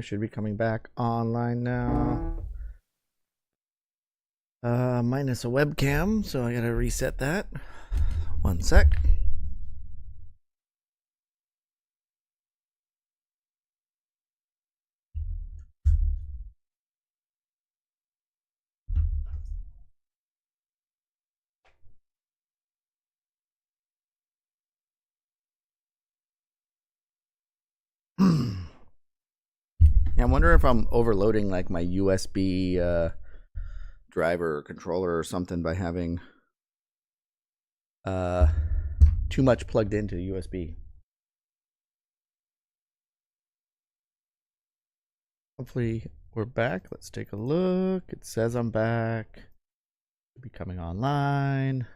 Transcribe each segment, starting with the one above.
Okay, should be coming back online now. Minus a webcam, so I gotta reset that. One sec. Yeah, I wonder if I'm overloading like my USB driver or controller or something by having too much plugged into USB. Hopefully we're back. Let's take a look. It says I'm back. Should be coming online.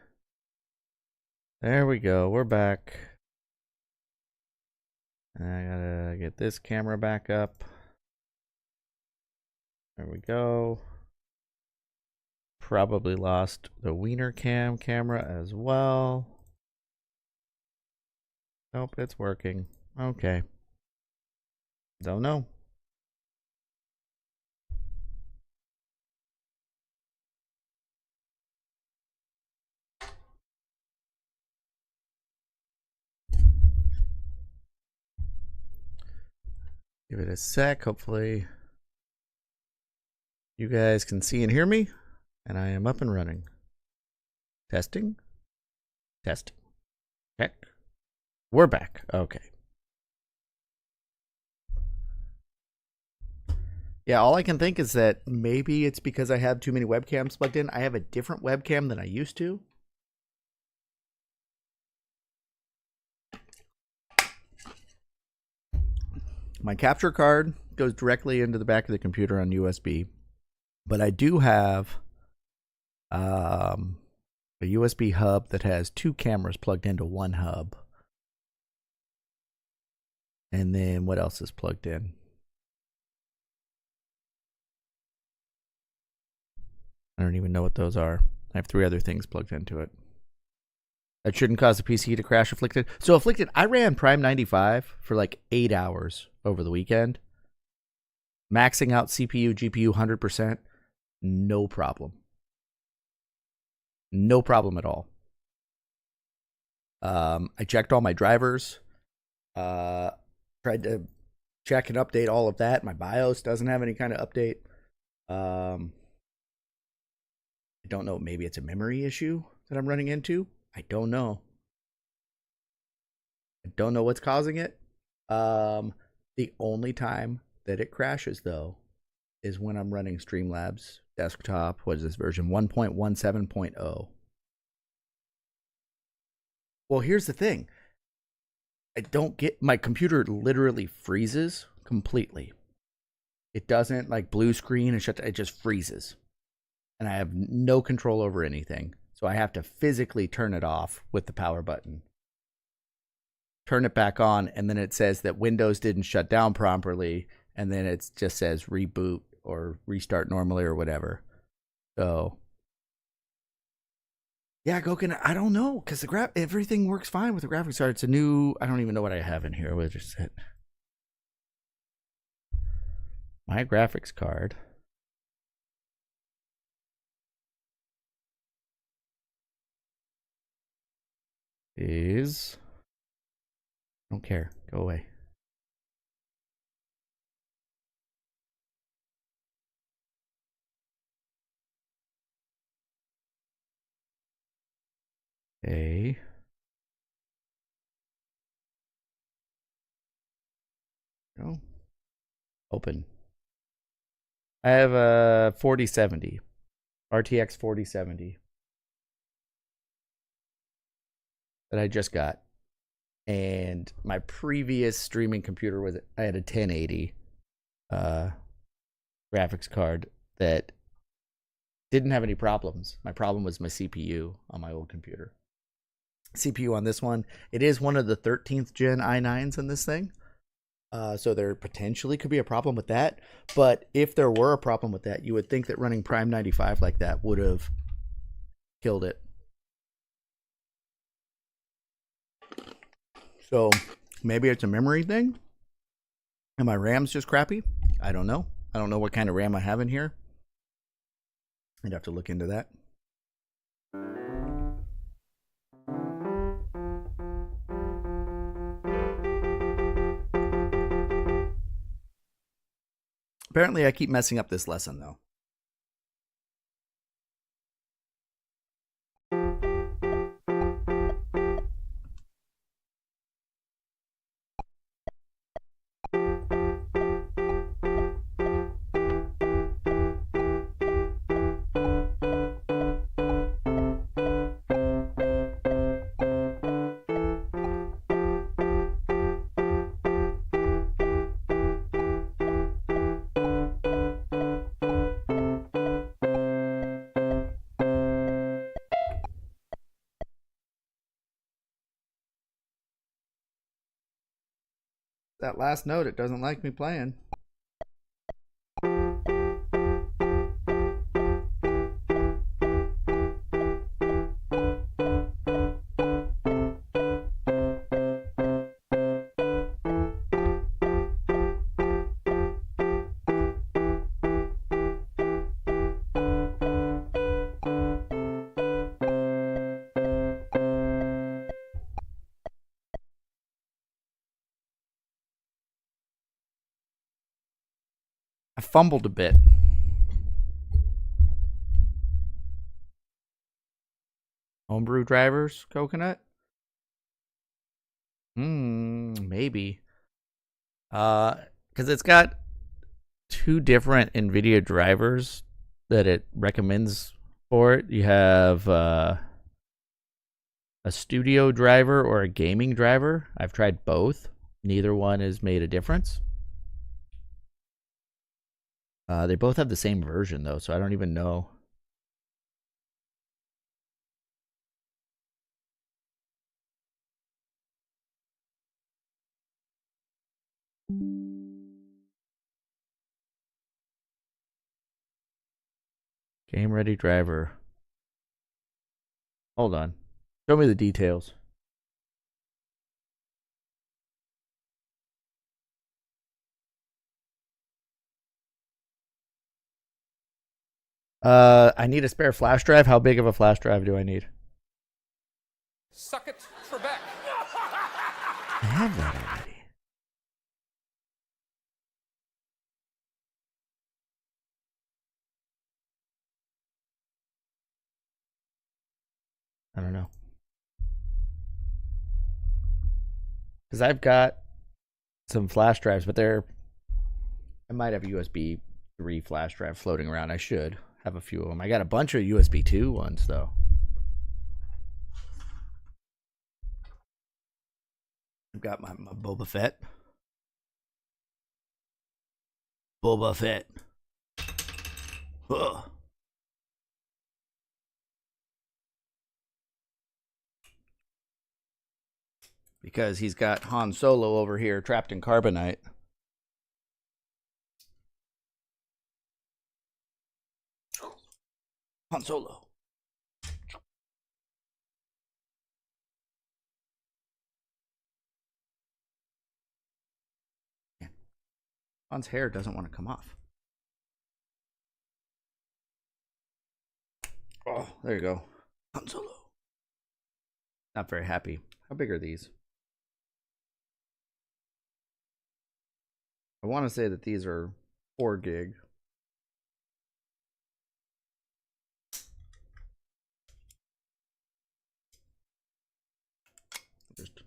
There we go. We're back. I gotta get this camera back up. There we go. Probably lost the Wiener Cam camera as well. Nope, it's working. Okay. Don't know. Give it a sec. Hopefully you guys can see and hear me. And I am up and running. Testing. Testing. Check. We're back. Okay. Yeah, all I can think is that maybe it's because I have too many webcams plugged in. I have a different webcam than I used to. My capture card goes directly into the back of the computer on USB. But I do have a USB hub that has two cameras plugged into one hub. And then what else is plugged in? I don't even know what those are. I have three other things plugged into it. That shouldn't cause the PC to crash, Afflicted. So, Afflicted, I ran Prime 95 for like 8 hours over the weekend. Maxing out CPU, GPU 100%. No problem. No problem at all. I checked all my drivers. Tried to check and update all of that. My BIOS doesn't have any kind of update. I don't know. Maybe it's a memory issue that I'm running into. I don't know. I don't know what's causing it. The only time that it crashes, though, is when I'm running Streamlabs desktop. What is this version? 1.17.0. Well, here's the thing. I don't get, my computer literally freezes completely. It doesn't like blue screen and shut, it just freezes. And I have no control over anything. So I have to physically turn it off with the power button. Turn it back on, and then it says that Windows didn't shut down properly, and then it just says reboot or restart normally or whatever. So yeah, Goken, I don't know, because the everything works fine with the graphics card. It's a new, I don't even know what I have in here. We'll just hit my graphics card. Is, don't care, go away. Okay. No. Open. I have a 4070, RTX 4070 that I just got. And my previous streaming computer was, I had a 1080 graphics card that didn't have any problems. My problem was my CPU on my old computer. CPU on this one, it is one of the 13th gen i9s in this thing. So there potentially could be a problem with that. But if there were a problem with that, you would think that running Prime 95 like that would have killed it. So maybe it's a memory thing and my RAM's just crappy. I don't know. I don't know what kind of RAM I have in here. I'd have to look into that. Apparently, I keep messing up this lesson, though. That last note, it doesn't like me playing. I fumbled a bit. Homebrew drivers, coconut? Maybe. Because it's got two different NVIDIA drivers that it recommends for it. You have a studio driver or a gaming driver. I've tried both. Neither one has made a difference. They both have the same version, though, so I don't even know. Game ready driver. Hold on. Show me the details. I need a spare flash drive. How big of a flash drive do I need? Suck it, Trebek. I have that already. I don't know. Because I've got some flash drives, but I might have a USB 3 flash drive floating around. I should have a few of them. I got a bunch of USB 2 ones, though. I've got my Boba Fett. Boba Fett. Ugh. Because he's got Han Solo over here trapped in carbonite. Han Solo. Han's hair doesn't want to come off. Oh, there you go. Han Solo. Not very happy. How big are these? I want to say that these are 4 gig. Just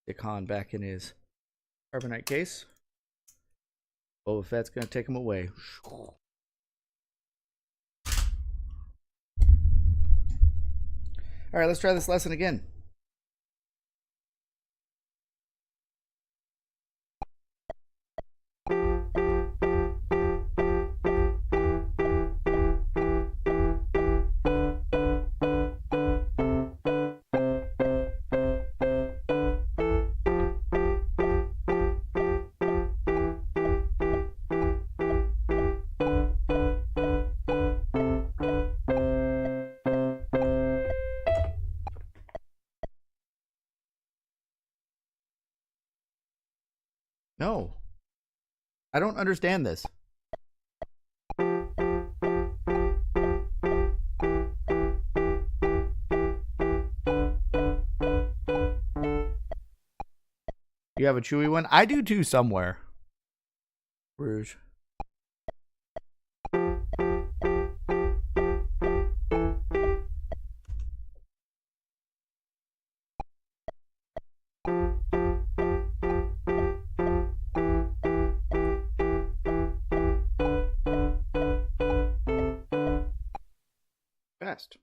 stick Han back in his carbonite case. Boba Fett's going to take him away. All right, let's try this lesson again. I don't understand this. You have a chewy one? I do too somewhere. Rouge. Best.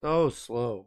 So slow.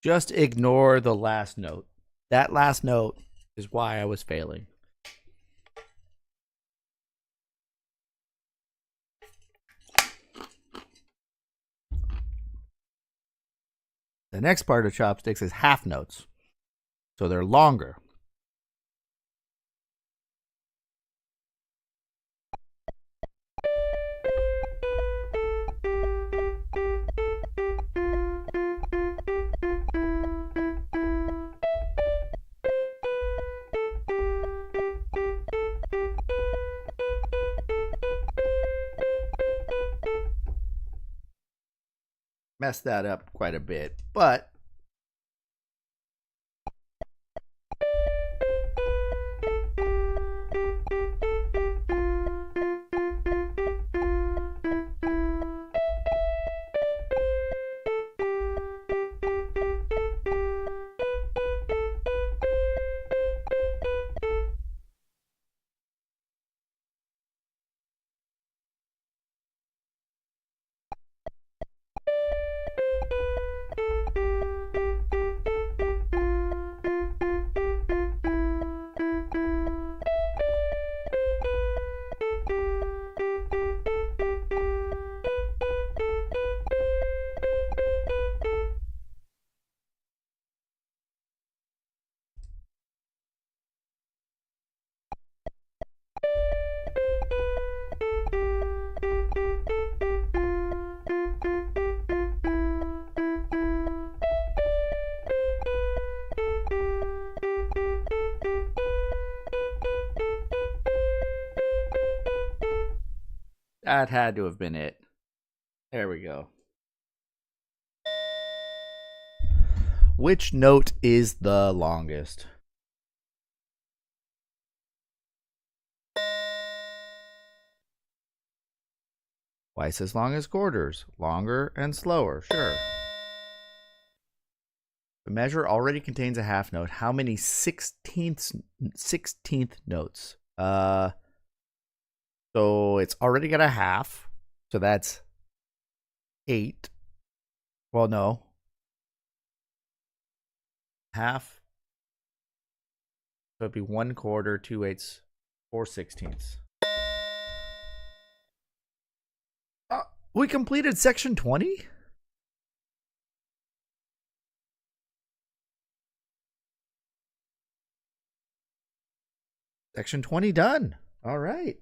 Just ignore the last note. That last note is why I was failing. The next part of chopsticks is half notes. So they're longer. Messed that up quite a bit, but That had to have been it. There we go. Which note is the longest? Twice as long as quarters. Longer and slower. Sure. The measure already contains a half note. How many 16th notes? So it's already got a half. So that's 8. Well, no. Half. So it'd be 1/4, 2/8, 4/16. We completed section 20? Section 20 done. All right.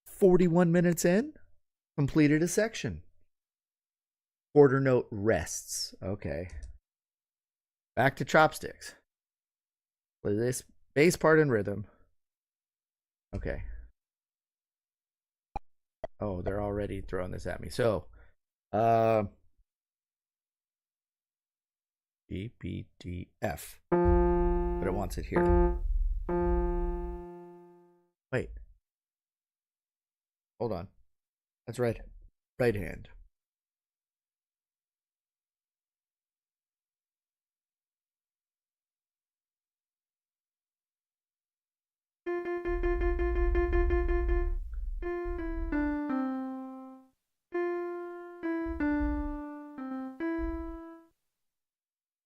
41 minutes in, completed a section. Quarter note rests. Okay. Back to chopsticks. Play this bass part in rhythm. Okay. Oh, they're already throwing this at me. So, G, B, D, F. But it wants it here. Wait. Hold on. That's right. Right hand.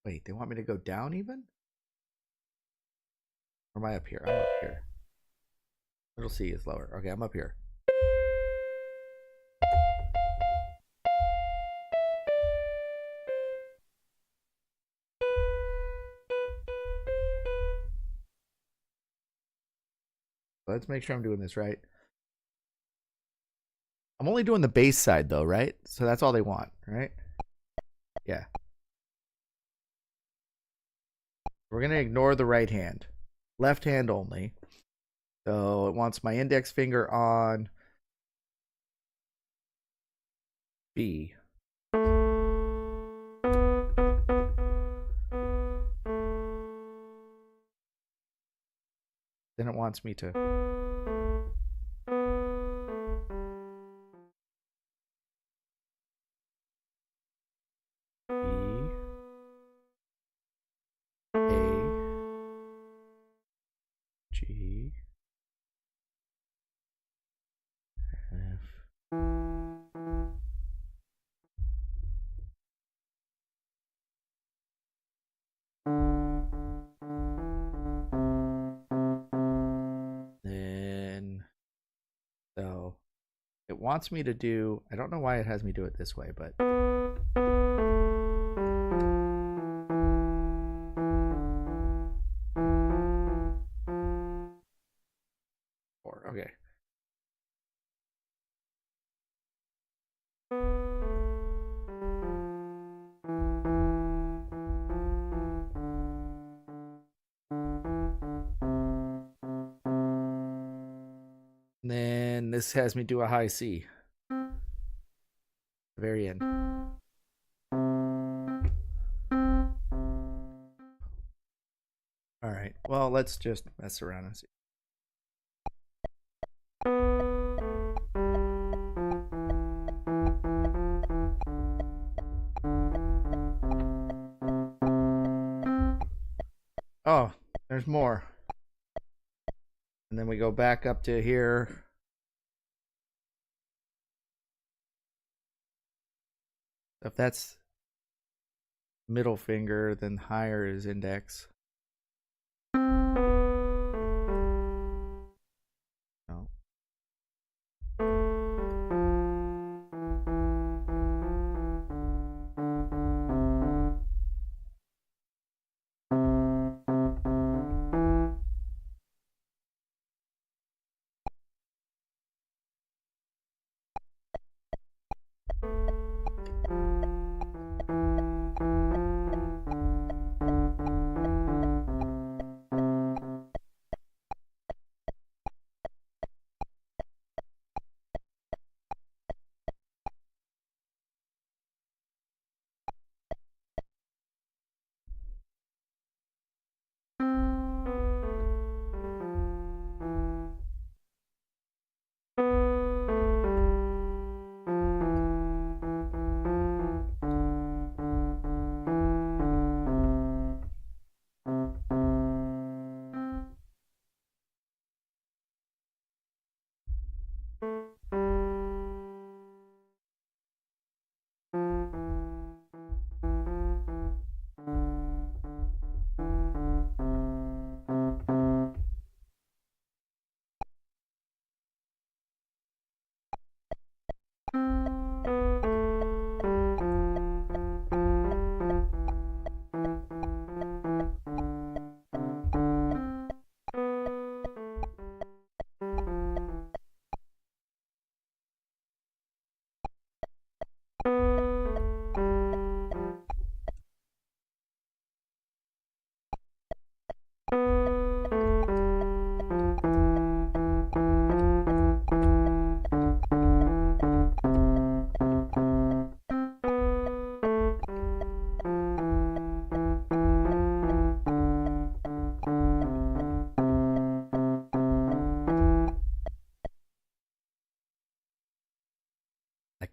Wait, they want me to go down even? Or am I up here? I'm up here. Little C is lower. Okay, I'm up here. Let's make sure I'm doing this right. I'm only doing the bass side though, right? So that's all they want, right? Yeah. We're going to ignore the right hand. Left hand only. So it wants my index finger on B. Then it wants me to B, A, G, F. Then, so it wants me to do, I don't know why it has me do it this way, but okay. And then this has me do a high C. Very end. All right. Well, let's just mess around and see. Oh, there's more. And then we go back up to here. If that's middle finger, then higher is index. No.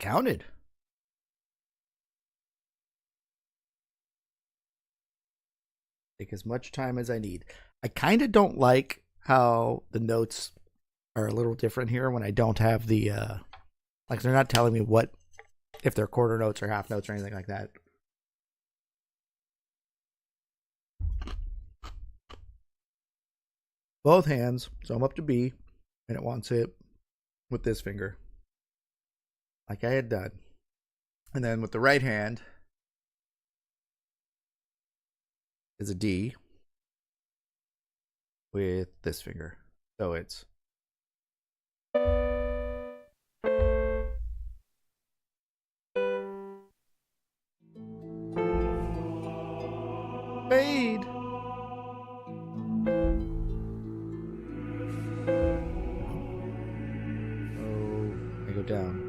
counted. Take as much time as I need. I kind of don't like how the notes are a little different here when I don't have the like they're not telling me what if they're quarter notes or half notes or anything like that. Both hands, so I'm up to B, and it wants it with this finger, like I had done. And then with the right hand is a D with this finger. So it's fade. Oh, I go down.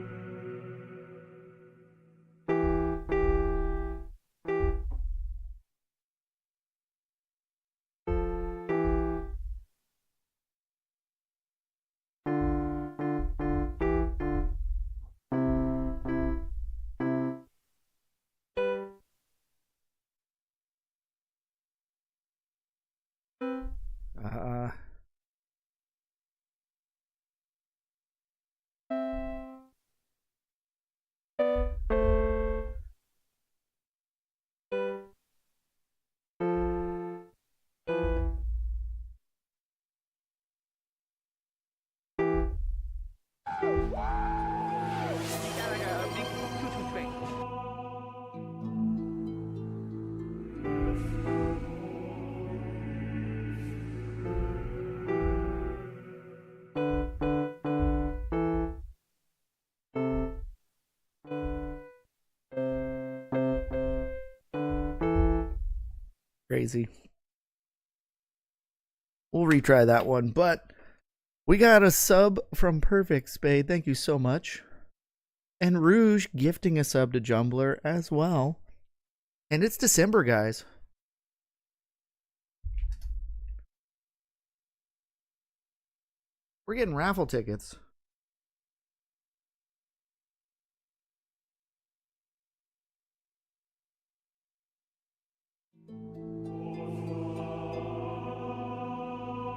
Uh, crazy. We'll retry that one, but we got a sub from Perfect Spade. Thank you so much. And Rouge gifting a sub to Jumbler as well. And it's December, guys. We're getting raffle tickets.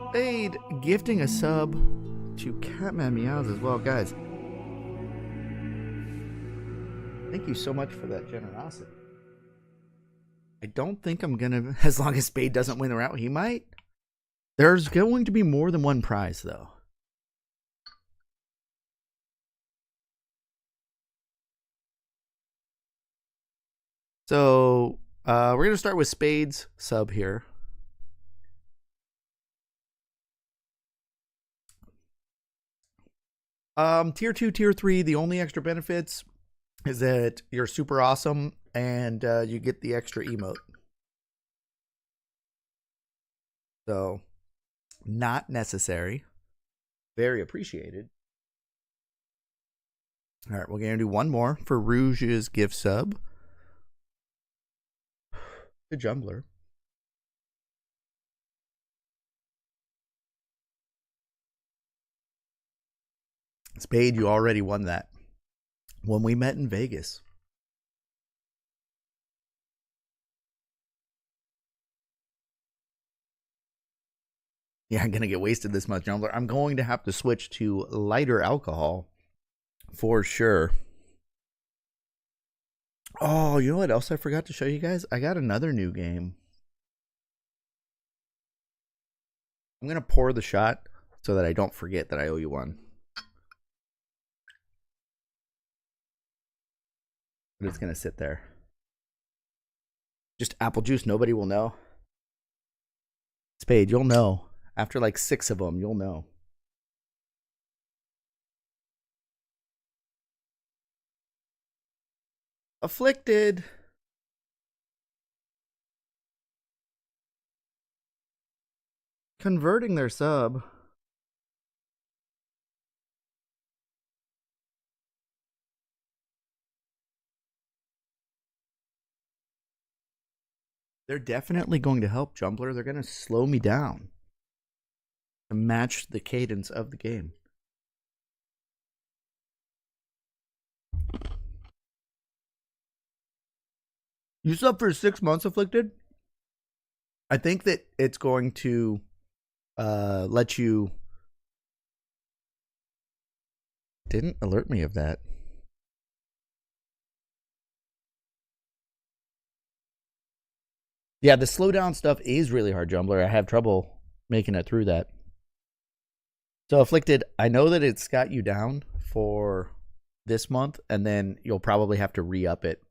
Spade gifting a sub to Catman Meows as well, guys. Thank you so much for that generosity. I don't think I'm gonna, as long as Spade doesn't win the round, he might. There's going to be more than one prize, though. So we're gonna start with Spade's sub here. Tier 2, Tier 3, the only extra benefits is that you're super awesome and you get the extra emote. So, not necessary. Very appreciated. All right, we're going to do one more for Rouge's gift sub. The Jumbler. Spade, you already won that when we met in Vegas. Yeah, I'm going to get wasted this much, Jumbler. I'm going to have to switch to lighter alcohol for sure. Oh, you know what else I forgot to show you guys? I got another new game. I'm going to pour the shot so that I don't forget that I owe you one. But it's going to sit there. Just apple juice. Nobody will know. Spade, you'll know. After like 6 of them, you'll know. Afflicted. Converting their sub. They're definitely going to help, Jumbler. They're going to slow me down to match the cadence of the game. You sub for 6 months, Afflicted? I think that it's going to let you. Didn't alert me of that. Yeah, the slowdown stuff is really hard, Jumbler. I have trouble making it through that. So, Afflicted, I know that it's got you down for this month, and then you'll probably have to re-up it.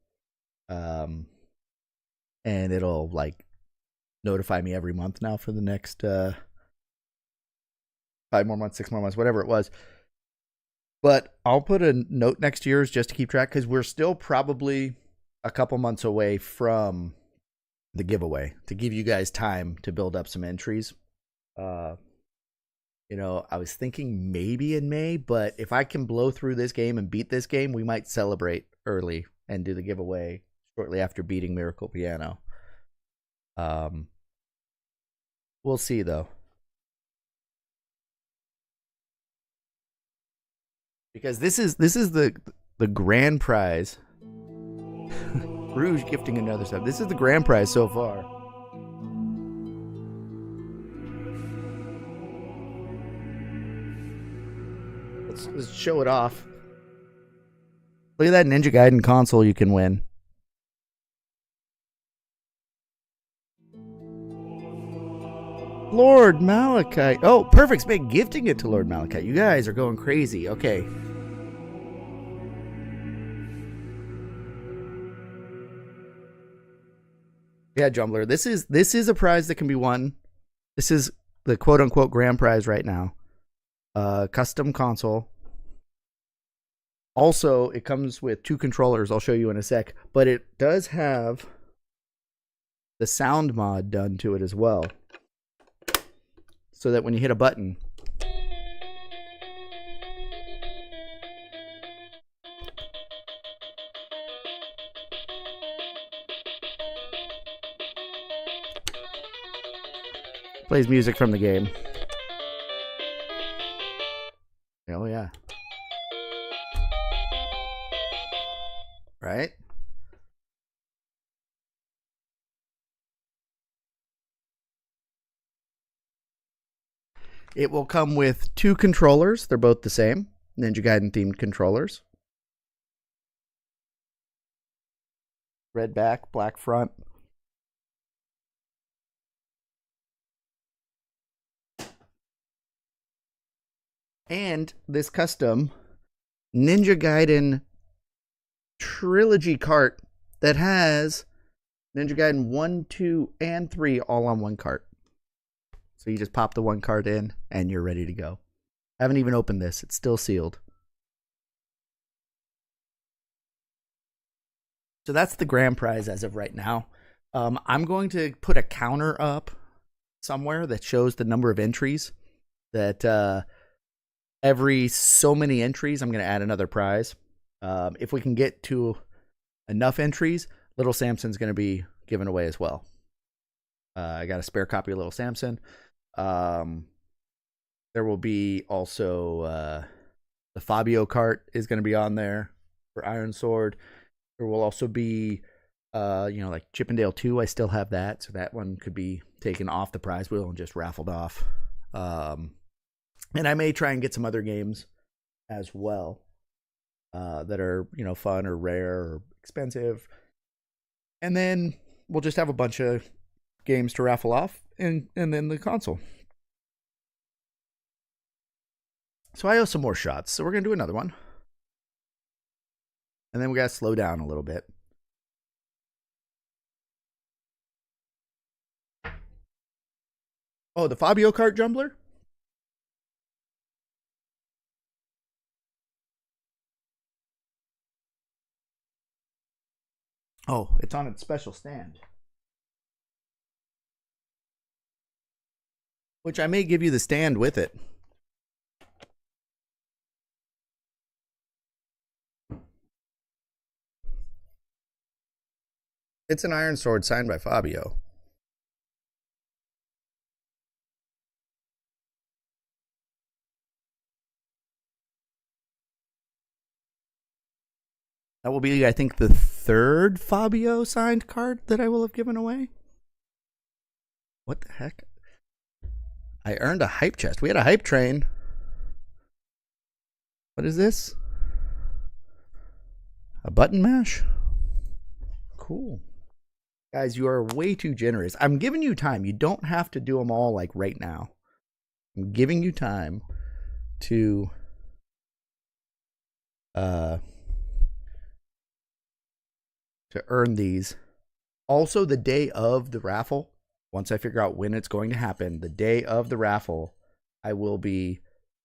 And it'll, like, notify me every month now for the next 5 more months, 6 more months, whatever it was. But I'll put a note next year's just to keep track, because we're still probably a couple months away from the giveaway to give you guys time to build up some entries. You know, I was thinking maybe in May, but if I can blow through this game and beat this game, we might celebrate early and do the giveaway shortly after beating Miracle Piano. We'll see though. Because this is the grand prize. Rouge gifting another sub. This is the grand prize so far. Let's show it off. Look at that Ninja Gaiden console you can win. Lord Malachite. Oh, perfect. Big gifting it to Lord Malachite. You guys are going crazy. Okay. Yeah, Jumbler. This is a prize that can be won. This is the quote unquote grand prize right now. Custom console. Also, it comes with 2 controllers. I'll show you in a sec. But it does have the sound mod done to it as well. So that when you hit a button, plays music from the game. Oh, yeah. Right? It will come with 2 controllers. They're both the same. Ninja Gaiden themed controllers. Red back, black front. And this custom Ninja Gaiden trilogy cart that has Ninja Gaiden 1, 2, and 3 all on one cart. So you just pop the one cart in and you're ready to go. I haven't even opened this. It's still sealed. So that's the grand prize as of right now. I'm going to put a counter up somewhere that shows the number of entries. That every so many entries, I'm going to add another prize. If we can get to enough entries, Little Samson's going to be given away as well. I got a spare copy of Little Samson. There will be also the Fabio cart is going to be on there for Iron Sword. There will also be, like Chippendale 2. I still have that, so that one could be taken off the prize wheel and just raffled off. And I may try and get some other games as well that are, fun or rare or expensive. And then we'll just have a bunch of games to raffle off and then the console. So I owe some more shots. So we're going to do another one. And then we got to slow down a little bit. Oh, the Fabio Kart Jumbler? Oh, it's on its special stand. Which I may give you the stand with it. It's an Iron Sword signed by Fabio. That will be, I think, the third Fabio signed card that I will have given away. What the heck? I earned a hype chest. We had a hype train. What is this? A button mash? Cool. Guys, you are way too generous. I'm giving you time. You don't have to do them all like right now. I'm giving you time to earn these. Also, the day of the raffle, once I figure out when it's going to happen, the day of the raffle, I will be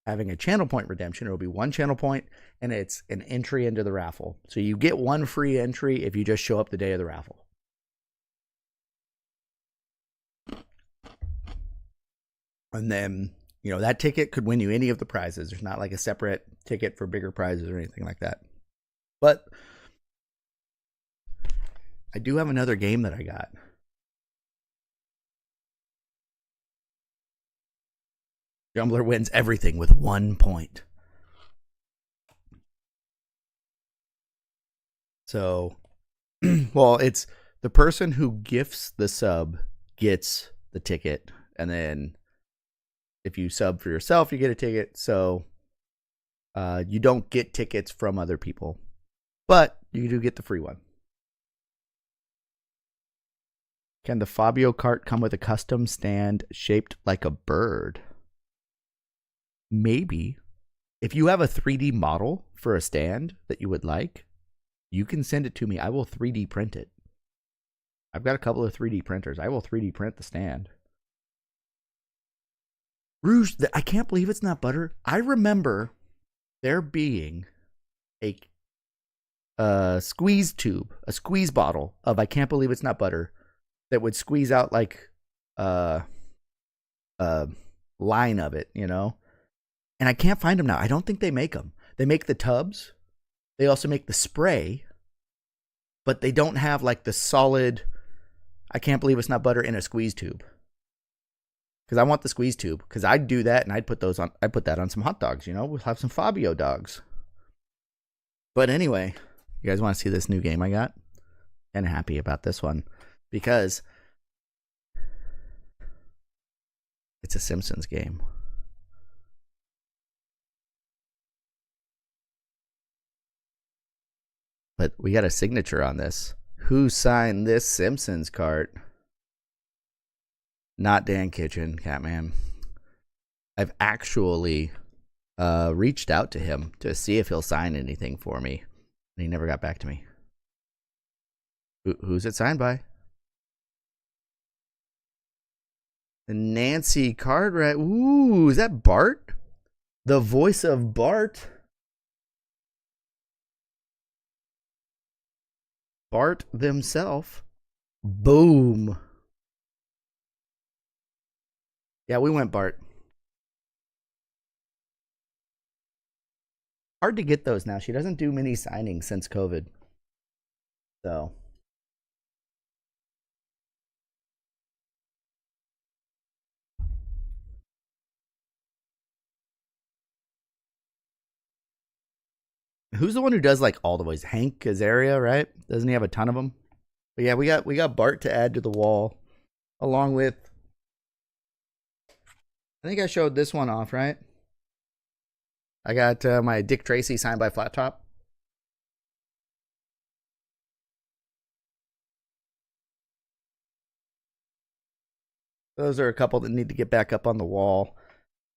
having a channel point redemption. It'll be 1 channel point, and it's an entry into the raffle. So you get 1 free entry if you just show up the day of the raffle. And then, you know, that ticket could win you any of the prizes. There's not like a separate ticket for bigger prizes or anything like that. But I do have another game that I got. Jumbler wins everything with 1 point. So, well, it's the person who gifts the sub gets the ticket. And then if you sub for yourself, you get a ticket. So you don't get tickets from other people, but you do get the free one. Can the Fabio cart come with a custom stand shaped like a bird? Maybe. If you have a 3D model for a stand that you would like, you can send it to me. I will 3D print it. I've got a couple of 3D printers. I will 3D print the stand. Rouge, I can't believe it's not butter. I remember there being a squeeze tube, a squeeze bottle of I can't believe it's not butter that would squeeze out like a line of it, you know? And I can't find them now. I don't think they make them. They make the tubs. They also make the spray, but they don't have like the solid I can't believe it's not butter in a squeeze tube. Because I want the squeeze tube. Because I'd do that and I'd put that on some hot dogs, you know? We'll have some Fabio dogs. But anyway, you guys want to see this new game I got? And happy about this one. Because it's a Simpsons game. But we got a signature on this. Who signed this Simpsons cart? Not Dan Kitchen, Catman. I've actually reached out to him to see if he'll sign anything for me. And he never got back to me. Who's it signed by? Nancy Cartwright. Ooh, is that Bart? The voice of Bart? Bart themselves. Boom. Yeah, we went Bart. Hard to get those now. She doesn't do many signings since COVID. So. Who's the one who does like all the voices? Hank Azaria, right? Doesn't he have a ton of them? But yeah, we got Bart to add to the wall, along with. I think I showed this one off, right? I got my Dick Tracy signed by Flat Top. Those are a couple that need to get back up on the wall.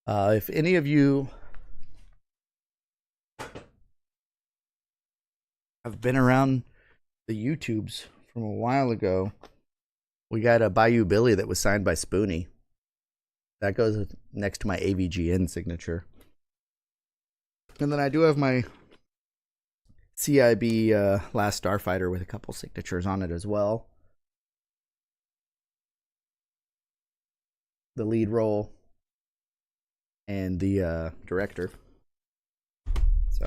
If any of you have been around the YouTubes from a while ago, we got a Bayou Billy that was signed by Spoonie. That goes next to my AVGN signature. And then I do have my CIB Last Starfighter with a couple signatures on it as well. The lead role and the director. So.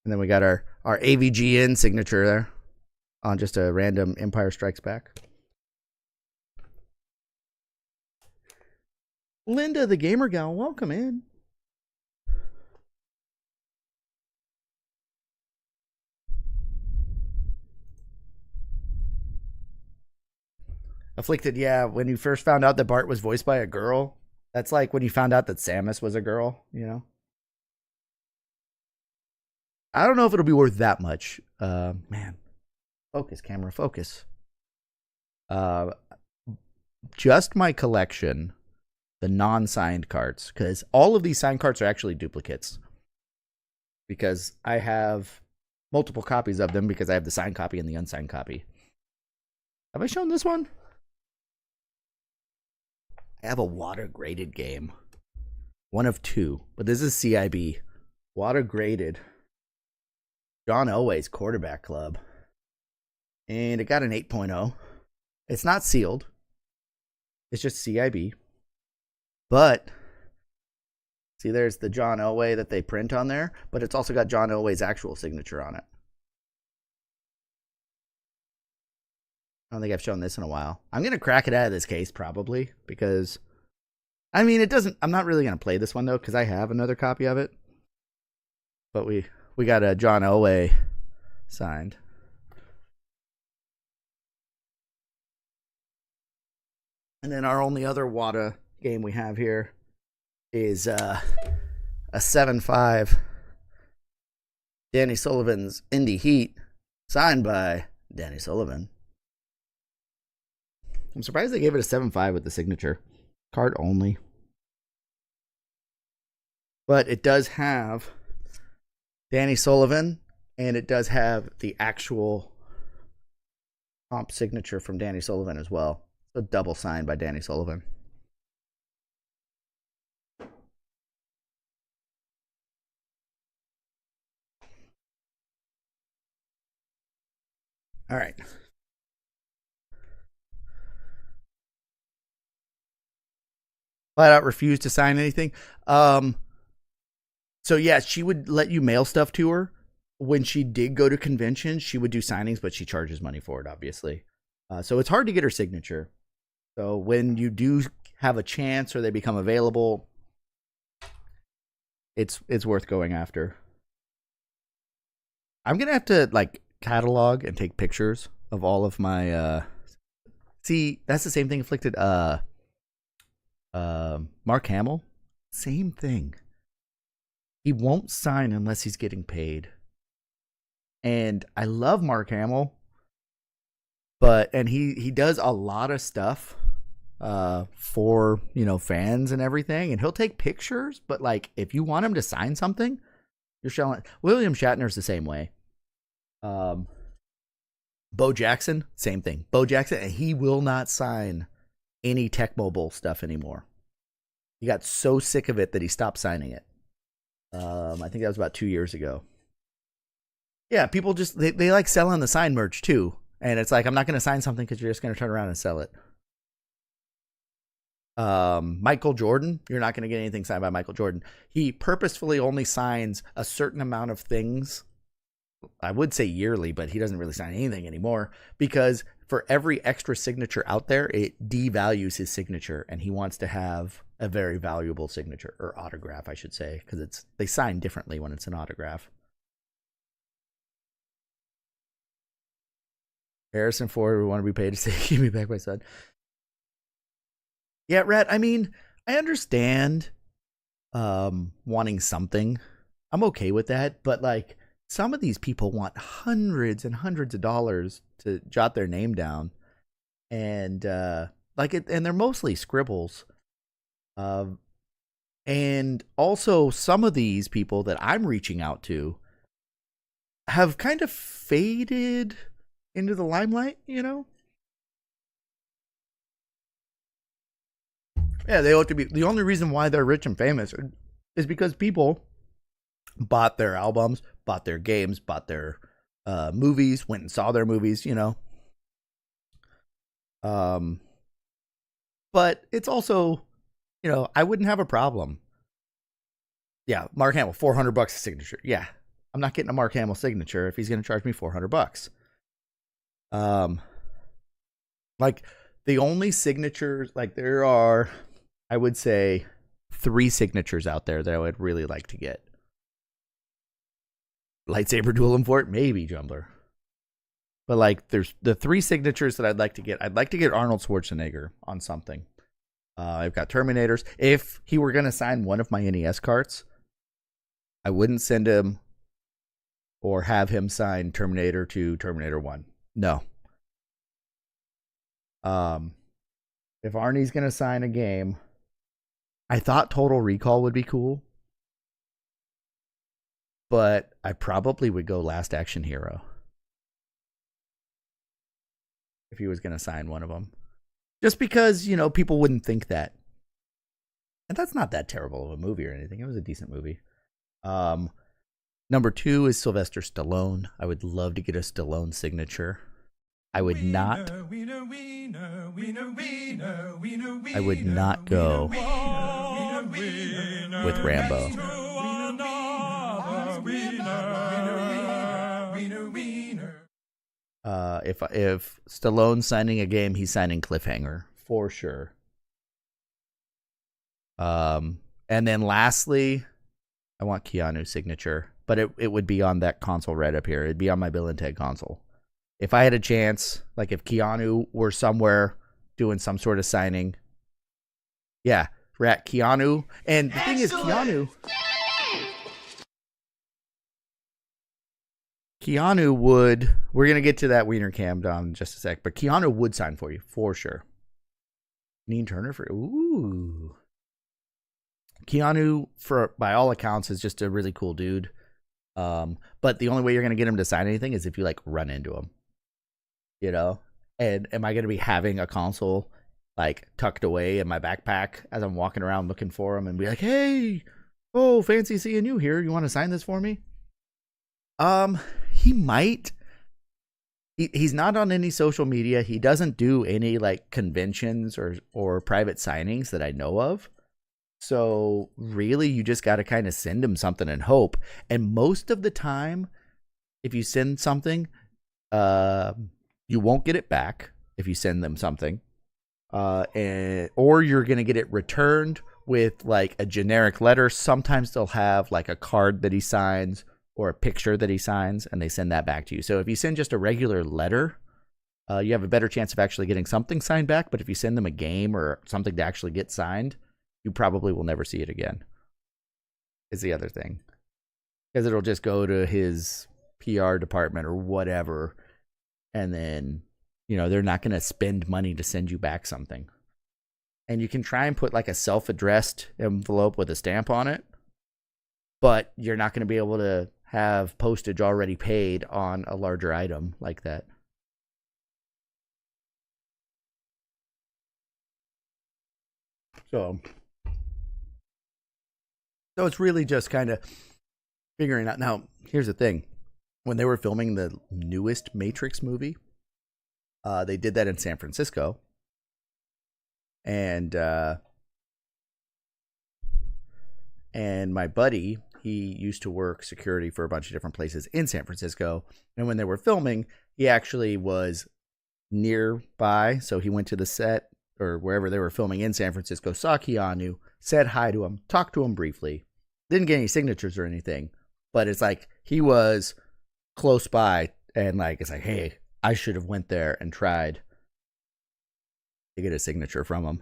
And then we got our AVGN signature there on just a random Empire Strikes Back. Linda, the gamer gal, welcome in. Afflicted, yeah, when you first found out that Bart was voiced by a girl, that's like when you found out that Samus was a girl, you know? I don't know if it'll be worth that much. Man, focus, camera, focus. Uh, just my collection, the non-signed cards, because all of these signed cards are actually duplicates. Because I have multiple copies of them because I have the signed copy and the unsigned copy. Have I shown this one? I have a water graded game. One of two, but this is CIB. Water graded. John Elway's quarterback club. And it got an 8.0. It's not sealed. It's just CIB. But, see, there's the John Elway that they print on there, but it's also got John Elway's actual signature on it. I don't think I've shown this in a while. I'm going to crack it out of this case, probably, because, I mean, it doesn't, I'm not really going to play this one, though, because I have another copy of it. But we got a John Elway signed. And then our only other WATA game we have here is a 7-5 Danny Sullivan's Indy Heat, signed by Danny Sullivan. I'm surprised they gave it a 7.5 with the signature. Card only. But it does have Danny Sullivan, and it does have the actual comp signature from Danny Sullivan as well. So double signed by Danny Sullivan. All right. Flat out refused to sign anything. So yeah, she would let you mail stuff to her. When she did go to conventions, she would do signings, but she charges money for it, obviously. So it's hard to get her signature. So when you do have a chance or they become available, it's worth going after. I'm gonna have to like catalog and take pictures of all of my. See, that's the same thing. Afflicted. Mark Hamill, same thing. He won't sign unless he's getting paid. And I love Mark Hamill, and he does a lot of stuff for, you know, fans and everything, and he'll take pictures, but like if you want him to sign something, you're showing. William Shatner's the same way. Bo Jackson, same thing. Bo Jackson, and he will not sign any Tech Mobile stuff anymore. He got so sick of it that he stopped signing it. I think that was about 2 years ago. Yeah, people just they like selling the sign merch too, and it's like, I'm not going to sign something because you're just going to turn around and sell it. Michael Jordan, you're not going to get anything signed by Michael Jordan. He purposefully only signs a certain amount of things. I would say yearly, but he doesn't really sign anything anymore because for every extra signature out there, it devalues his signature, and he wants to have a very valuable signature, or autograph, I should say, because they sign differently when it's an autograph. Harrison Ford would want to be paid to say, "Give me back my son." Yeah, Rat, I mean, I understand wanting something. I'm okay with that, but like, some of these people want hundreds and hundreds of dollars to jot their name down, and and they're mostly scribbles. And also, some of these people that I'm reaching out to have kind of faded into the limelight, you know? Yeah, they ought to be. The only reason why they're rich and famous is because people bought their albums, bought their games, bought their movies, went and saw their movies, you know? But it's also, you know, I wouldn't have a problem. Yeah, Mark Hamill, $400 a signature. Yeah, I'm not getting a Mark Hamill signature if he's going to charge me $400. Like the only signatures, like there are, I would say 3 signatures out there that I would really like to get. Lightsaber Duel and Fort, maybe Jumbler. But like, there's the 3 signatures that I'd like to get. I'd like to get Arnold Schwarzenegger on something. I've got Terminators. If he were going to sign one of my NES carts, I wouldn't send him or have him sign Terminator 2, Terminator 1. No. If Arnie's going to sign a game, I thought Total Recall would be cool. But I probably would go Last Action Hero if he was going to sign one of them. Just because, you know, people wouldn't think that. And that's not that terrible of a movie or anything. It was a decent movie. Number 2 is Sylvester Stallone. I would love to get a Stallone signature. I would not go with Rambo. If Stallone's signing a game, he's signing Cliffhanger for sure. And then lastly, I want Keanu's signature, but it would be on that console right up here. It'd be on my Bill and Ted console. If I had a chance, like if Keanu were somewhere doing some sort of signing, yeah, rat Keanu. And the thing is, Keanu would, we're going to get to that Wiener Cam down in just a sec, but Keanu would sign for you, for sure. Neen Turner for, ooh. Keanu, by all accounts, is just a really cool dude. But the only way you're going to get him to sign anything is if you, like, run into him. You know? And am I going to be having a console, like, tucked away in my backpack as I'm walking around looking for him and be like, hey, oh, fancy seeing you here. You want to sign this for me? He might. He's not on any social media. He doesn't do any, like, conventions or private signings that I know of. So really, you just got to kind of send him something and hope. And most of the time, if you send something, you won't get it back if you send them something. Or you're going to get it returned with like a generic letter. Sometimes they'll have like a card that he signs or a picture that he signs, and they send that back to you. So if you send just a regular letter, you have a better chance of actually getting something signed back. But if you send them a game or something to actually get signed, you probably will never see it again, is the other thing. Because it'll just go to his PR department or whatever, and then, you know, they're not going to spend money to send you back something. And you can try and put like a self-addressed envelope with a stamp on it, but you're not going to be able to have postage already paid on a larger item like that. So it's really just kind of figuring out. Now, here's the thing. When they were filming the newest Matrix movie, they did that in San Francisco. And my buddy, he used to work security for a bunch of different places in San Francisco. And when they were filming, he actually was nearby. So he went to the set or wherever they were filming in San Francisco, saw Keanu, said hi to him, talked to him briefly. Didn't get any signatures or anything, but it's like he was close by, and like it's like, hey, I should have went there and tried to get a signature from him,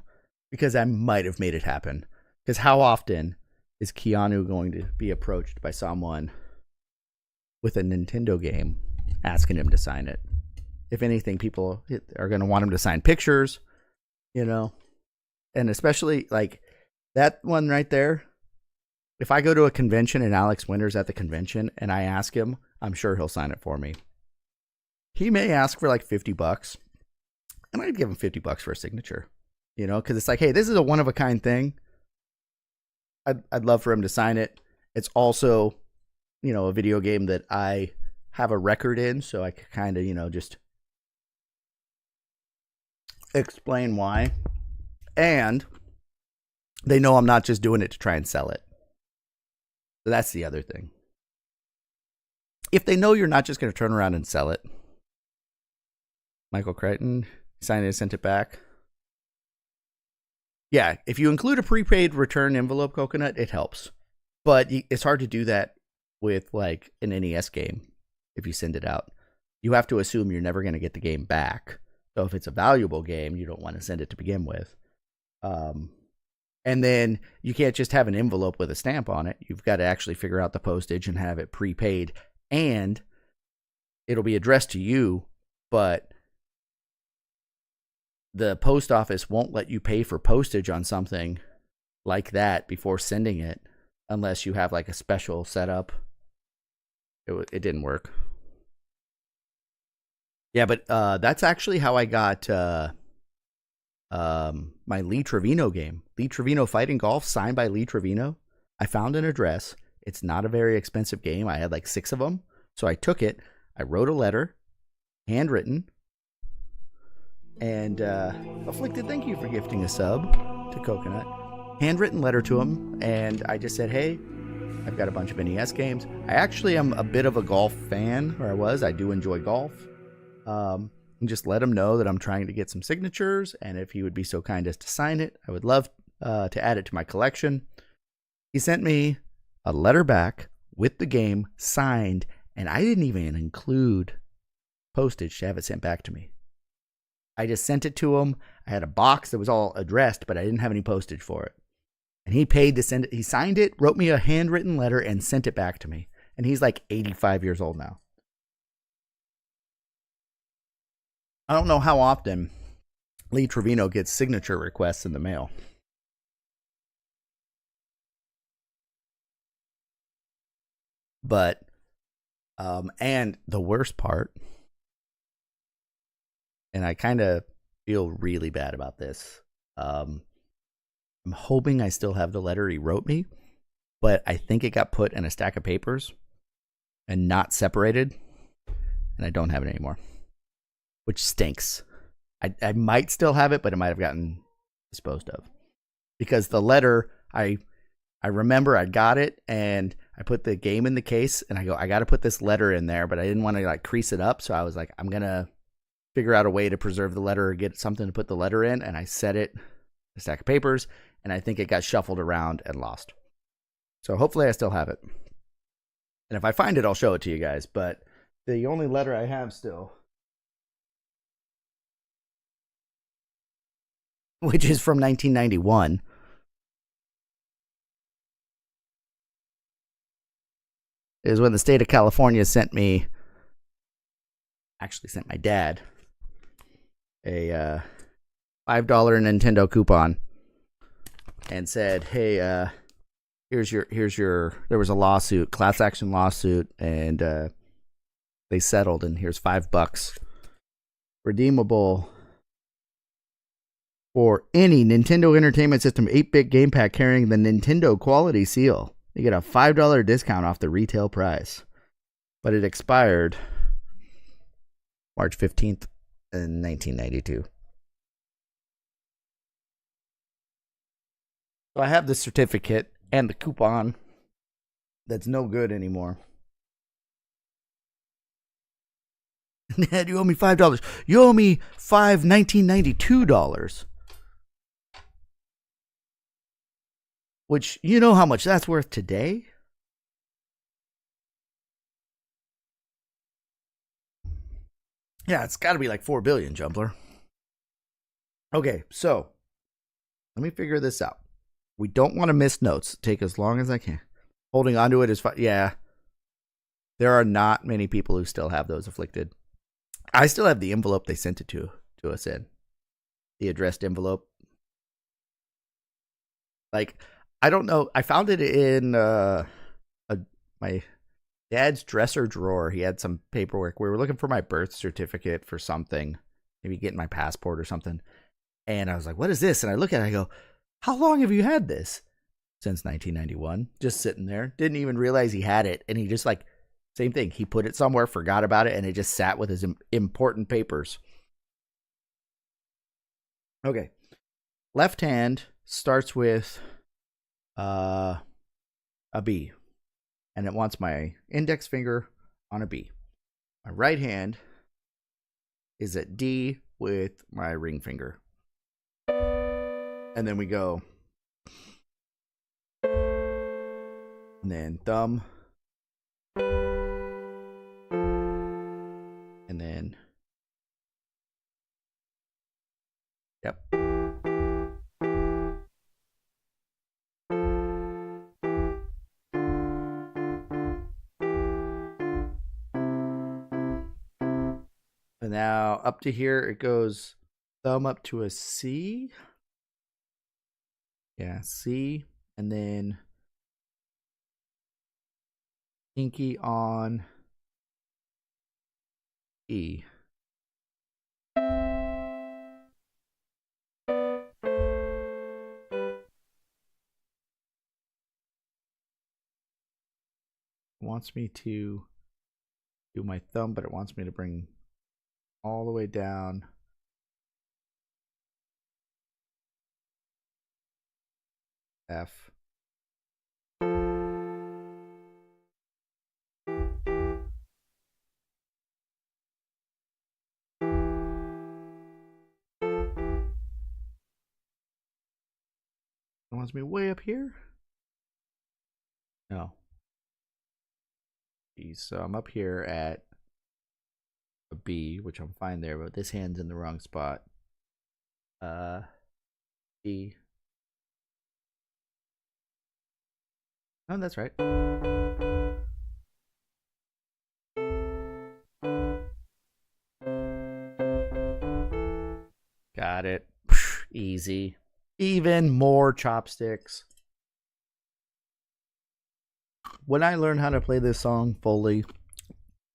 because I might have made it happen. Because how often is Keanu going to be approached by someone with a Nintendo game asking him to sign it? If anything, people are going to want him to sign pictures, you know, and especially like that one right there. If I go to a convention and Alex Winter's at the convention and I ask him, I'm sure he'll sign it for me. He may ask for like $50, and I'd give him $50 for a signature, you know, because it's like, hey, this is a one-of-a-kind thing. I'd love for him to sign it. It's also, you know, a video game that I have a record in, so I could kind of, you know, just explain why. And they know I'm not just doing it to try and sell it. So that's the other thing. If they know you're not just going to turn around and sell it. Michael Crichton signed it and sent it back. Yeah, if you include a prepaid return envelope, Coconut, it helps. But it's hard to do that with like an NES game if you send it out. You have to assume you're never going to get the game back. So if it's a valuable game, you don't want to send it to begin with. And then you can't just have an envelope with a stamp on it. You've got to actually figure out the postage and have it prepaid. And it'll be addressed to you, but the post office won't let you pay for postage on something like that before sending it unless you have like a special setup. It didn't work. Yeah, but that's actually how I got my Lee Trevino game. Lee Trevino Fighting Golf, signed by Lee Trevino. I found an address. It's not a very expensive game. I had like 6 of them. So I took it. I wrote a letter, handwritten. And Afflicted, thank you for gifting a sub to Coconut. Handwritten letter to him. And I just said, hey, I've got a bunch of NES games. I actually am a bit of a golf fan, or I was. I do enjoy golf. And just let him know that I'm trying to get some signatures, and if he would be so kind as to sign it, I would love to add it to my collection. He sent me a letter back with the game signed, and I didn't even include postage to have it sent back to me. I just sent it to him. I had a box that was all addressed, but I didn't have any postage for it. And he paid to send it. He signed it, wrote me a handwritten letter, and sent it back to me. And he's like 85 years old now. I don't know how often Lee Trevino gets signature requests in the mail. But, and the worst part, and I kind of feel really bad about this. I'm hoping I still have the letter he wrote me, but I think it got put in a stack of papers and not separated, and I don't have it anymore, which stinks. I might still have it, but it might have gotten disposed of. Because the letter, I remember I got it, and I put the game in the case, and I go, I got to put this letter in there, but I didn't want to like crease it up, so I was like, I'm going to figure out a way to preserve the letter or get something to put the letter in, and I set it in a stack of papers, and I think it got shuffled around and lost. So hopefully I still have it. And if I find it, I'll show it to you guys, but the only letter I have still, which is from 1991, is when the state of California sent my dad a $5 Nintendo coupon and said, hey, here's your, there was a lawsuit, class action lawsuit, and they settled, and here's $5 redeemable for any Nintendo Entertainment System 8-bit game pack carrying the Nintendo quality seal. You get a $5 discount off the retail price. But it expired March 15th in 1992. So I have the certificate and the coupon that's no good anymore. Dad, you owe me $5. You owe me $5 $1992. Which, you know how much that's worth today? Yeah, it's got to be like $4 billion, Jumbler. Okay, so let me figure this out. We don't want to miss notes. Take as long as I can. Holding on to it is fine. Yeah. There are not many people who still have those Afflicted. I still have the envelope they sent it to us in. The addressed envelope. Like, I don't know. I found it in my dad's dresser drawer. He had some paperwork. We were looking for my birth certificate for something. Maybe getting my passport or something. And I was like, what is this? And I look at it and I go, how long have you had this? Since 1991. Just sitting there. Didn't even realize he had it. And he just like, same thing. He put it somewhere, forgot about it, and it just sat with his important papers. Okay. Left hand starts with a B. And it wants my index finger on a B. My right hand is at D with my ring finger. And then we go. And then thumb. And then. Yep. And now up to here, it goes thumb up to a C. Yeah, C. And then pinky on E. It wants me to do my thumb, but it wants me to bring all the way down. F. It wants me way up here? No. So I'm up here at a B, which I'm fine there, but this hand's in the wrong spot. D. Oh, that's right. Got it. Easy. Even more chopsticks. When I learn how to play this song fully,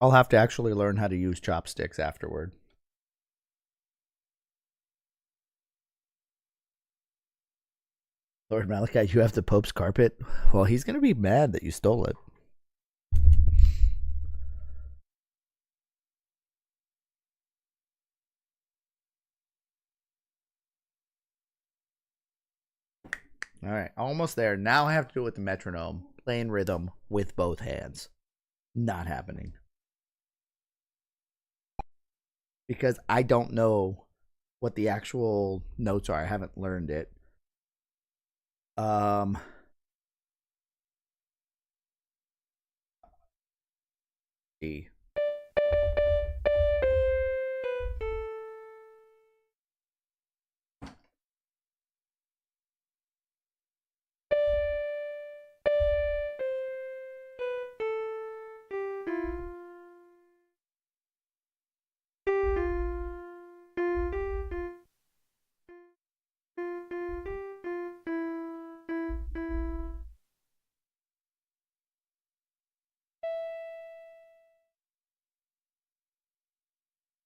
I'll have to actually learn how to use chopsticks afterward. Lord Malachi, you have the Pope's carpet? Well, he's going to be mad that you stole it. All right, almost there. Now I have to do it with the metronome, playing rhythm with both hands. Not happening. Because I don't know what the actual notes are. I haven't learned it. E.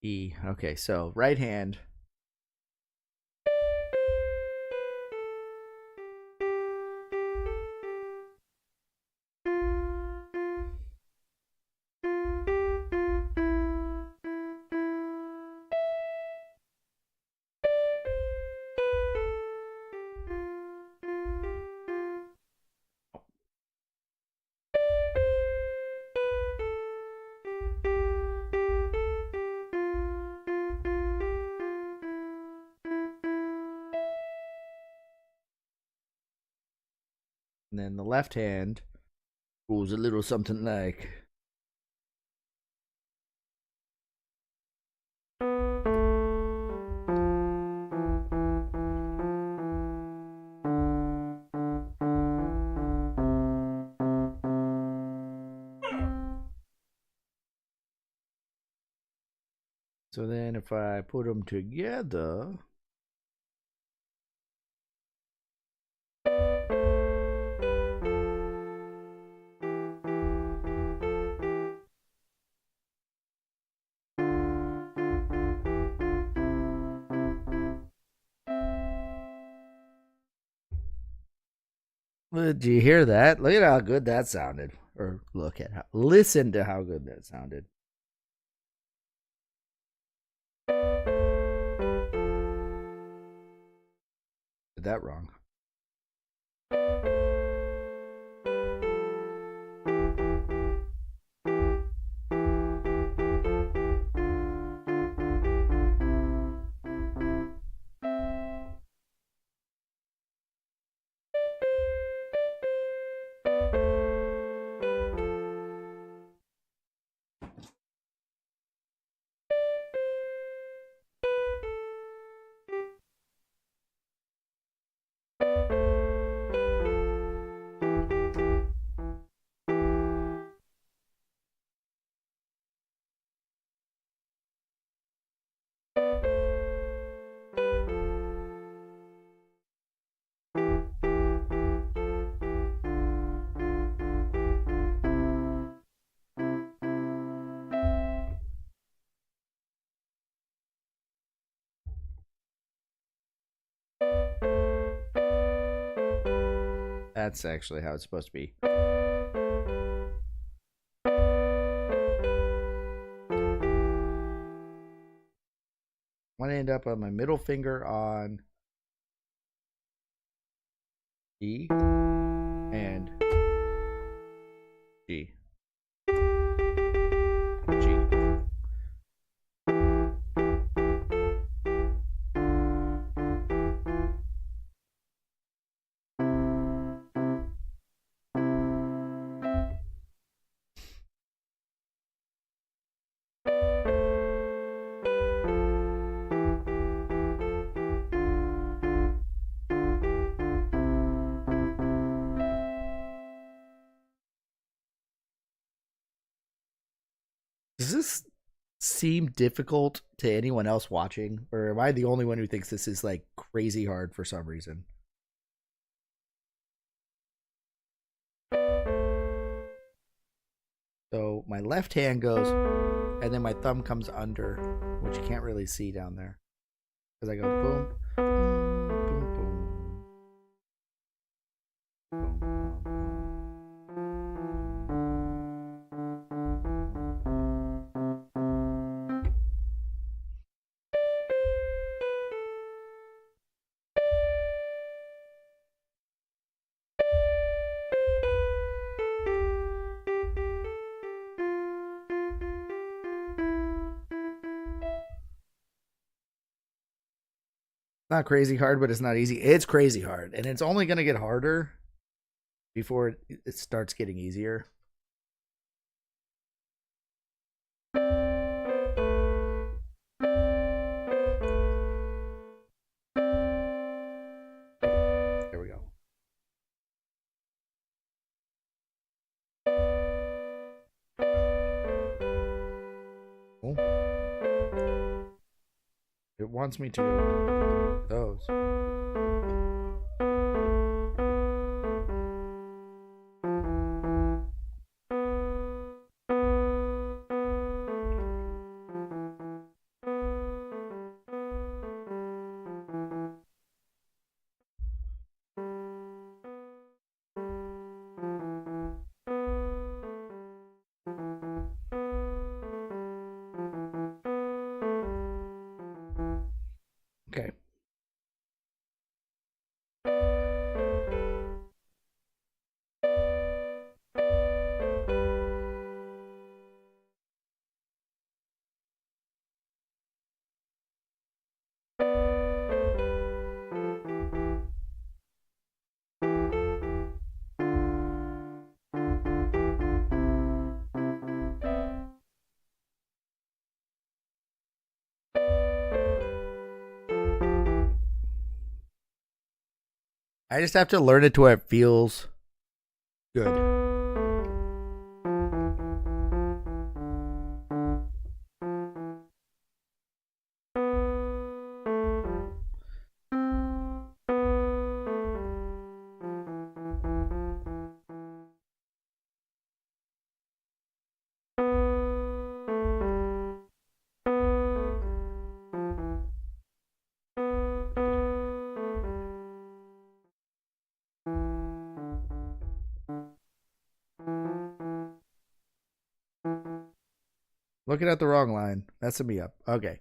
E. Okay, so right hand. And then the left hand goes a little something like. So then if I put them together. Did you hear that? Look at how good that sounded. Or listen to how good that sounded. Did that wrong. That's actually how it's supposed to be. I want to end up on my middle finger on E and G. G. Does this seem difficult to anyone else watching, or am I the only one who thinks this is like crazy hard for some reason? So my left hand goes, and then my thumb comes under, which you can't really see down there. Because I go boom, boom, boom, boom, boom, boom. Not crazy hard, but it's not easy. It's crazy hard, and it's only going to get harder before it starts getting easier. There we go. Oh. It wants me to go those. Okay. I just have to learn it to where it feels good. Looking at the wrong line. Messing me up. Okay.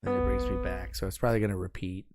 And it brings me back, so it's probably going to repeat.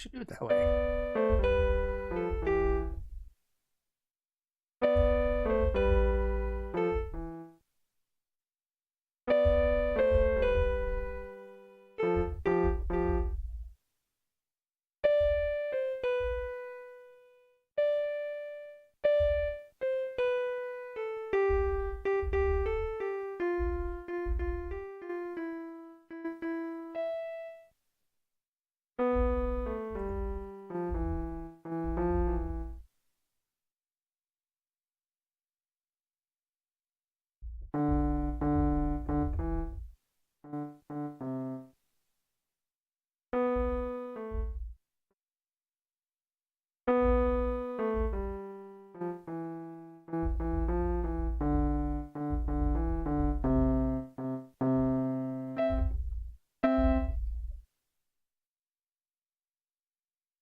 should do it that way.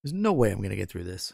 There's no way I'm going to get through this.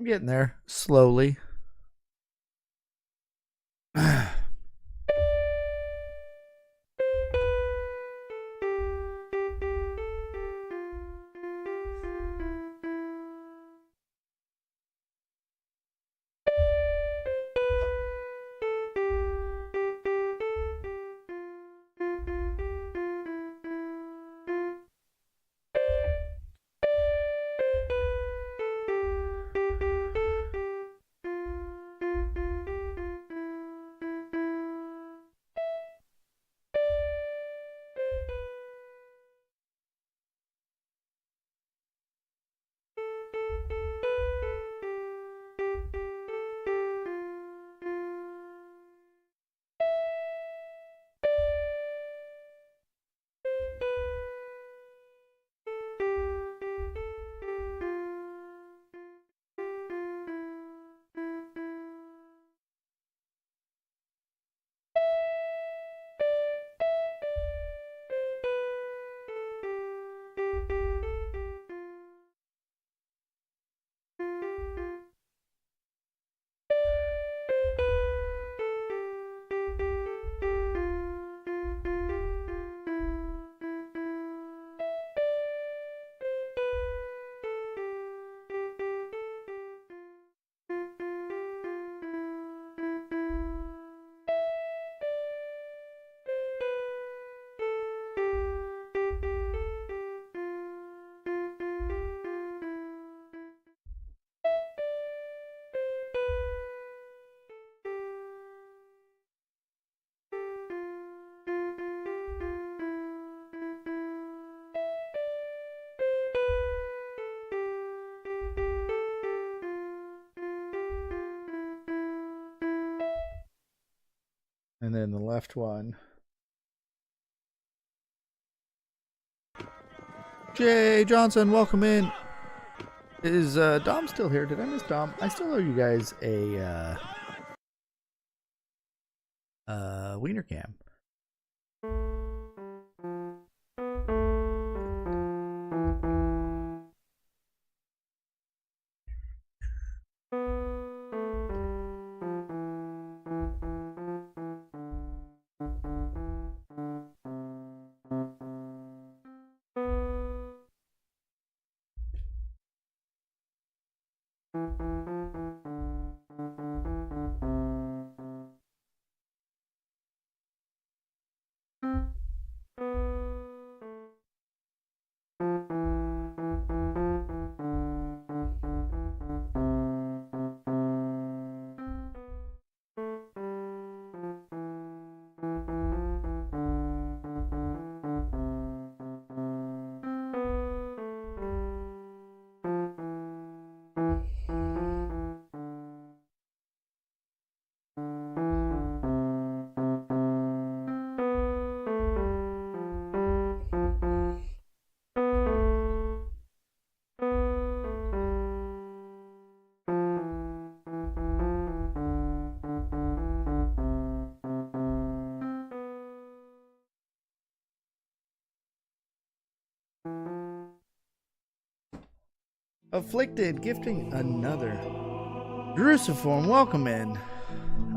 I'm getting there slowly. And then the left one. Jay Johnson, welcome in. Is Dom still here? Did I miss Dom? I still owe you guys a wiener cam. Afflicted gifting another. Druciform, welcome in.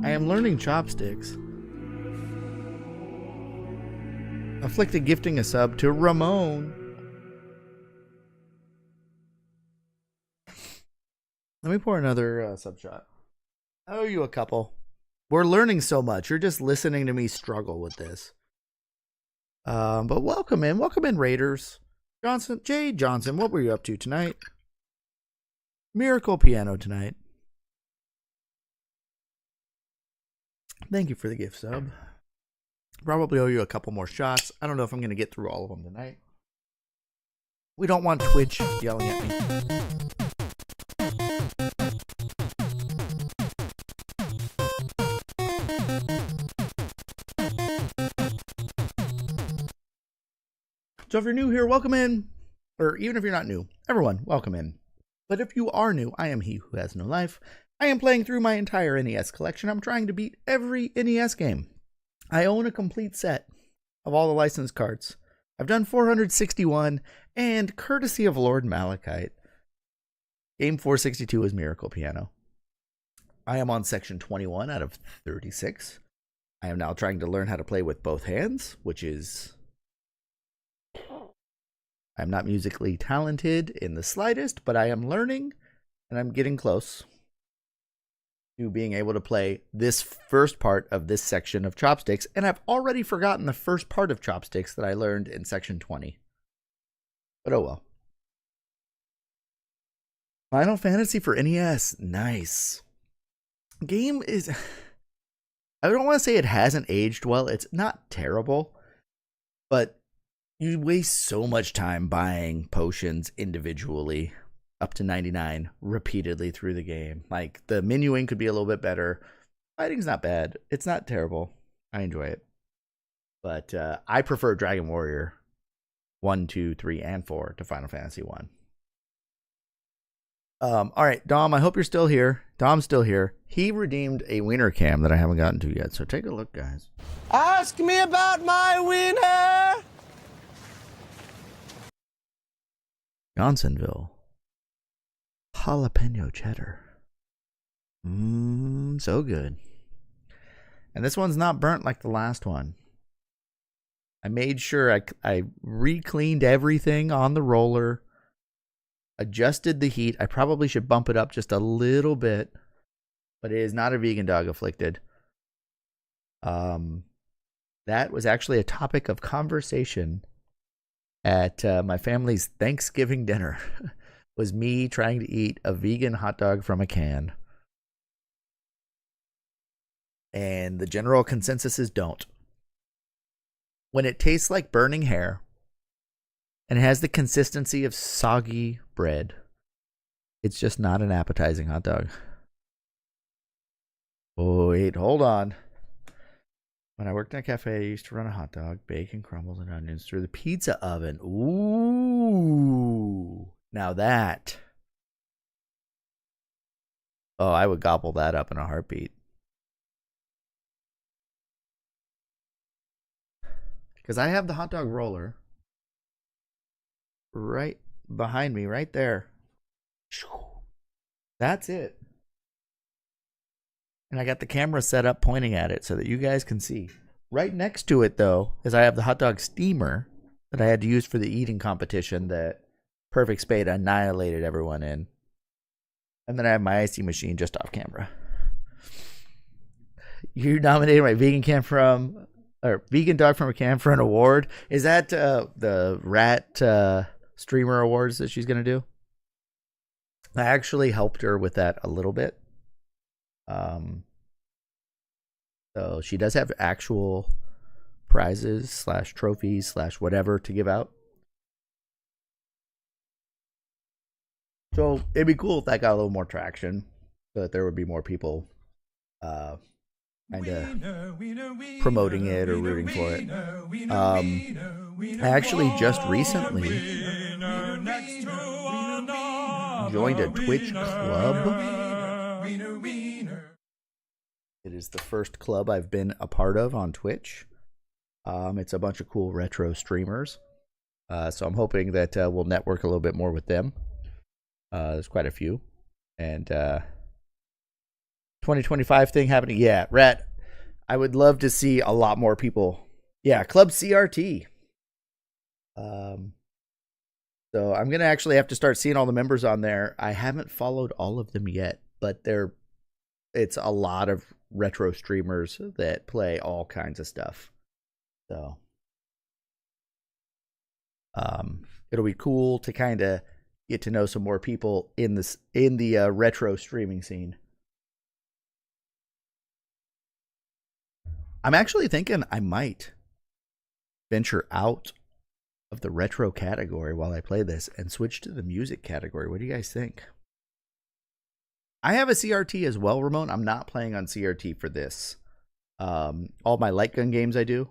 I am learning chopsticks. Afflicted gifting a sub to Ramon. Let me pour another sub shot. I owe you a couple. We're learning so much. You're just listening to me struggle with this. But welcome in, Raiders. Jay Johnson, what were you up to tonight? Miracle Piano tonight. Thank you for the gift sub. Probably owe you a couple more shots. I don't know if I'm going to get through all of them tonight. We don't want Twitch yelling at me. So if you're new here, welcome in. Or even if you're not new, everyone, welcome in. But if you are new, I am he who has no life. I am playing through my entire NES collection. I'm trying to beat every NES game. I own a complete set of all the licensed cards. I've done 461, and courtesy of Lord Malachite, game 462 is Miracle Piano. I am on section 21 out of 36. I am now trying to learn how to play with both hands, which is... I'm not musically talented in the slightest, but I am learning, and I'm getting close to being able to play this first part of this section of Chopsticks, and I've already forgotten the first part of Chopsticks that I learned in section 20. But oh well. Final Fantasy for NES. Nice. Game is... I don't want to say it hasn't aged well. It's not terrible, but you waste so much time buying potions individually, up to 99, repeatedly through the game. Like, the menuing could be a little bit better. Fighting's not bad. It's not terrible. I enjoy it. But I prefer Dragon Warrior 1, 2, 3, and 4 to Final Fantasy 1. All right, Dom, I hope you're still here. Dom's still here. He redeemed a wiener cam that I haven't gotten to yet, so take a look, guys. Ask me about my wiener! Johnsonville. Jalapeno cheddar. So good. And this one's not burnt like the last one. I made sure I re-cleaned everything on the roller, adjusted the heat. I probably should bump it up just a little bit, but it is not a vegan dog afflicted. That was actually a topic of conversation at my family's Thanksgiving dinner. Was me trying to eat a vegan hot dog from a can. And the general consensus is don't. When it tastes like burning hair and it has the consistency of soggy bread, it's just not an appetizing hot dog. Oh, wait, hold on. When I worked in a cafe, I used to run a hot dog, bacon, crumbles, and onions through the pizza oven. Ooh. Now that. Oh, I would gobble that up in a heartbeat. Because I have the hot dog roller right behind me, right there. That's it. And I got the camera set up pointing at it so that you guys can see. Right next to it, though, is I have the hot dog steamer that I had to use for the eating competition that Perfect Spade annihilated everyone in. And then I have my icy machine just off camera. You nominated my vegan dog from a can for an award. Is that the rat streamer awards that she's going to do? I actually helped her with that a little bit. So she does have actual prizes / trophies / whatever to give out. So it'd be cool if that got a little more traction, so that there would be more people kind of promoting it or rooting for it. I actually just recently joined a Twitch club. It is the first club I've been a part of on Twitch. It's a bunch of cool retro streamers. So I'm hoping that we'll network a little bit more with them. There's quite a few. And 2025 thing happening. Yeah, Rat, I would love to see a lot more people. Yeah, Club CRT. So I'm gonna actually have to start seeing all the members on there. I haven't followed all of them yet, but it's a lot of retro streamers that play all kinds of stuff. So it'll be cool to kind of get to know some more people in the retro streaming scene. I'm actually thinking I might venture out of the retro category while I play this and switch to the music category. What do you guys think? I have a CRT as well, Ramon. I'm not playing on CRT for this. All my light gun games I do.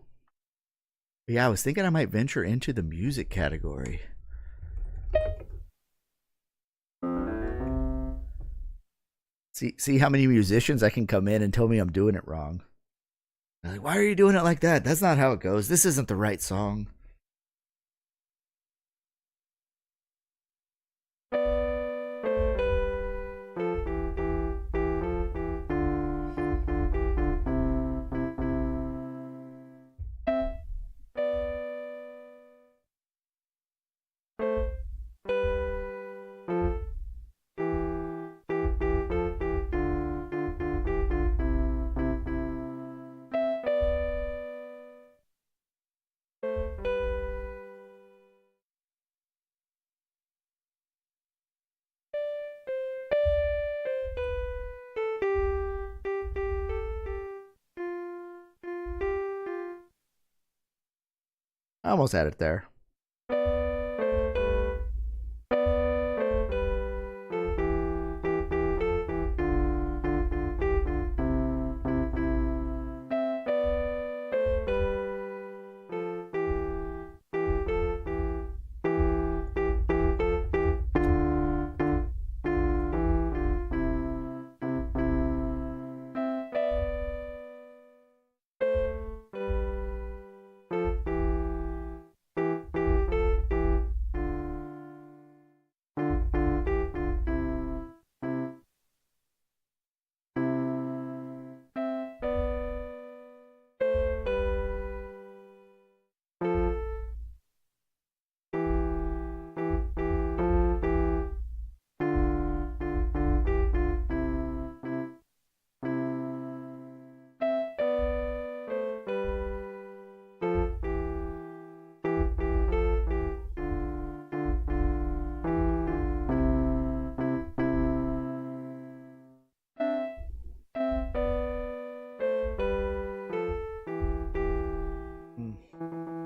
But yeah, I was thinking I might venture into the music category. See how many musicians I can come in and tell me I'm doing it wrong. They're like, why are you doing it like that? That's not how it goes. This isn't the right song. I almost had it there.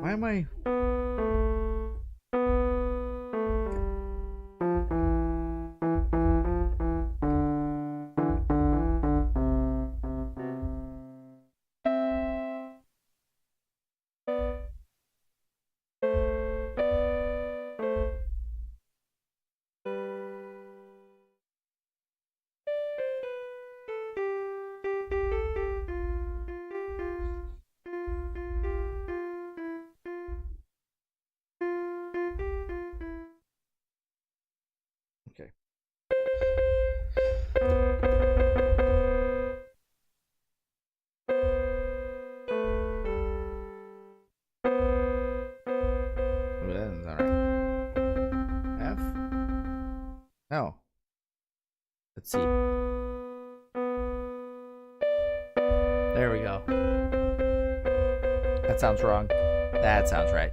Why am I... Okay. Oh, that is not right. F? No. Let's see. There we go. That sounds wrong. That sounds right.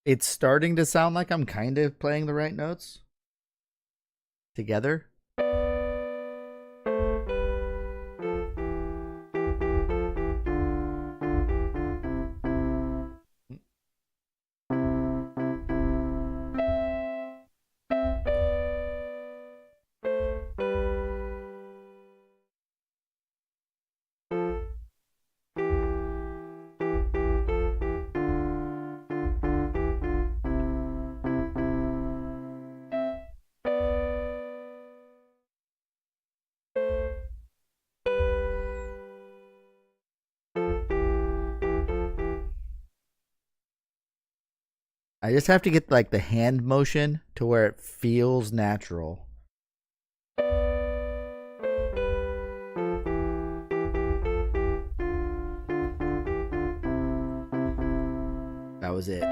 It's starting to sound like I'm kind of playing the right notes together. I just have to get like the hand motion to where it feels natural. That was it.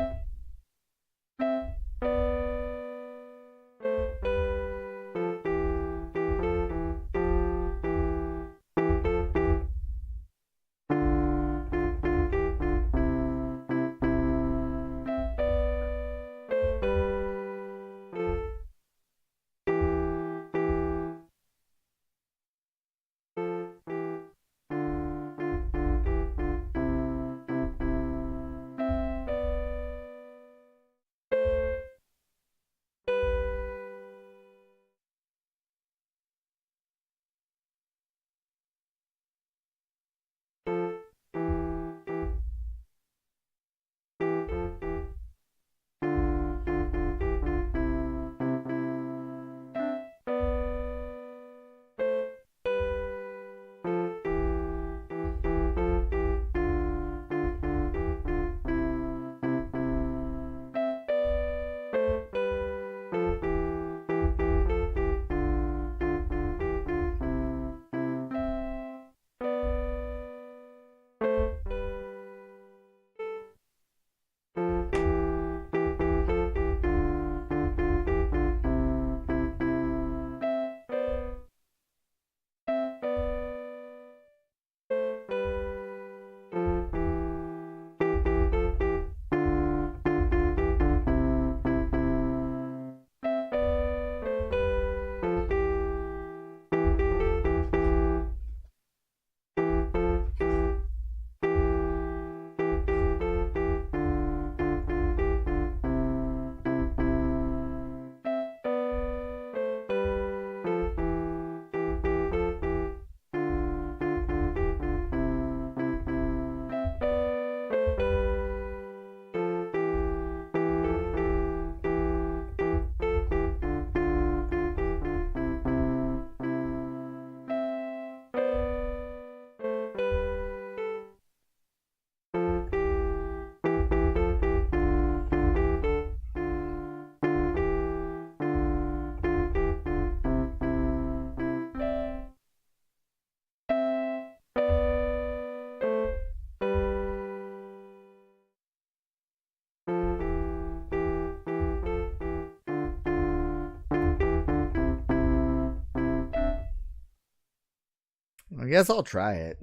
I guess I'll try it.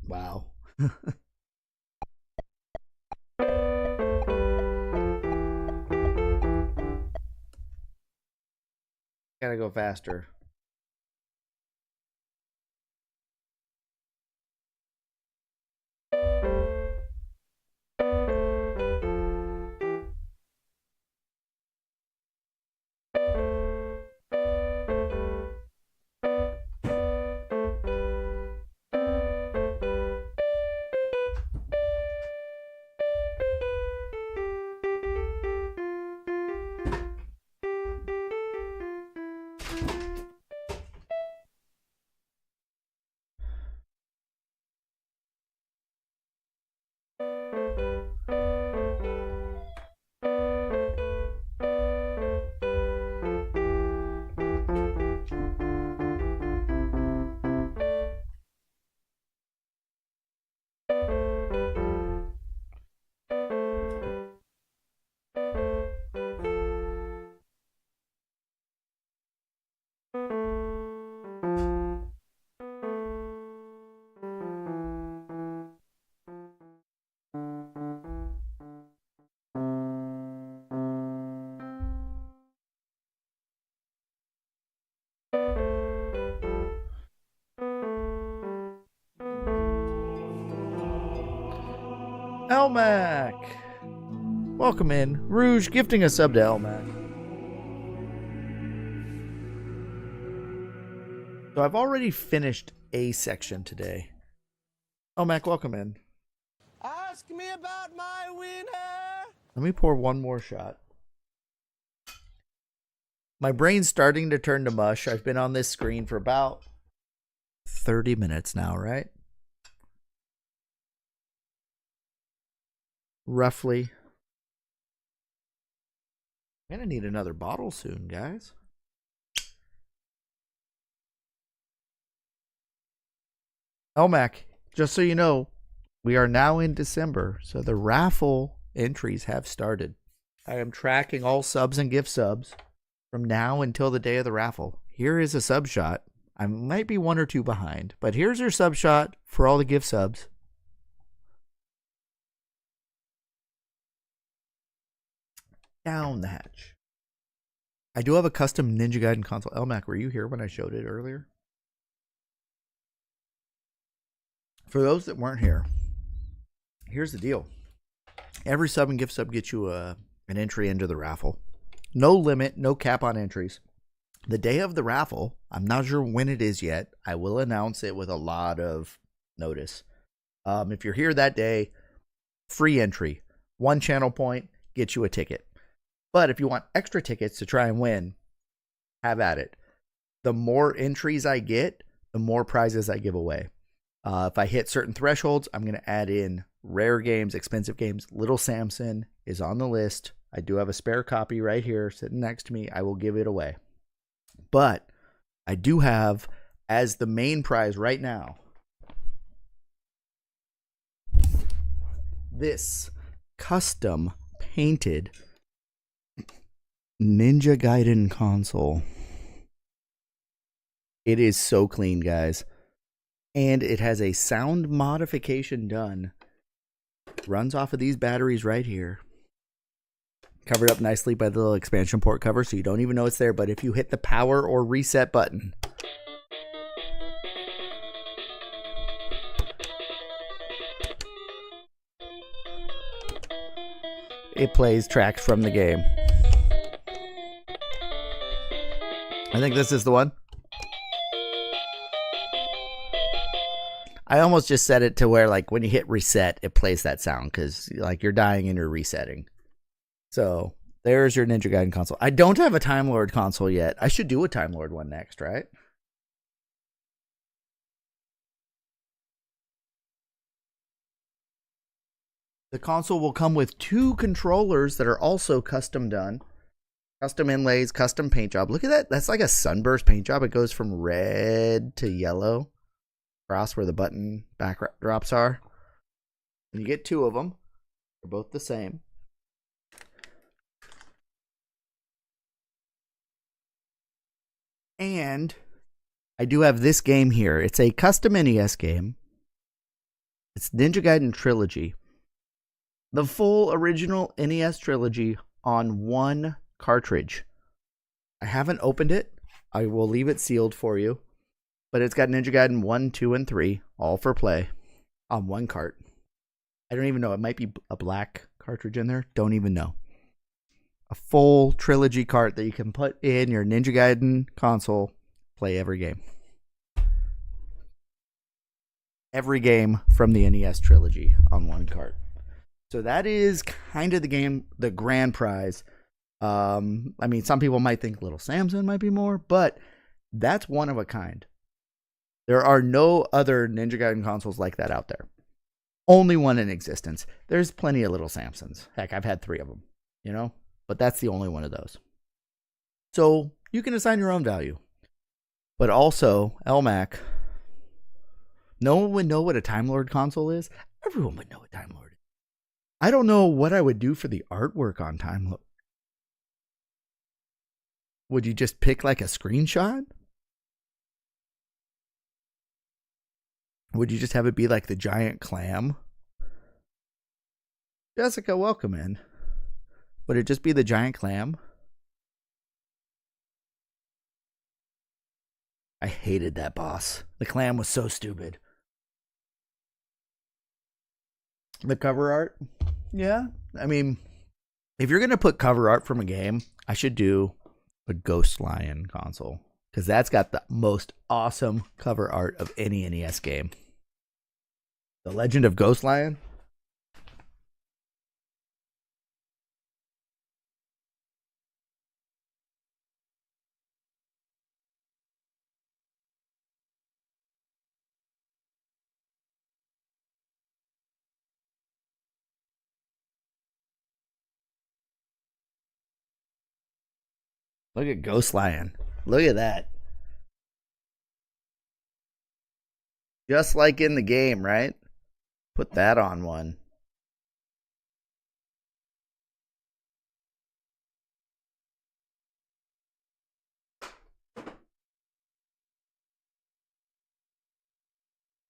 Wow. Gotta go faster. Elmac! Welcome in. Rouge gifting a sub to Elmac. So I've already finished a section today. Elmac, welcome in. Ask me about my wiener. Let me pour one more shot. My brain's starting to turn to mush. I've been on this screen for about 30 minutes now, right? Roughly. I'm gonna need another bottle soon, guys. Elmac, just so you know, we are now in December, so the raffle entries have started. I am tracking all subs and gift subs from now until the day of the raffle. Here is a sub shot. I might be one or two behind, but here's your sub shot for all the gift subs. Down the hatch. I do have a custom Ninja Gaiden console. Elmac, were you here when I showed it earlier? For those that weren't here, here's the deal. Every sub and gift sub gets you an entry into the raffle. No limit, no cap on entries. The day of the raffle, I'm not sure when it is yet. I will announce it with a lot of notice. If you're here that day, free entry. 1 channel point gets you a ticket. But if you want extra tickets to try and win, have at it. The more entries I get, the more prizes I give away. If I hit certain thresholds, I'm going to add in rare games, expensive games. Little Samson is on the list. I do have a spare copy right here sitting next to me. I will give it away. But I do have, as the main prize right now, this custom painted Ninja Gaiden console. It is so clean, guys. And it has a sound modification done. Runs off of these batteries right here. Covered up nicely by the little expansion port cover, so you don't even know it's there. But if you hit the power or reset button, it plays tracks from the game. I think this is the one. I almost just set it to where, like, when you hit reset, it plays that sound because, like, you're dying and you're resetting. So there's your Ninja Gaiden console. I don't have a Time Lord console yet. I should do a Time Lord one next, right? The console will come with 2 controllers that are also custom done. Custom inlays, custom paint job. Look at that. That's like a sunburst paint job. It goes from red to yellow across where the button backdrops are. And you get 2 of them. They're both the same. And I do have this game here. It's a custom NES game. It's Ninja Gaiden Trilogy. The full original NES trilogy on 1 cartridge. I haven't opened it. I will leave it sealed for you. But it's got Ninja Gaiden 1, 2, and 3, all for play, on 1 cart. I don't even know. It might be a black cartridge in there. Don't even know. A full trilogy cart that you can put in your Ninja Gaiden console, play every game. Every game from the NES trilogy on 1 cart. So that is kind of the game, the grand prize. I mean, some people might think Little Samson might be more, but that's one of a kind. There are no other Ninja Gaiden consoles like that out there. Only one in existence. There's plenty of Little Samsons. Heck, I've had 3 of them, you know? But that's the only one of those. So you can assign your own value. But also, Elmac, no one would know what a Time Lord console is. Everyone would know what Time Lord is. I don't know what I would do for the artwork on Time Lord. Would you just pick like a screenshot? Would you just have it be like the giant clam? Jessica, welcome in. Would it just be the giant clam? I hated that boss. The clam was so stupid. The cover art. Yeah. I mean, if you're going to put cover art from a game, I should do the Ghost Lion console, because that's got the most awesome cover art of any NES game. The Legend of Ghost Lion. Look at Ghost Lion. Look at that. Just like in the game, right? Put that on one.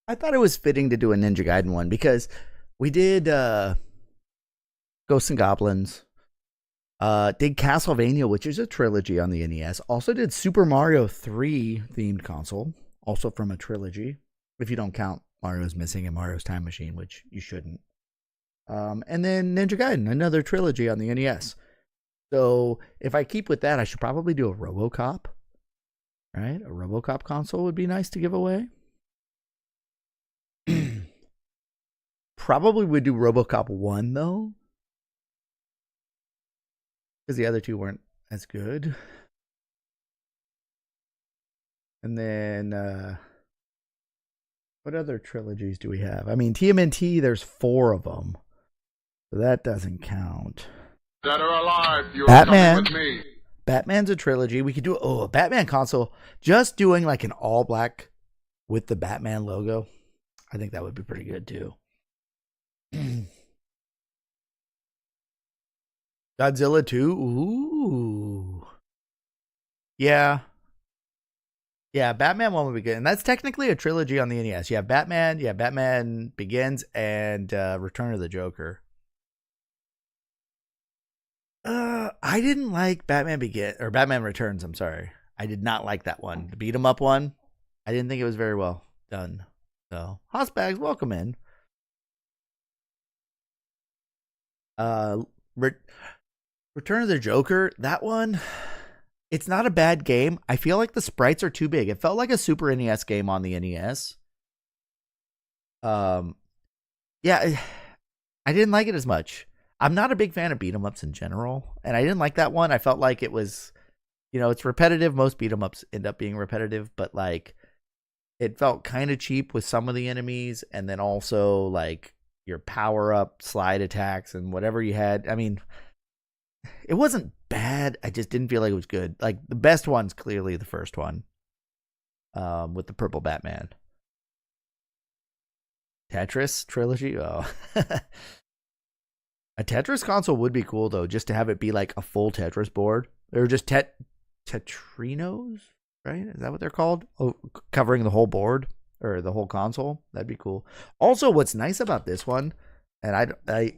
I thought it was fitting to do a Ninja Gaiden one because we did Ghosts and Goblins, did Castlevania, which is a trilogy on the NES. Also did Super Mario 3 themed console, also from a trilogy, if you don't count Mario's Missing and Mario's Time Machine, which you shouldn't. And then Ninja Gaiden, another trilogy on the NES. So if I keep with that, I should probably do a RoboCop, right? A RoboCop console would be nice to give away. Probably would do RoboCop 1 though, because the other two weren't as good. And then what other trilogies do we have? I mean, TMNT, there's 4 of them, so that doesn't count. That are alive, you're Batman. coming with me. Batman's a trilogy. We could do a Batman console, just doing like an all black with the Batman logo. I think that would be pretty good too. Godzilla 2. Ooh. Yeah. Yeah, Batman 1 would be good. And that's technically a trilogy on the NES. You have Batman, Batman Begins, and Return of the Joker. I didn't like Batman Returns, I'm sorry. I did not like that one. The beat 'em up one. I didn't think it was very well done. So, Hossbags, welcome in. Return of the Joker, that one, it's not a bad game. I feel like the sprites are too big. It felt like a Super NES game on the NES. Yeah, I didn't like it as much. I'm not a big fan of beat 'em ups in general, and I didn't like that one. I felt like it was, it's repetitive. Most beat 'em ups end up being repetitive, but like it felt kind of cheap with some of the enemies, and then also like your power up slide attacks and whatever you had. I mean, it wasn't bad. I just didn't feel like it was good. Like the best one's clearly the first one, with the purple Batman. Tetris trilogy. Oh, a Tetris console would be cool though, just to have it be like a full Tetris board. They're just Tetrinos, right? Is that what they're called? Oh, covering the whole board or the whole console. That'd be cool. Also, what's nice about this one, and I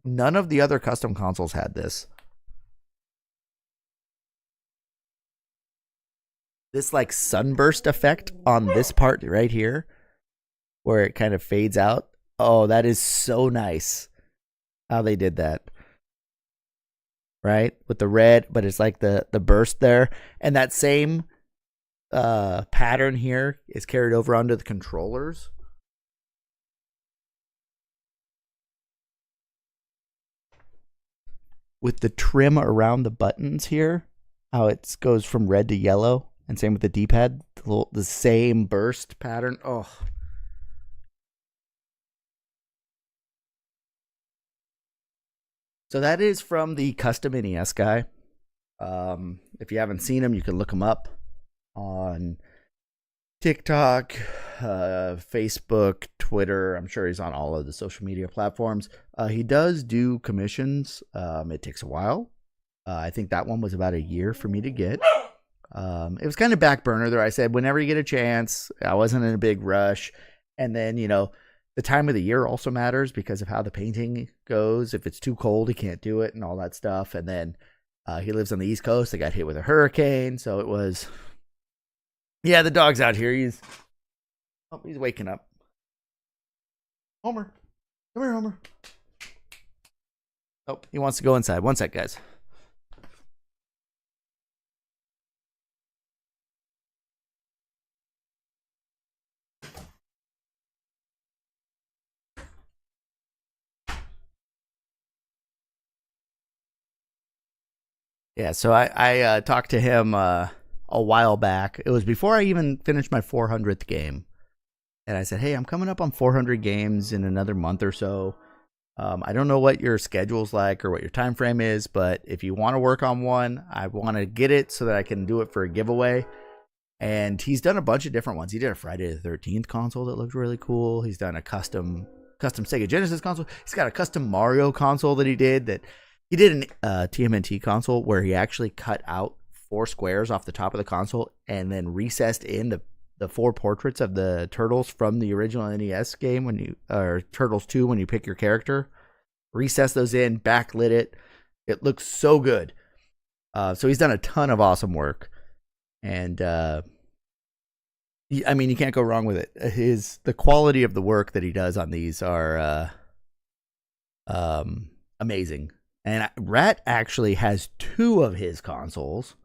none of the other custom consoles had this. This like sunburst effect on this part right here, where it kind of fades out. Oh, that is so nice how they did that. Right? With the red, but it's like the burst there. And that same pattern here is carried over onto the controllers. With the trim around the buttons here, how it goes from red to yellow. And same with the D-pad, the same burst pattern. Oh. So that is from the custom NES guy. If you haven't seen him, you can look him up on TikTok, Facebook, Twitter. I'm sure he's on all of the social media platforms. He does do commissions. It takes a while. I think that one was about a year for me to get. It was kind of back burner there. I said, whenever you get a chance. I wasn't in a big rush. And then, the time of the year also matters because of how the painting goes. If it's too cold, he can't do it and all that stuff. And then he lives on the East Coast. They got hit with a hurricane. So it was, yeah, the dog's out here. He's waking up. Homer, Come here, Homer. Oh, he wants to go inside. One sec, guys. Yeah, so I talked to him a while back. It was before I even finished my 400th game. And I said, hey, I'm coming up on 400 games in another month or so. I don't know what your schedule's like or what your time frame is, but if you want to work on one, I want to get it so that I can do it for a giveaway. And he's done a bunch of different ones. He did a Friday the 13th console that looked really cool. He's done a custom Sega Genesis console. He's got a custom Mario console that he did an TMNT console where he actually cut out 4 squares off the top of the console and then recessed in the 4 portraits of the turtles from the original NES game or Turtles 2 when you pick your character. Recess those in, backlit it. It looks so good. So he's done a ton of awesome work. And I mean, you can't go wrong with it. The quality of the work that he does on these are amazing. And Rat actually has 2 of his consoles.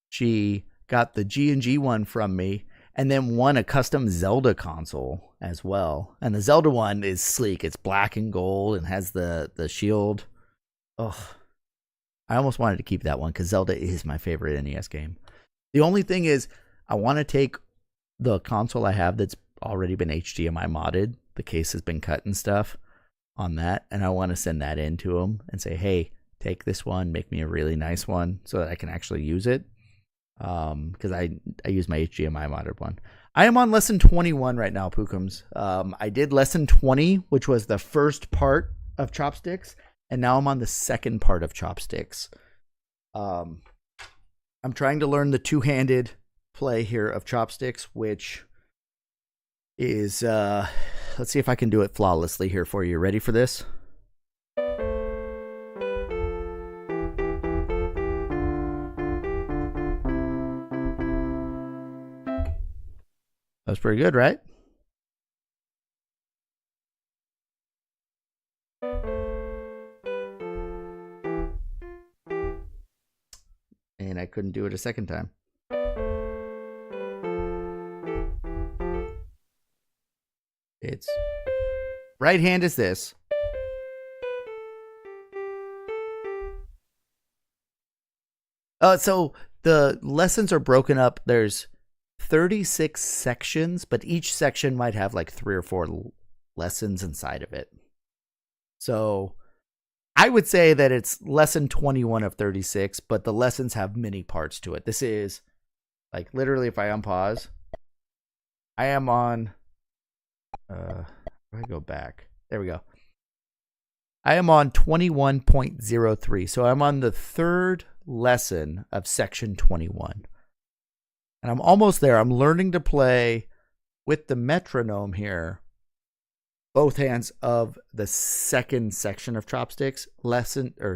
She got the G&G one from me and then won a custom Zelda console as well. And the Zelda one is sleek. It's black and gold and has the shield. Oh, I almost wanted to keep that one because Zelda is my favorite NES game. The only thing is I want to take the console I have that's already been HDMI modded. The case has been cut and stuff on that. And I want to send that in to him and say, hey, take this one, make me a really nice one so that I can actually use it. Because I use my HDMI modded one. I am on lesson 21 right now, Pookums. I did lesson 20, which was the first part of Chopsticks. And now I'm on the second part of Chopsticks. I'm trying to learn the two-handed play here of Chopsticks, which is, let's see if I can do it flawlessly here for you. Ready for this? That was pretty good, right? And I couldn't do it a second time. It's right hand is this. So the lessons are broken up. There's 36 sections, but each section might have like 3 or 4 lessons inside of it. So I would say that it's lesson 21 of 36, but the lessons have many parts to it. This is like literally, if I unpause, I am on, I go back. There we go. I am on 21.03. So I'm on the 3rd lesson of section 21. And I'm almost there. I'm learning to play with the metronome here, both hands of the second section of Chopsticks.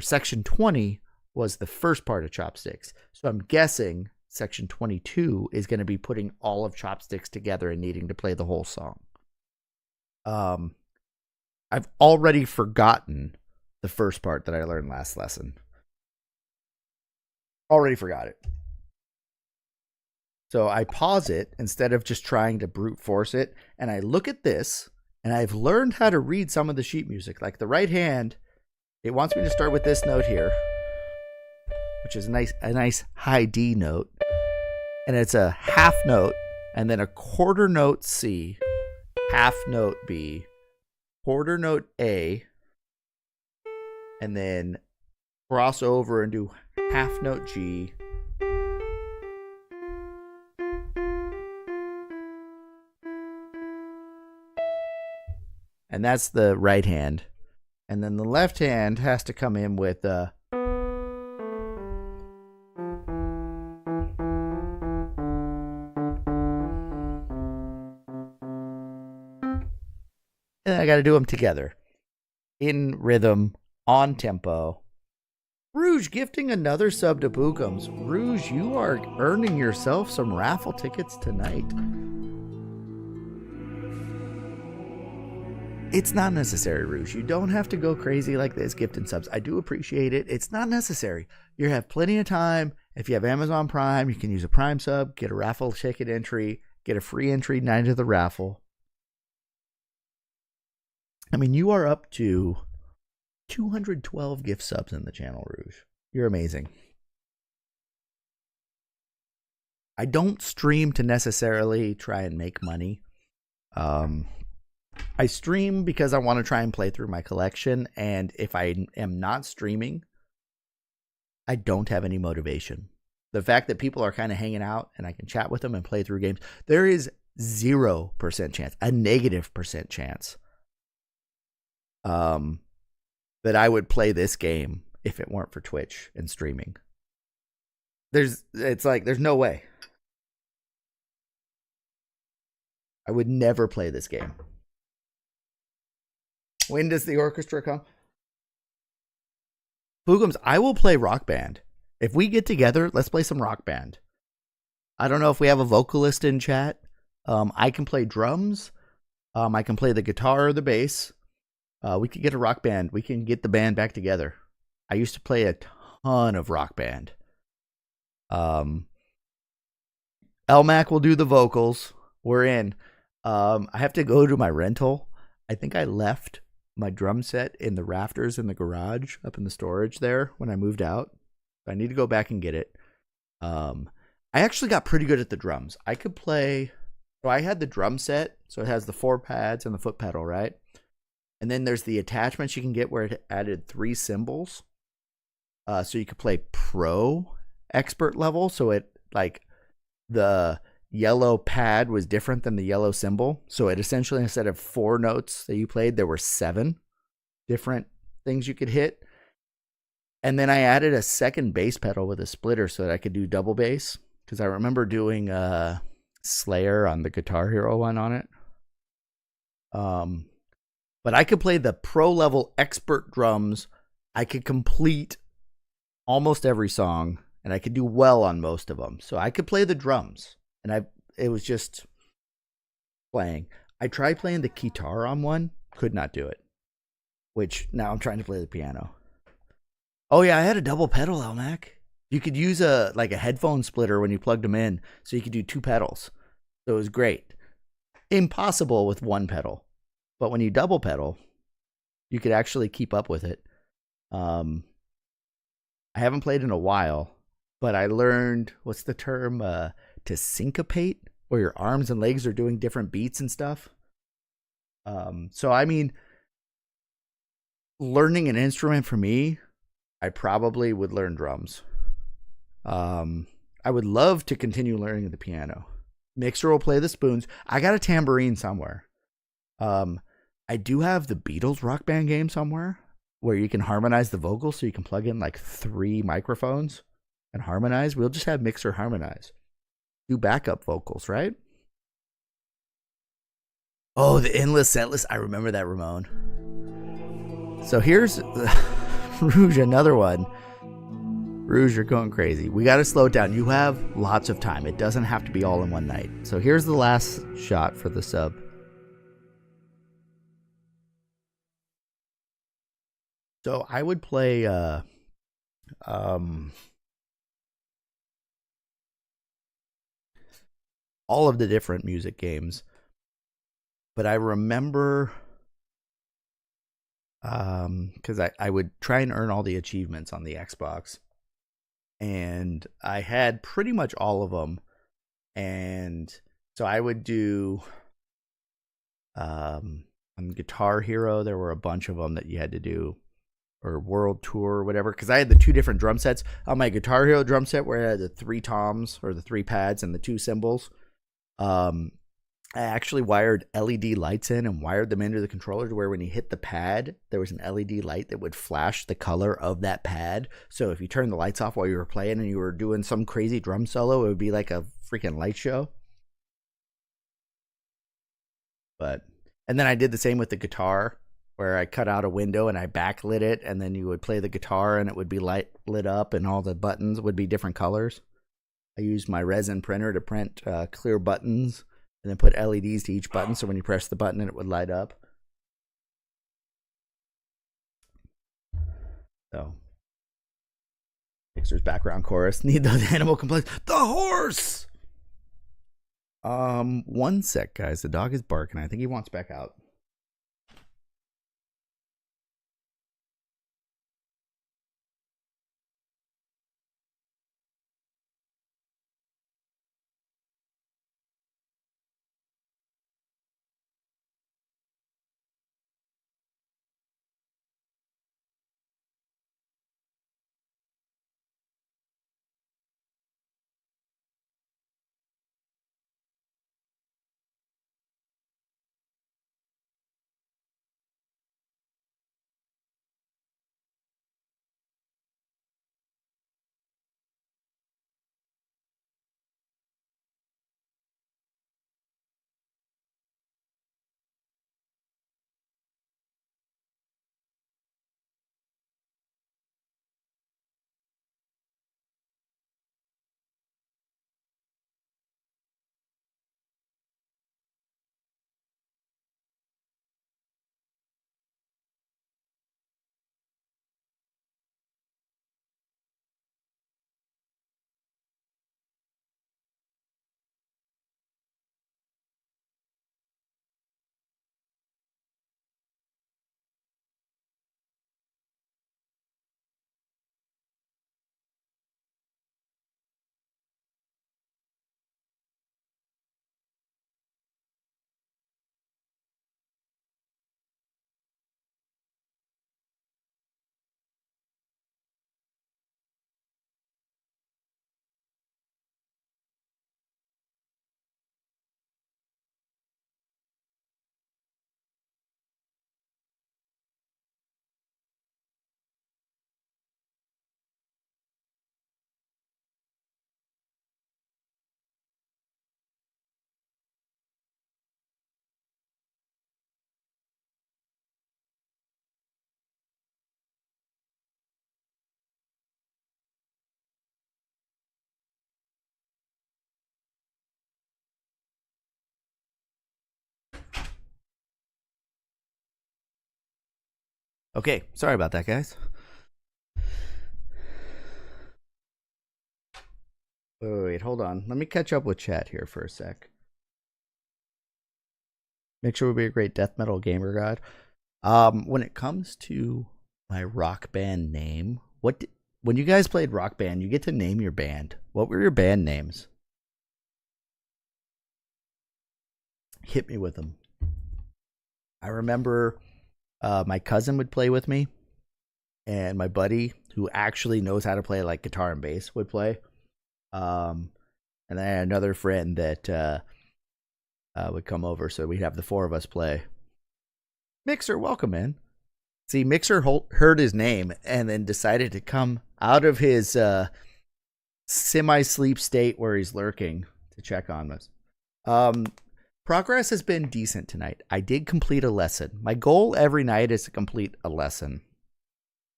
Section 20 was the first part of Chopsticks. So I'm guessing section 22 is going to be putting all of Chopsticks together and needing to play the whole song. I've already forgotten the first part that I learned last lesson. Already forgot it. So I pause it instead of just trying to brute force it. And I look at this, and I've learned how to read some of the sheet music. Like the right hand, it wants me to start with this note here, which is a nice high D note. And it's a half note, and then a quarter note C, half note B, quarter note A, and then cross over and do half note G, and that's the right hand. And then the left hand has to come in with and I got to do them together in rhythm, on tempo. Rouge gifting another sub to Pookums. Rouge, you are earning yourself some raffle tickets tonight. It's not necessary, Rouge. You don't have to go crazy like this, gifting subs. I do appreciate it. It's not necessary. You have plenty of time. If you have Amazon Prime, you can use a Prime sub, get a raffle ticket entry, get a free entry night of the raffle. I mean, you are up to 212 gift subs in the channel, Rouge. You're amazing. I don't stream to necessarily try and make money. I stream because I want to try and play through my collection, and if I am not streaming, I don't have any motivation. The fact that people are kind of hanging out and I can chat with them and play through games, there is 0% chance, a -% chance, that I would play this game if it weren't for Twitch and streaming. There's no way. I would never play this game. When does the orchestra come? Boogums, I will play Rock Band. If we get together, let's play some Rock Band. I don't know if we have a vocalist in chat. I can play drums. I can play the guitar or the bass. We could get a Rock Band. We can get the band back together. I used to play a ton of Rock Band. Elmac will do the vocals. We're in. I have to go to my rental. I think I left my drum set in the rafters in the garage up in the storage there when I moved out. I need to go back and get it. I actually got pretty good at the drums. I could play. So I had the drum set. So it has the 4 pads and the foot pedal, right? And then there's the attachments you can get where it added 3 cymbals. So you could play pro expert level. So it like the yellow pad was different than the yellow cymbal. So it essentially, instead of 4 notes that you played, there were 7 different things you could hit. And then I added a second bass pedal with a splitter so that I could do double bass. Because I remember doing Slayer on the Guitar Hero one on it. But I could play the pro level expert drums. I could complete almost every song. And I could do well on most of them. So I could play the drums. And it was just playing. I tried playing the guitar on one, could not do it. Which now I'm trying to play the piano. Oh yeah, I had a double pedal, Elmac. You could use a headphone splitter when you plugged them in, so you could do 2 pedals. So it was great. Impossible with 1 pedal, but when you double pedal, you could actually keep up with it. I haven't played in a while, but I learned, what's the term? To syncopate, where your arms and legs are doing different beats and stuff. So I mean, learning an instrument for me, I probably would learn drums. I would love to continue learning the piano. Mixer will play the spoons. I got a tambourine somewhere. I do have the Beatles Rock Band game somewhere where you can harmonize the vocals, so you can plug in like 3 microphones and harmonize. We'll just have Mixer harmonize. Do backup vocals, right? Oh, the endless set list. I remember that, Ramon. So here's Rouge, another one. Rouge, you're going crazy. We got to slow it down. You have lots of time. It doesn't have to be all in one night. So here's the last shot for the sub. So I would play all of the different music games. But I remember because I would try and earn all the achievements on the Xbox. And I had pretty much all of them. And so I would do on Guitar Hero, there were a bunch of them that you had to do, or World Tour or whatever, because I had the 2 different drum sets. On my Guitar Hero drum set, where I had the 3 toms or the 3 pads and the 2 cymbals, I actually wired LED lights in and wired them into the controller to where when you hit the pad, there was an LED light that would flash the color of that pad. So if you turned the lights off while you were playing and you were doing some crazy drum solo, it would be like a freaking light show. And then I did the same with the guitar, where I cut out a window and I backlit it, and then you would play the guitar and it would be lit up and all the buttons would be different colors. I used my resin printer to print clear buttons and then put LEDs to each button, so when you press the button it would light up. So, Mixer's background chorus. Need those animal complaints. The horse! 1 sec, guys. The dog is barking. I think he wants back out. Okay, sorry about that, guys. Wait, hold on. Let me catch up with chat here for a sec. Make sure we'll be a great death metal gamer god. When it comes to my rock band name, when you guys played Rock Band, you get to name your band. What were your band names? Hit me with them. I remember my cousin would play with me, and my buddy, who actually knows how to play like guitar and bass, would play. And then I had another friend that would come over, so we'd have the four of us play. Mixer, welcome in. See, Mixer heard his name and then decided to come out of his semi-sleep state where he's lurking to check on us. Progress has been decent tonight. I did complete a lesson. My goal every night is to complete a lesson.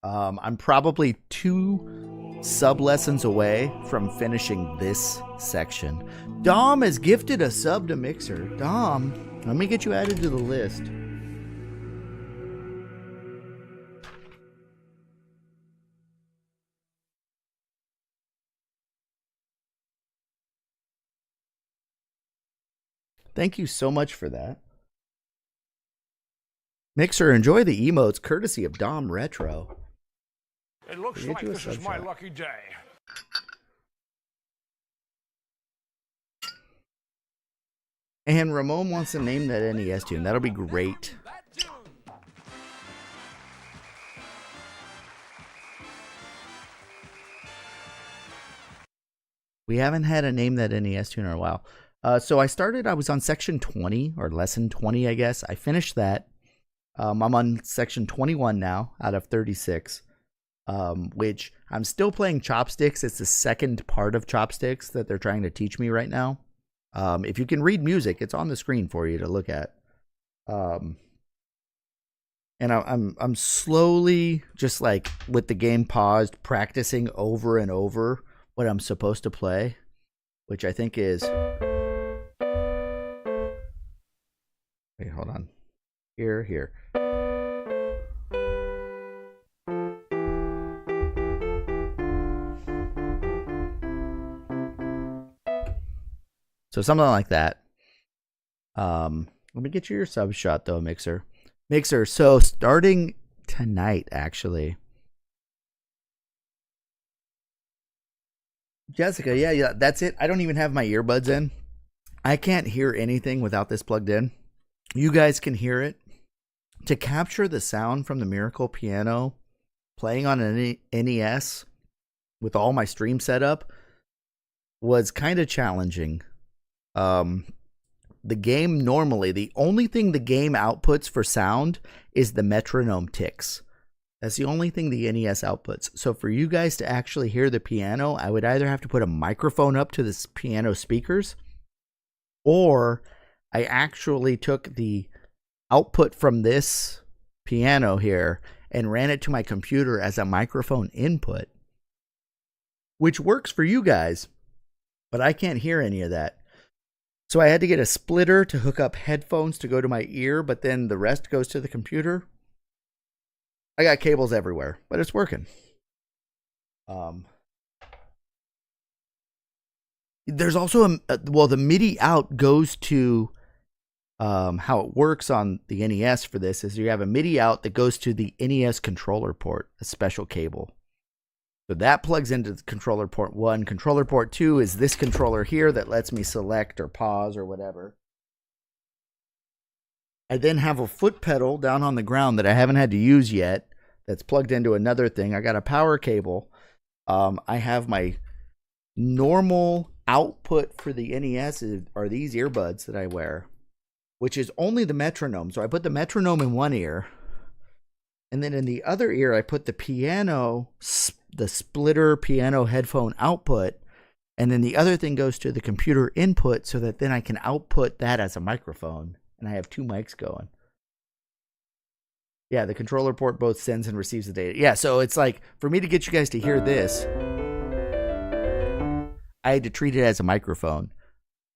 I'm probably 2 sub-lessons away from finishing this section. Dom has gifted a sub to Mixer. Dom, let me get you added to the list. Thank you so much for that. Mixer, enjoy the emotes courtesy of Dom Retro. It looks like this is my lucky day. And Ramon wants to name that NES tune. That'll be great. We haven't had a name that NES tune in a while. So I was on section 20, or lesson 20, I guess. I finished that. I'm on section 21 now out of 36, which I'm still playing Chopsticks. It's the second part of Chopsticks that they're trying to teach me right now. If you can read music, it's on the screen for you to look at. And I'm slowly, just like with the game paused, practicing over and over what I'm supposed to play, which I think is... Wait, hold on. Here. So something like that. Let me get you your sub shot though, Mixer. Mixer, so starting tonight, actually. Jessica, yeah, that's it. I don't even have my earbuds in. I can't hear anything without this plugged in. You guys can hear it. To capture the sound from the Miracle piano playing on an NES with all my stream set up was kind of challenging. The game normally, the only thing the game outputs for sound is the metronome ticks. That's the only thing the NES outputs. So for you guys to actually hear the piano, I would either have to put a microphone up to the piano speakers, or I actually took the output from this piano here and ran it to my computer as a microphone input, which works for you guys, but I can't hear any of that. So I had to get a splitter to hook up headphones to go to my ear, but then the rest goes to the computer. I got cables everywhere, but it's working. There's also the MIDI out goes to how it works on the NES for this is you have a MIDI out that goes to the NES controller port, a special cable. So that plugs into the controller port 1. Controller port 2 is this controller here that lets me select or pause or whatever. I then have a foot pedal down on the ground that I haven't had to use yet that's plugged into another thing. I got a power cable. I have my normal output for the NES are these earbuds that I wear, which is only the metronome. So I put the metronome in one ear, and then in the other ear I put the piano, the splitter piano headphone output, and then the other thing goes to the computer input so that then I can output that as a microphone. And I have 2 mics going. Yeah, the controller port both sends and receives the data. Yeah, so it's like, for me to get you guys to hear this, I had to treat it as a microphone.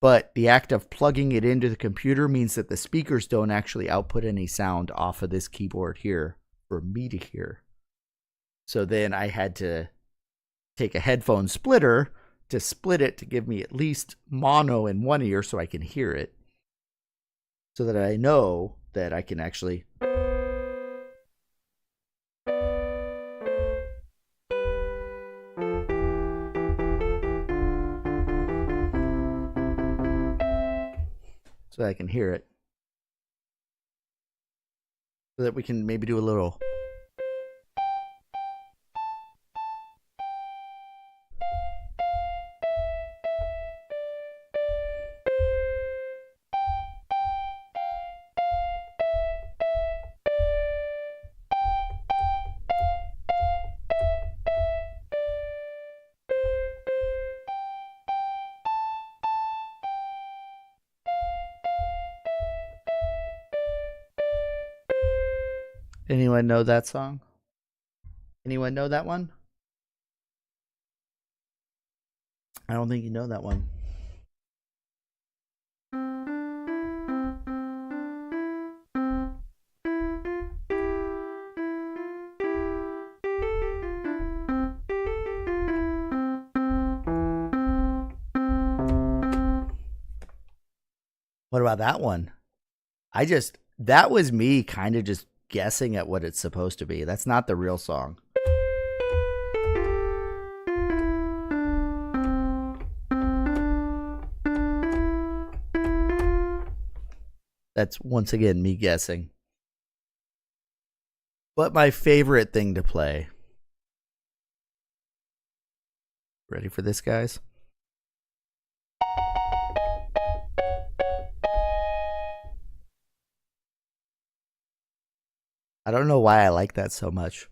But the act of plugging it into the computer means that the speakers don't actually output any sound off of this keyboard here for me to hear. So then I had to take a headphone splitter to split it to give me at least mono in one ear so I can hear it. So that I know that I can actually hear it. So that we can maybe do a little Anyone know that song? Anyone know that one? I don't think you know that one. What about that one? That was me kind of just guessing at what it's supposed to be. That's not the real song. That's once again me guessing. But my favorite thing to play. Ready for this, guys? I don't know why I like that so much.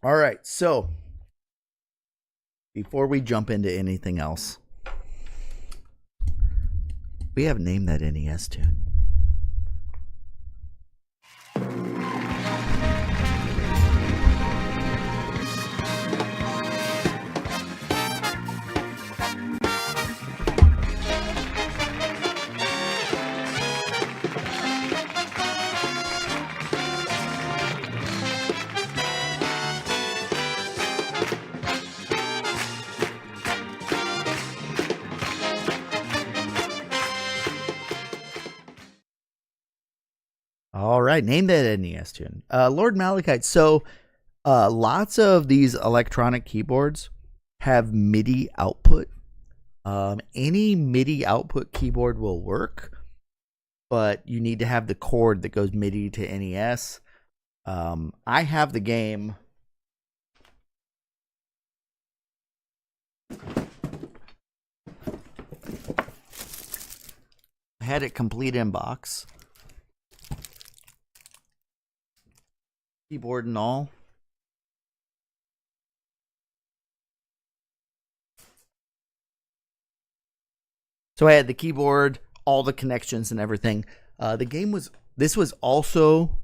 All right, so before we jump into anything else, we have named that NES tune. All right, name that NES tune. Lord Malachite. So, lots of these electronic keyboards have MIDI output. Any MIDI output keyboard will work, but you need to have the cord that goes MIDI to NES. I have the game. I had it complete in box. Keyboard and all. So I had the keyboard, all the connections and everything. This was also,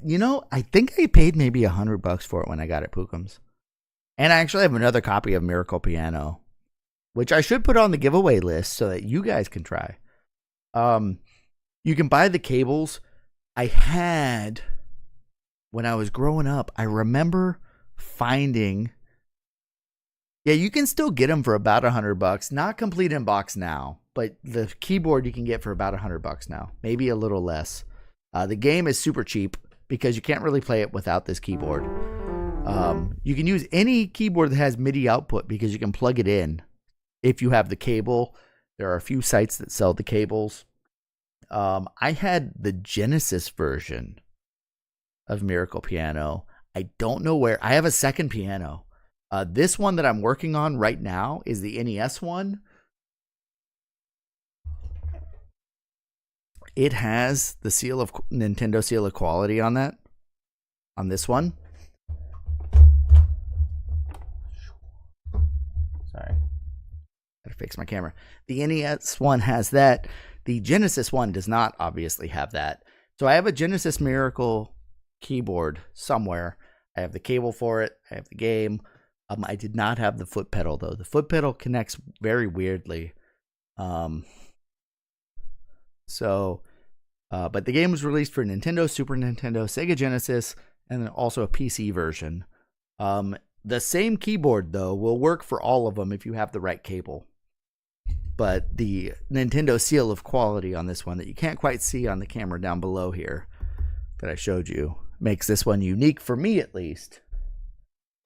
I think I paid maybe $100 for it when I got it at Pookum's. And I actually have another copy of Miracle Piano, which I should put on the giveaway list so that you guys can try. You can buy the cables. I had, when I was growing up, I remember finding, you can still get them for about $100. Not complete in box now, but the keyboard you can get for about $100 now, maybe a little less. The game is super cheap because you can't really play it without this keyboard. You can use any keyboard that has MIDI output because you can plug it in if you have the cable. There are a few sites that sell the cables. I had the Genesis version of Miracle Piano. I don't know where. I have a second piano. This one that I'm working on right now is the NES one. It has the Nintendo seal of quality on that. On this one. Sorry. Gotta fix my camera. The NES one has that. The Genesis one does not obviously have that. So I have a Genesis Miracle keyboard somewhere. I have the cable for it. I have the game. I did not have the foot pedal though. The foot pedal connects very weirdly. But the game was released for Nintendo, Super Nintendo, Sega Genesis, and then also a PC version. The same keyboard though will work for all of them if you have the right cable. But the Nintendo seal of quality on this one that you can't quite see on the camera down below here that I showed you makes this one unique for me at least.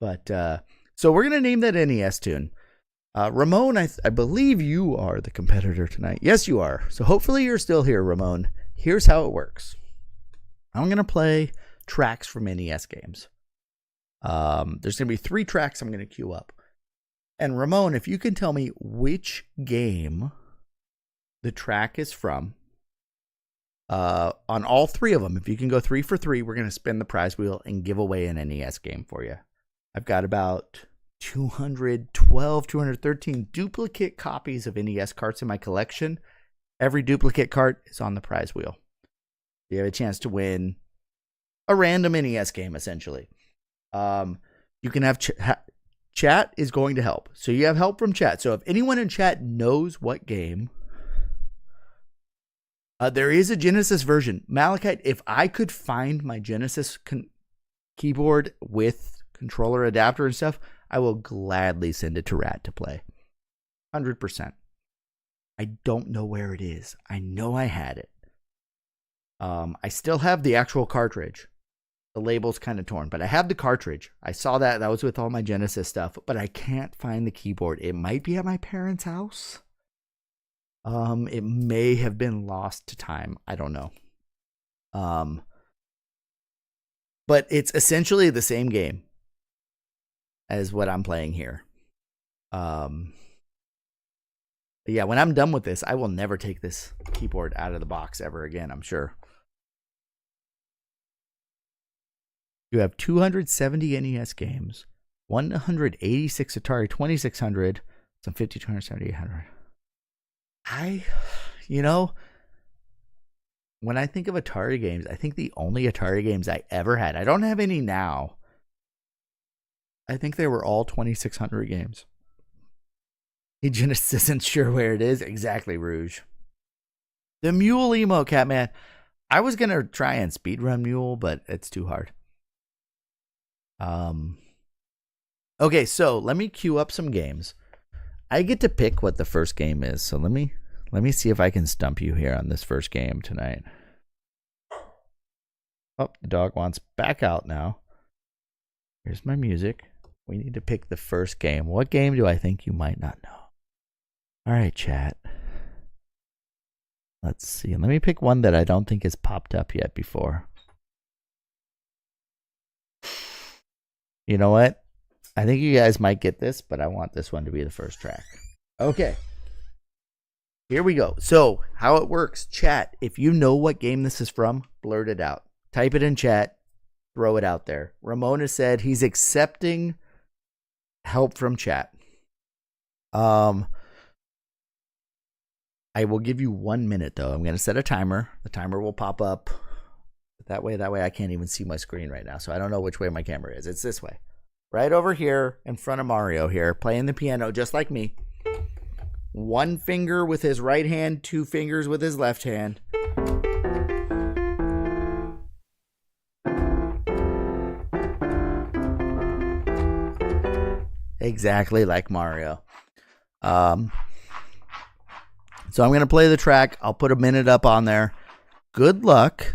But so we're going to name that NES tune. Ramon, I believe you are the competitor tonight. Yes, you are. So hopefully you're still here, Ramon. Here's how it works. I'm going to play tracks from NES games. There's going to be 3 tracks I'm going to queue up. And Ramon, if you can tell me which game the track is from, on all 3 of them, if you can go 3 for 3, we're going to spin the prize wheel and give away an NES game for you. I've got about 213 duplicate copies of NES carts in my collection. Every duplicate cart is on the prize wheel. You have a chance to win a random NES game, essentially. You can have chat is going to help. So you have help from chat. So if anyone in chat knows what game, there is a Genesis version. Malachite, if I could find my Genesis keyboard with controller adapter and stuff, I will gladly send it to Rat to play. 100%. I don't know where it is. I know I had it. I still have the actual cartridge. The label's kind of torn, but I have the cartridge. I saw that. That was with all my Genesis stuff, but I can't find the keyboard. It might be at my parents' house. It may have been lost to time. I don't know. But it's essentially the same game as what I'm playing here. But yeah, when I'm done with this, I will never take this keyboard out of the box ever again, I'm sure. You have 270 NES games, 186 Atari 2600, some 5270, 800. When I think of Atari games, I think the only Atari games I ever had, I don't have any now. I think they were all 2600 games. He just isn't sure where it is. Exactly, Rouge. The Mule Emo Catman. I was going to try and speedrun Mule, but it's too hard. Okay, so let me queue up some games. I get to pick what the first game is, so let me see if I can stump you here on this first game tonight. Oh, the dog wants back out now. Here's my music. We need to pick the first game. What game do I think you might not know? All right, chat. Let's see. Let me pick one that I don't think has popped up yet before. You know what? I think you guys might get this, but I want this one to be the first track. Okay. Here we go. So, how it works, chat. If you know what game this is from, blurt it out. Type it in chat. Throw it out there. Ramona said he's accepting help from chat. I will give you 1 minute though. I'm going to set a timer. The timer will pop up. That way I can't even see my screen right now. So I don't know which way my camera is. It's this way. Right over here in front of Mario here, playing the piano just like me. One finger with his right hand, two fingers with his left hand. Exactly like Mario. So I'm going to play the track. I'll put a minute up on there. Good luck.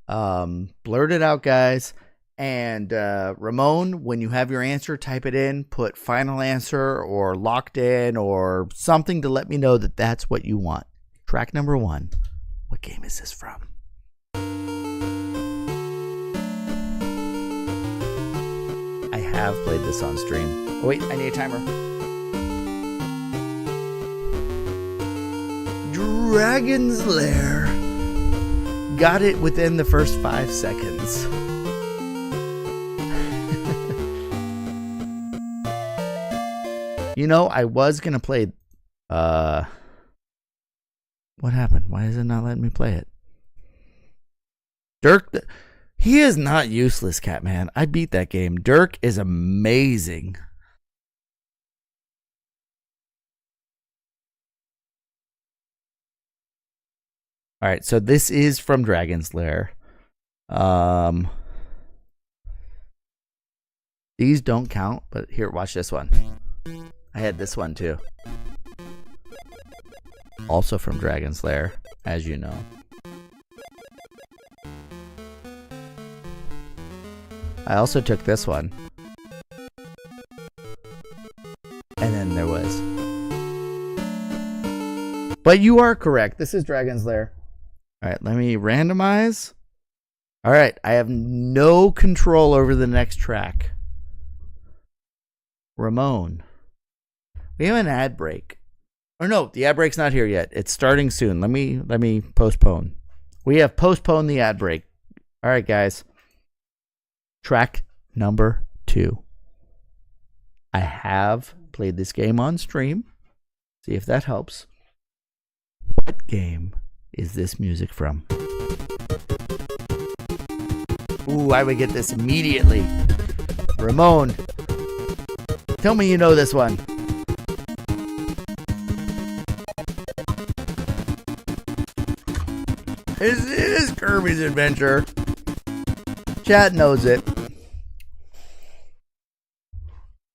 Blurt it out, guys. And Ramon, when you have your answer, type it in. Put final answer or locked in or something to let me know that that's what you want. Track number 1. What game is this from? I have played this on stream. Oh, wait, I need a timer. Dragon's Lair. Got it within the first 5 seconds. You know, I was going to play... What happened? Why is it not letting me play it? Dirk... He is not useless, Catman. I beat that game. Dirk is amazing. All right, so this is from Dragon's Lair. These don't count, but here, watch this one. I had this one too. Also from Dragon's Lair, as you know. I also took this one. And then there was. But you are correct. This is Dragon's Lair. All right, let me randomize. All right, I have no control over the next track. Ramon. We have an ad break. Or no, the ad break's not here yet. It's starting soon. Let me postpone. We have postponed the ad break. All right, guys. Track number 2. I have played this game on stream. See if that helps. What game is this music from? Ooh, I would get this immediately. Ramon, tell me you know this one. It is Kirby's Adventure. Chat knows it.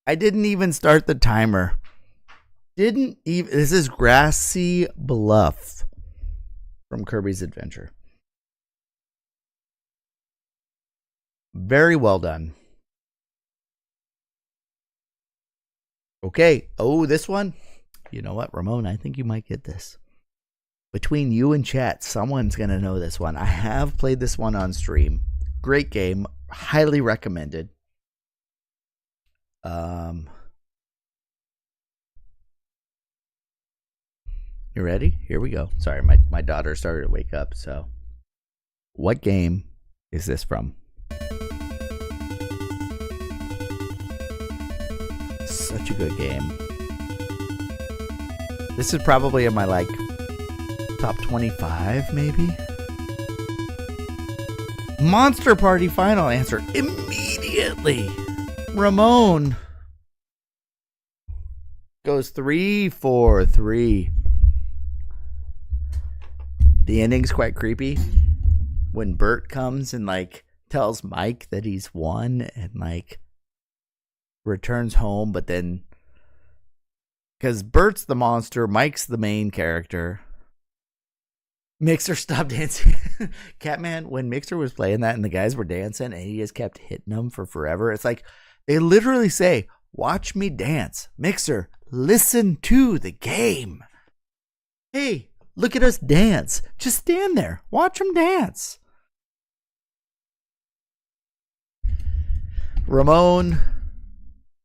I didn't even start the timer. This is Grassy Bluff from Kirby's Adventure. Very well done. Okay. Oh, this one. You know what, Ramon? I think you might get this. Between you and chat, someone's going to know this one. I have played this one on stream. Great game. Highly recommended. You ready? Here we go. Sorry, my daughter started to wake up. So, what game is this from? Such a good game. This is probably in my top 25, maybe. Monster Party final answer immediately. Ramon goes 3 for 3. The ending's quite creepy when Bert comes and tells Mike that he's won and returns home, but then because Bert's the monster, Mike's the main character. Mixer stopped dancing. Catman, when Mixer was playing that and the guys were dancing and he just kept hitting them for forever, it's like they literally say, watch me dance. Mixer, listen to the game. Hey, look at us dance. Just stand there. Watch them dance. Ramon,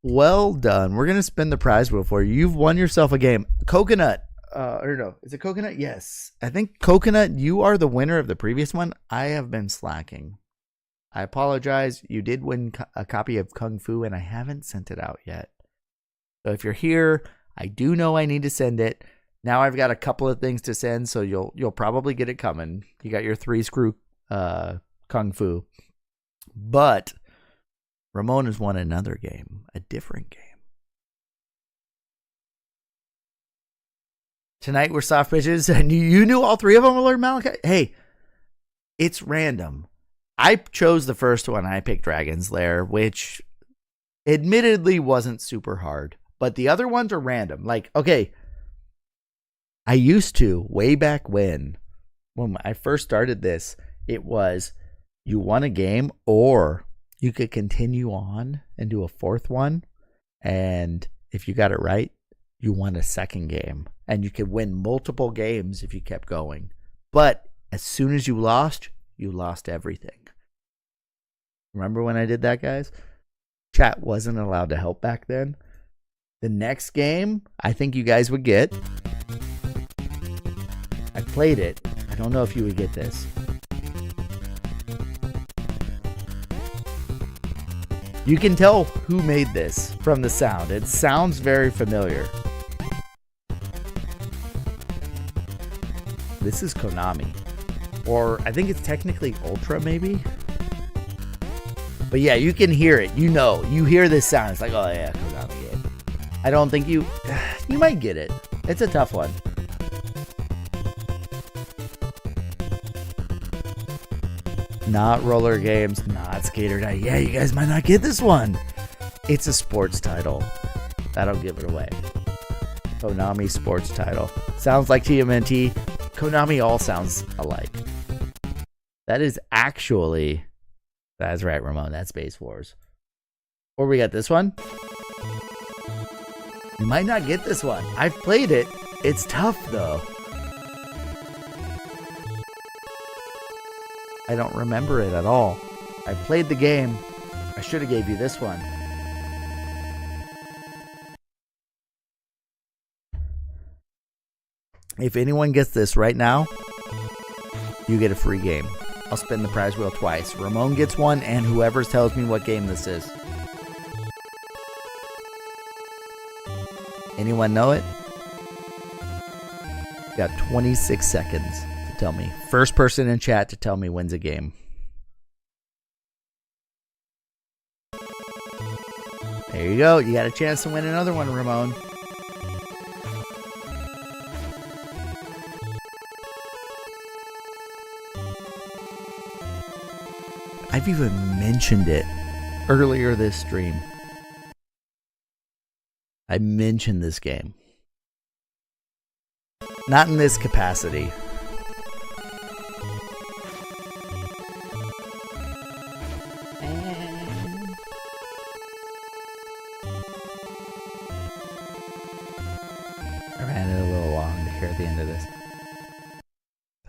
well done. We're going to spin the prize wheel for you. You've won yourself a game. Coconut. Or no, is it Coconut? Yes. I think Coconut, you are the winner of the previous one. I have been slacking. I apologize. You did win a copy of Kung Fu, and I haven't sent it out yet. So if you're here, I do know I need to send it. Now I've got a couple of things to send, so you'll probably get it coming. You got your 3-screw Kung Fu. But Ramon has won another game, a different game. Tonight we're soft pitches, and you knew all three of them were Lord Malachi? Hey, it's random. I chose the first one. I picked Dragon's Lair, which admittedly wasn't super hard. But the other ones are random. Like, okay, I used to, way back when I first started this, it was you won a game or you could continue on and do a fourth one. And if you got it right, you won a second game. And you could win multiple games if you kept going. But as soon as you lost everything. Remember when I did that, guys? Chat wasn't allowed to help back then. The next game, I think you guys would get. I played it. I don't know if you would get this. You can tell who made this from the sound. It sounds very familiar. This is Konami. Or I think it's technically Ultra, maybe? But yeah, you can hear it. You know. You hear this sound. It's like, oh yeah, Konami game. I don't think you might get it. It's a tough one. Not roller games, not skater night. Yeah, you guys might not get this one. It's a sports title. That'll give it away. Konami sports title. Sounds like TMNT. Konami all sounds alike. That is actually... That's right, Ramon. That's Space Wars. Or we got this one. You might not get this one. I've played it. It's tough, though. I don't remember it at all. I played the game. I should have gave you this one. If anyone gets this right now, you get a free game. I'll spin the prize wheel twice. Ramon gets one, and whoever tells me what game this is. Anyone know it? Got 26 seconds to tell me. First person in chat to tell me wins a game. There you go. You got a chance to win another one, Ramon. I've even mentioned it earlier this stream. I mentioned this game. Not in this capacity. I ran it a little long to hear the end of this.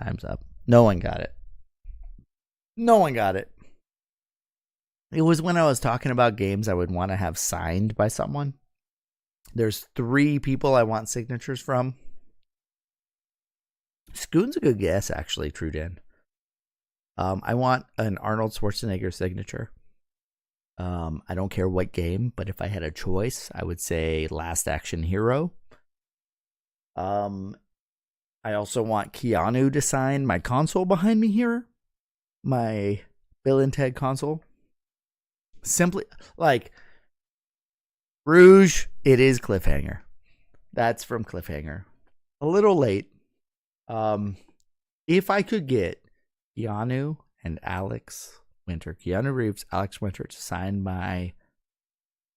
Time's up. No one got it. No one got it. It was when I was talking about games I would want to have signed by someone. There's 3 people I want signatures from. Scoon's a good guess, actually, Trudan. I want an Arnold Schwarzenegger signature. I don't care what game, but if I had a choice, I would say Last Action Hero. I also want Keanu to sign my console behind me here. My Bill and Ted console. Simply, like, Rouge, it is Cliffhanger. That's from Cliffhanger. A little late. If I could get Keanu and Alex Winter, Keanu Reeves, Alex Winter to sign my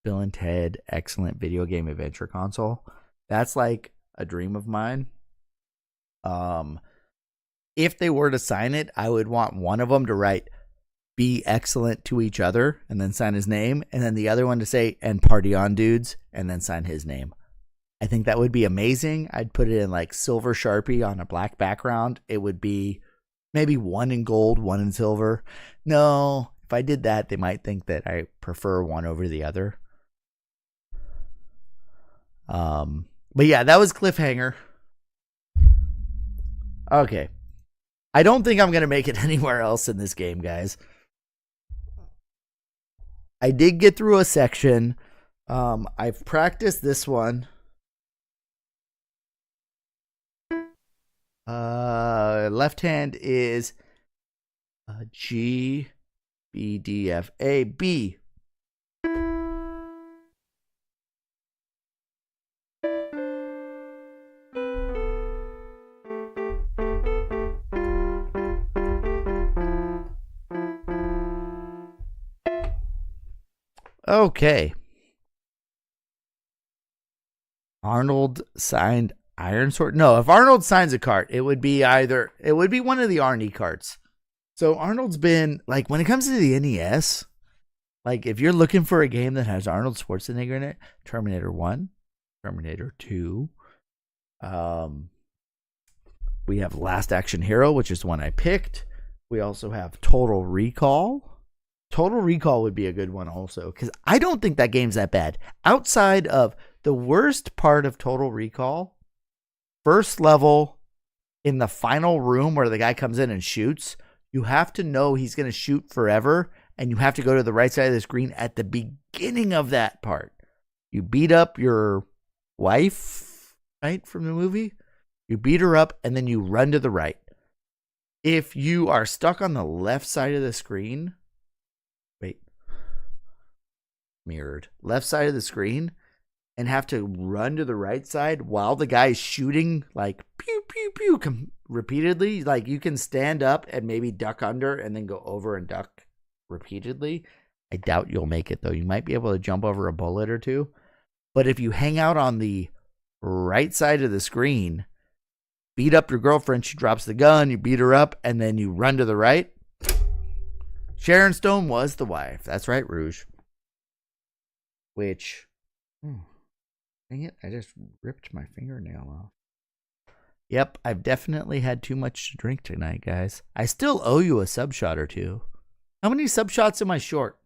Bill and Ted Excellent Video Game Adventure console, that's like a dream of mine. if they were to sign it, I would want one of them to write "be excellent to each other" and then sign his name, and then the other one to say "and party on, dudes," and then sign his name. I think that would be amazing. I'd put it in like silver Sharpie on a black background. It would be maybe one in gold, one in silver. No, if I did that, they might think that I prefer one over the other. But yeah, that was Cliffhanger. Okay. I don't think I'm going to make it anywhere else in this game, guys. I did get through a section. I've practiced this one. Left hand is G, B, D, F, A, B. Okay. Arnold signed Iron Sword. No, if Arnold signs a card, it would be one of the Arnie cards. So Arnold's been, like, when it comes to the NES, like, if you're looking for a game that has Arnold Schwarzenegger in it, Terminator 1, Terminator 2, we have Last Action Hero, which is the one I picked. We also have Total Recall. Total Recall would be a good one also, because I don't think that game's that bad. Outside of the worst part of Total Recall, first level in the final room where the guy comes in and shoots, you have to know he's going to shoot forever, and you have to go to the right side of the screen at the beginning of that part. You beat up your wife, right, from the movie? You beat her up, and then you run to the right. If you are stuck on the left side of the screen, mirrored, left side of the screen, and have to run to the right side while the guy is shooting, like, pew, pew, pew, repeatedly. Like, you can stand up and maybe duck under and then go over and duck repeatedly. I doubt you'll make it, though. You might be able to jump over a bullet or two. But if you hang out on the right side of the screen, beat up your girlfriend, she drops the gun, you beat her up, and then you run to the right. Sharon Stone was the wife. That's right, Rouge. Which, dang it, I just ripped my fingernail off. Yep, I've definitely had too much to drink tonight, guys. I still owe you a sub shot or two. How many sub shots am I short?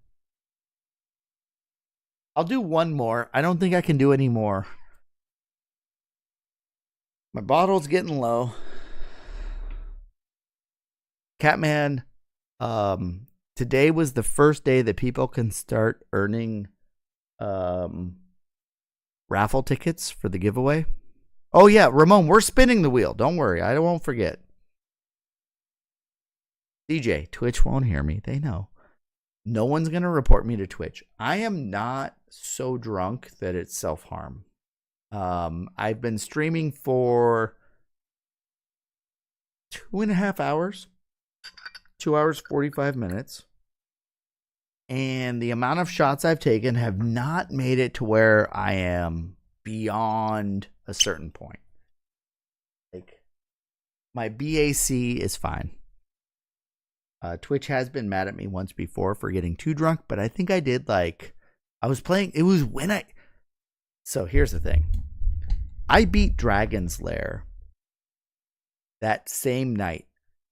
I'll do one more. I don't think I can do any more. My bottle's getting low. Catman, today was the first day that people can start earning raffle tickets for the giveaway. Oh yeah, Ramon, we're spinning the wheel. Don't worry, I won't forget. DJ, Twitch won't hear me. They know. No one's going to report me to Twitch. I am not so drunk that it's self-harm. I've been streaming for 2.5 hours. 2 hours, 45 minutes. And the amount of shots I've taken have not made it to where I am beyond a certain point. Like, my BAC is fine. Twitch has been mad at me once before for getting too drunk, but I think I did, like, I was playing, it was when so here's the thing. I beat Dragon's Lair that same night.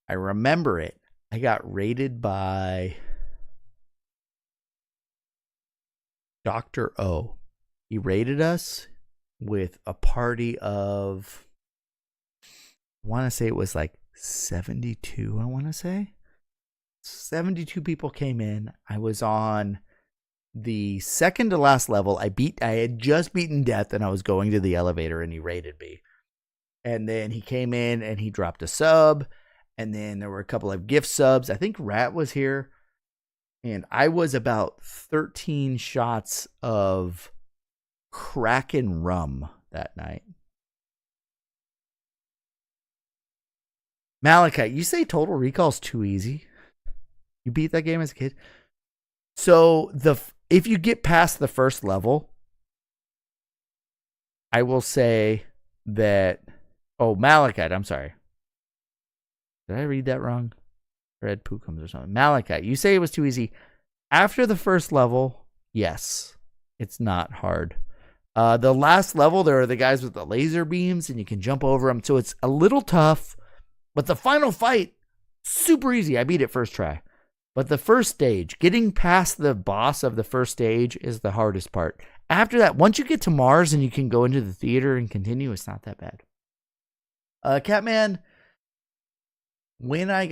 I remember it. I got raided by Dr. O. He raided us with a party of, I want to say it was like 72, I want to say. 72 people came in. I was on the second to last level. I had just beaten death, and I was going to the elevator, and he raided me. And then he came in and he dropped a sub, and then there were a couple of gift subs. I think Rat was here, and I was about 13 shots of Kraken rum that night. Malachi, you say Total Recall's too easy? You beat that game as a kid? So if you get past the first level, I will say that, Malachite, I'm sorry. Did I read that wrong? Red Pookums or something. Malachite, you say it was too easy. After the first level, yes, it's not hard. The last level, there are the guys with the laser beams, and you can jump over them. So it's a little tough, but the final fight, super easy. I beat it first try. But the first stage, getting past the boss of the first stage is the hardest part. After that, once you get to Mars and you can go into the theater and continue, it's not that bad. Catman, when I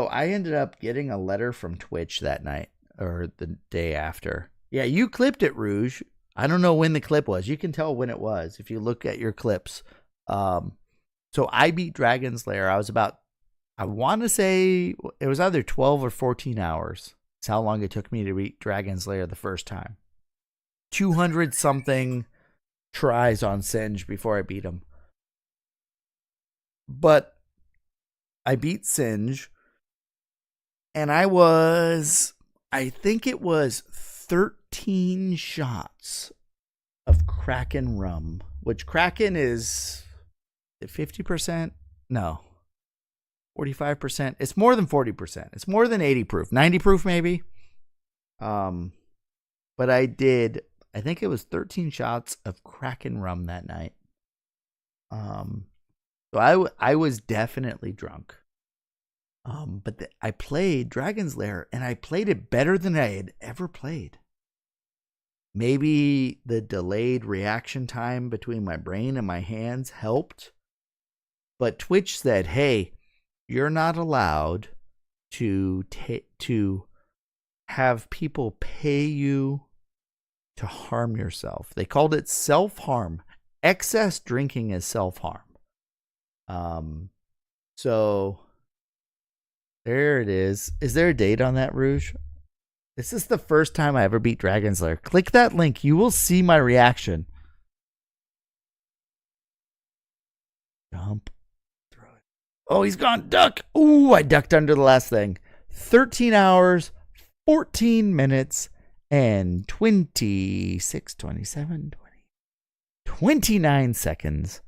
ended up getting a letter from Twitch that night or the day after. Yeah, you clipped it, Rouge. I don't know when the clip was. You can tell when it was if you look at your clips. So I beat Dragon's Lair. I want to say it was either 12 or 14 hours. It's how long it took me to beat Dragon's Lair the first time. 200 something tries on Singe before I beat him. But I beat Singe, and I think it was 13 shots of Kraken rum, which Kraken is 50%? No. 45%. It's more than 40%. It's more than 80 proof. 90 proof maybe. But I think it was 13 shots of Kraken rum that night. So I was definitely drunk. But I played Dragon's Lair, and I played it better than I had ever played. Maybe the delayed reaction time between my brain and my hands helped. But Twitch said, hey, you're not allowed to have people pay you to harm yourself. They called it self-harm. Excess drinking is self-harm. So there it is. Is there a date on that, Rouge? This is the first time I ever beat Dragon's Lair. Click that link. You will see my reaction. Jump. Throw it. Oh, he's gone. Duck. Ooh, I ducked under the last thing. 13 hours, 14 minutes, and 26, 27, 29 seconds.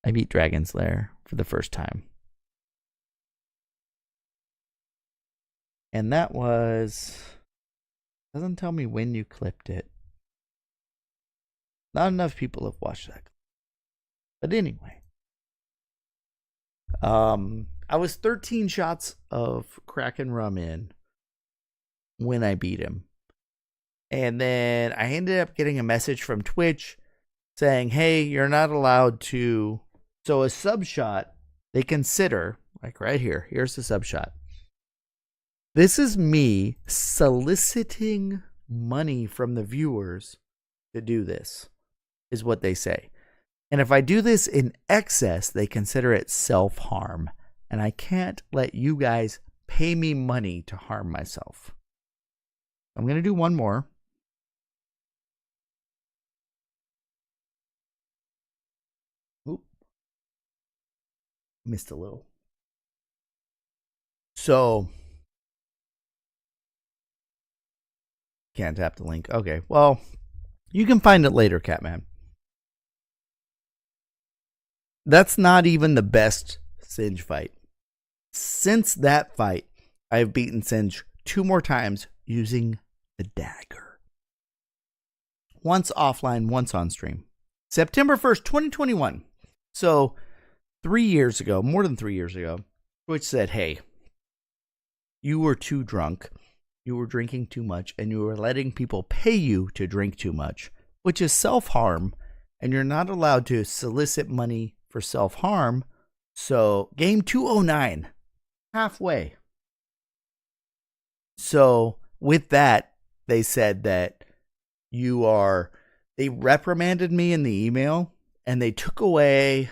I beat Dragon's Lair for the first time. And that doesn't tell me when you clipped it. Not enough people have watched that. But anyway. I was 13 shots of Kraken rum in when I beat him. And then I ended up getting a message from Twitch saying, hey, you're not allowed to. So a sub shot, they consider, like right here, here's the sub shot. This is me soliciting money from the viewers to do this, is what they say. And if I do this in excess, they consider it self-harm. And I can't let you guys pay me money to harm myself. I'm going to do one more. Oop. Missed a little. So, can't tap the link. Okay, well, you can find it later, Catman. That's not even the best Singe fight. Since that fight, I've beaten Singe 2 more times using the dagger. Once offline, once on stream. September 1st, 2021. So, 3 years ago, more than 3 years ago, Twitch said, hey, you were too drunk. You were drinking too much, and you were letting people pay you to drink too much, which is self-harm, and you're not allowed to solicit money for self-harm. So, game 209, halfway. So, with that, they said that they reprimanded me in the email, and they took away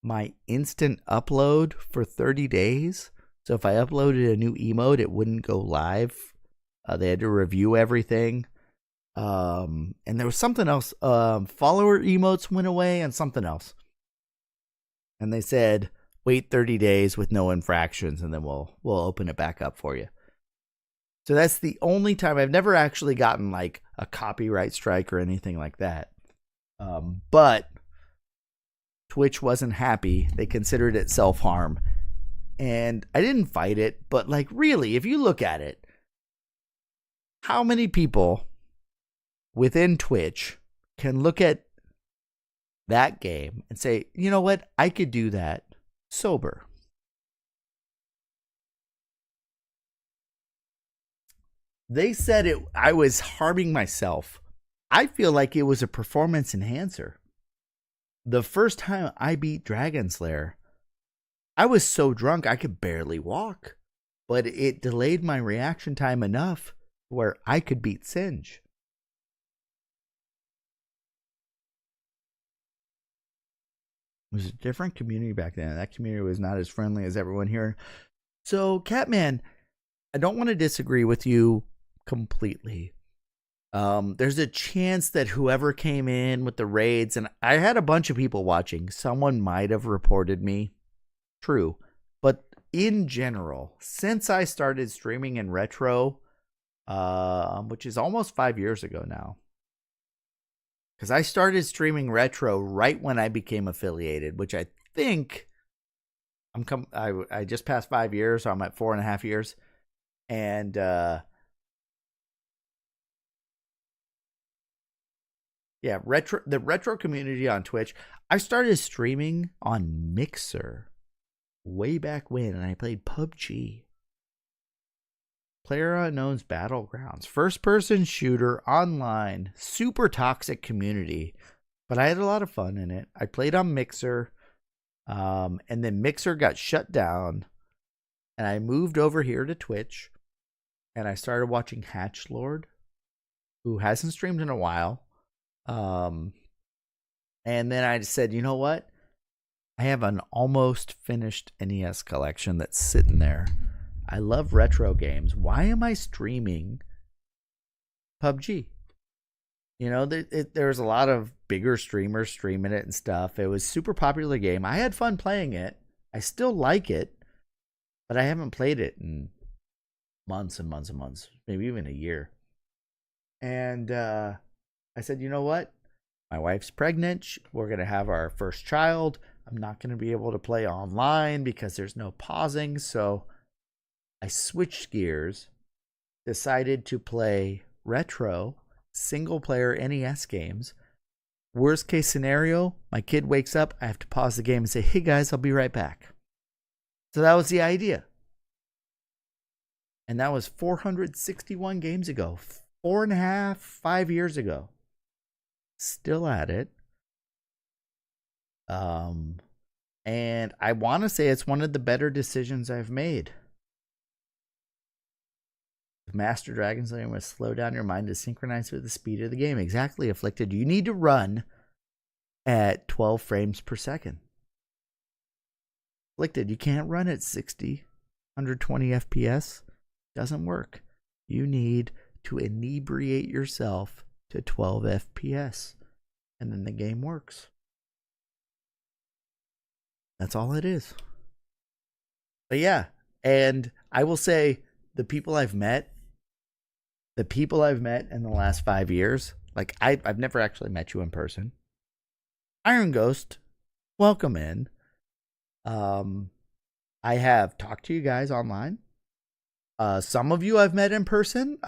my instant upload for 30 days. So, if I uploaded a new emote, it wouldn't go live. They had to review everything. And there was something else. Follower emotes went away and something else. And they said, wait 30 days with no infractions, and then we'll open it back up for you. So that's the only time. I've never actually gotten like a copyright strike or anything like that. But Twitch wasn't happy. They considered it self-harm. and I didn't fight it, but like really, if you look at it, how many people within Twitch can look at that game and say, you know what, I could do that sober? They said I was harming myself. I feel like it was a performance enhancer. The first time I beat Dragon Slayer, I was so drunk I could barely walk, but it delayed my reaction time enough where I could beat Singe. It was a different community back then. That community was not as friendly as everyone here. So, Catman, I don't want to disagree with you completely. There's a chance that whoever came in with the raids, and I had a bunch of people watching, someone might have reported me. True. But in general, since I started streaming in retro, which is almost 5 years ago now, because I started streaming retro right when I became affiliated, which I think I just passed 5 years, so I'm at 4.5 years. And yeah, the retro community on Twitch. I started streaming on Mixer way back when, and I played PUBG. PlayerUnknown's Battlegrounds, first-person shooter, online, super toxic community, but I had a lot of fun in it. I played on Mixer, and then Mixer got shut down, and I moved over here to Twitch, and I started watching Hatchlord, who hasn't streamed in a while, and then I said, you know what? I have an almost finished NES collection that's sitting there. I love retro games. Why am I streaming PUBG? You know, there's a lot of bigger streamers streaming it and stuff. It was a super popular game. I had fun playing it. I still like it, but I haven't played it in months and months and months, maybe even a year. And I said, you know what? My wife's pregnant. We're going to have our first child. I'm not going to be able to play online because there's no pausing. So I switched gears, decided to play retro, single-player NES games. Worst case scenario, my kid wakes up, I have to pause the game and say, hey guys, I'll be right back. So that was the idea. And that was 461 games ago, 4.5, 5 years ago. Still at it. And I want to say it's one of the better decisions I've made. Master Dragon Slayer must slow down your mind to synchronize with the speed of the game. Exactly, Afflicted. You need to run at 12 frames per second. Afflicted, you can't run at 60, 120 FPS. Doesn't work. You need to inebriate yourself to 12 FPS. And then the game works. That's all it is. But yeah, and I will say the people I've met in the last 5 years, like I've never actually met you in person. Iron Ghost, welcome in. I have talked to you guys online. Some of you I've met in person.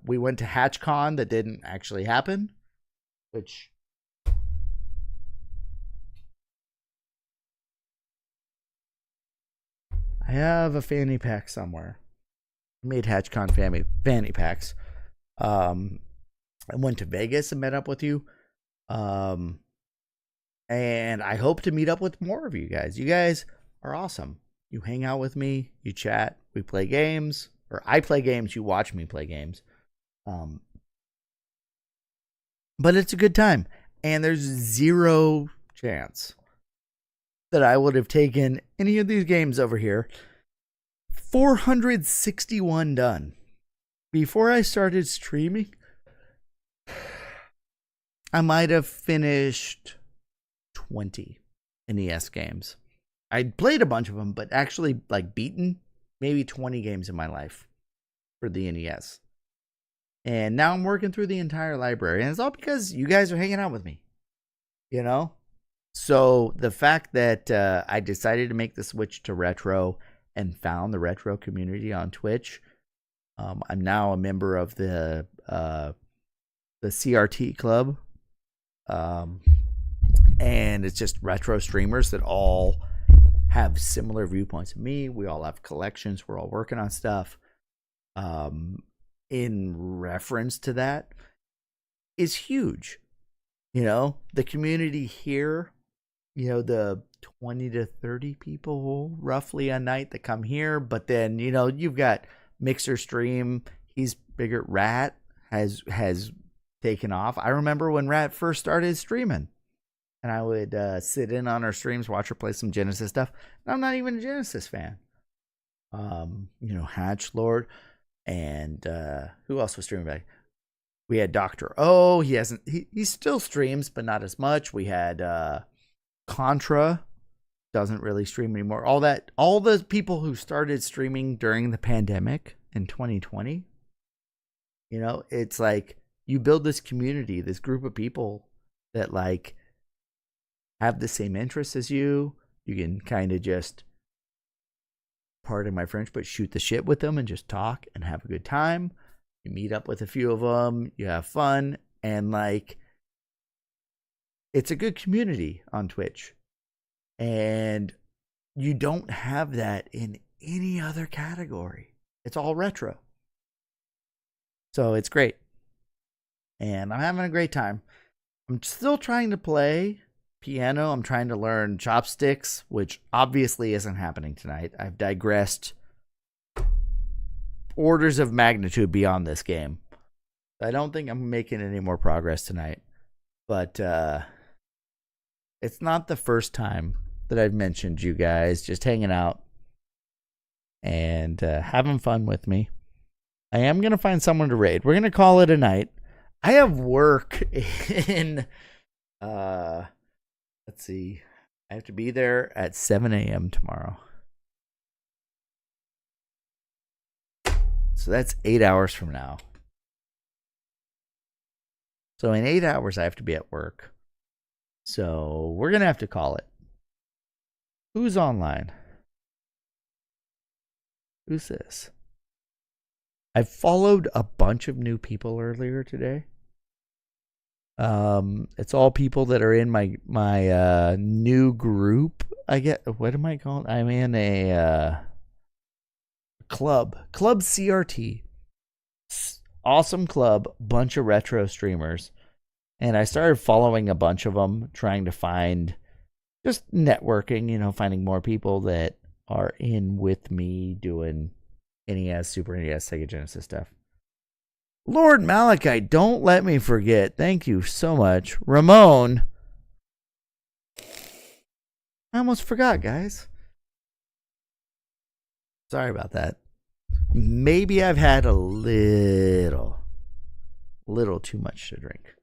We went to HatchCon that didn't actually happen, which I have a fanny pack somewhere. I made HatchCon fanny packs. I went to Vegas and met up with you. And I hope to meet up with more of you guys. You guys are awesome. You hang out with me, you chat, we play games, or I play games, you watch me play games. But it's a good time. And there's zero chance that I would have taken any of these games over here. 461 done. Before I started streaming, I might have finished 20 NES games. I'd played a bunch of them, but actually like beaten maybe 20 games in my life for the NES. And now I'm working through the entire library. And it's all because you guys are hanging out with me. You know? So the fact that I decided to make the switch to retro and found the retro community on Twitch, I'm now a member of the CRT club, and it's just retro streamers that all have similar viewpoints to me. We all have collections. We're all working on stuff. In reference to that is huge. You know, the community here, you know, the 20 to 30 people roughly a night that come here. But then, you know, you've got Mixer Stream. He's bigger. Rat has taken off. I remember when Rat first started streaming, and I would sit in on her streams, watch her play some Genesis stuff. And I'm not even a Genesis fan. You know, Hatch Lord, and who else was streaming back? We had Dr. O. He still streams, but not as much. We had Contra, doesn't really stream anymore. All the people who started streaming during the pandemic in 2020. You know, it's like you build this community, this group of people that like have the same interests as you. You can kind of just, pardon my French, but shoot the shit with them and just talk and have a good time. You meet up with a few of them, you have fun, and like, it's a good community on Twitch. And you don't have that in any other category. It's all retro. So it's great. And I'm having a great time. I'm still trying to play piano. I'm trying to learn chopsticks, which obviously isn't happening tonight. I've digressed orders of magnitude beyond this game. I don't think I'm making any more progress tonight. But it's not the first time that I've mentioned you guys just hanging out and having fun with me. I am going to find someone to raid. We're going to call it a night. I have work in, let's see, I have to be there at 7 a.m. tomorrow. So that's 8 hours from now. So in 8 hours, I have to be at work. So we're going to have to call it. Who's online? Who's this? I followed a bunch of new people earlier today. It's all people that are in my new group. What am I calling? I'm in a club CRT. Awesome club, bunch of retro streamers, and I started following a bunch of them, trying to find just networking. You know, finding more people that are in with me doing NES, Super NES, Sega Genesis stuff. Lord Malachi, don't let me forget. Thank you so much. Ramon. I almost forgot, guys. Sorry about that. Maybe I've had a little too much to drink.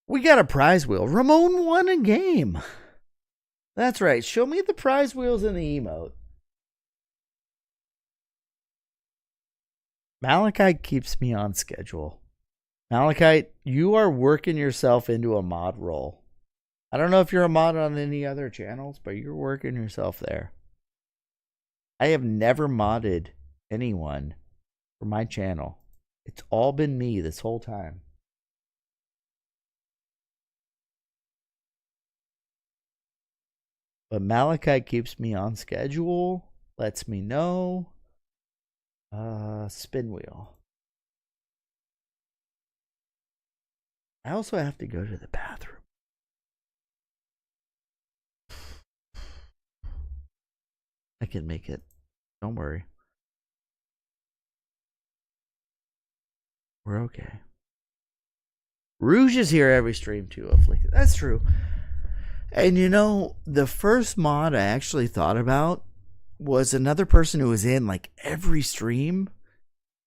We got a prize wheel. Ramon won a game. That's right. Show me the prize wheels in the emote. Malachite keeps me on schedule. Malachite, you are working yourself into a mod role. I don't know if you're a mod on any other channels, but you're working yourself there. I have never modded anyone for my channel. It's all been me this whole time. But Malachite keeps me on schedule, lets me know. Spin wheel. I also have to go to the bathroom. I can make it. Don't worry. We're okay. Rouge is here every stream too. Afflicted. That's true. And you know, the first mod I actually thought about was another person who was in like every stream,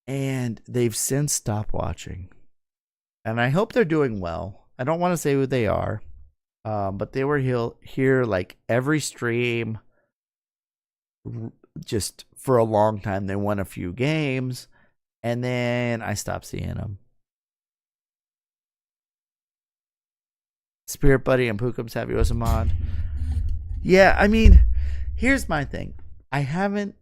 and they've since stopped watching. And I hope they're doing well. I don't want to say who they are, but they were here like every stream, just for a long time. They won a few games, and then I stopped seeing them. Spirit Buddy and Pookums have you as a mod. Yeah, I mean, here's my thing. I haven't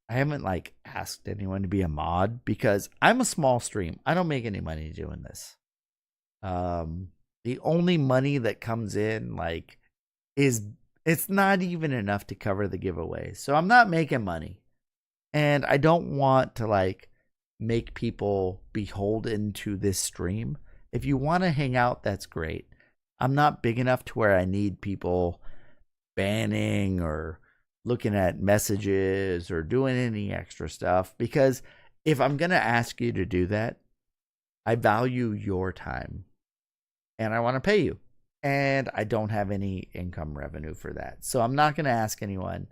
like asked anyone to be a mod because I'm a small stream. I don't make any money doing this. The only money that comes in like it's not even enough to cover the giveaway. So I'm not making money. And I don't want to like make people beholden to this stream. If you want to hang out, that's great. I'm not big enough to where I need people banning or looking at messages or doing any extra stuff, because if I'm going to ask you to do that, I value your time and I want to pay you, and I don't have any income revenue for that. So I'm not going to ask anyone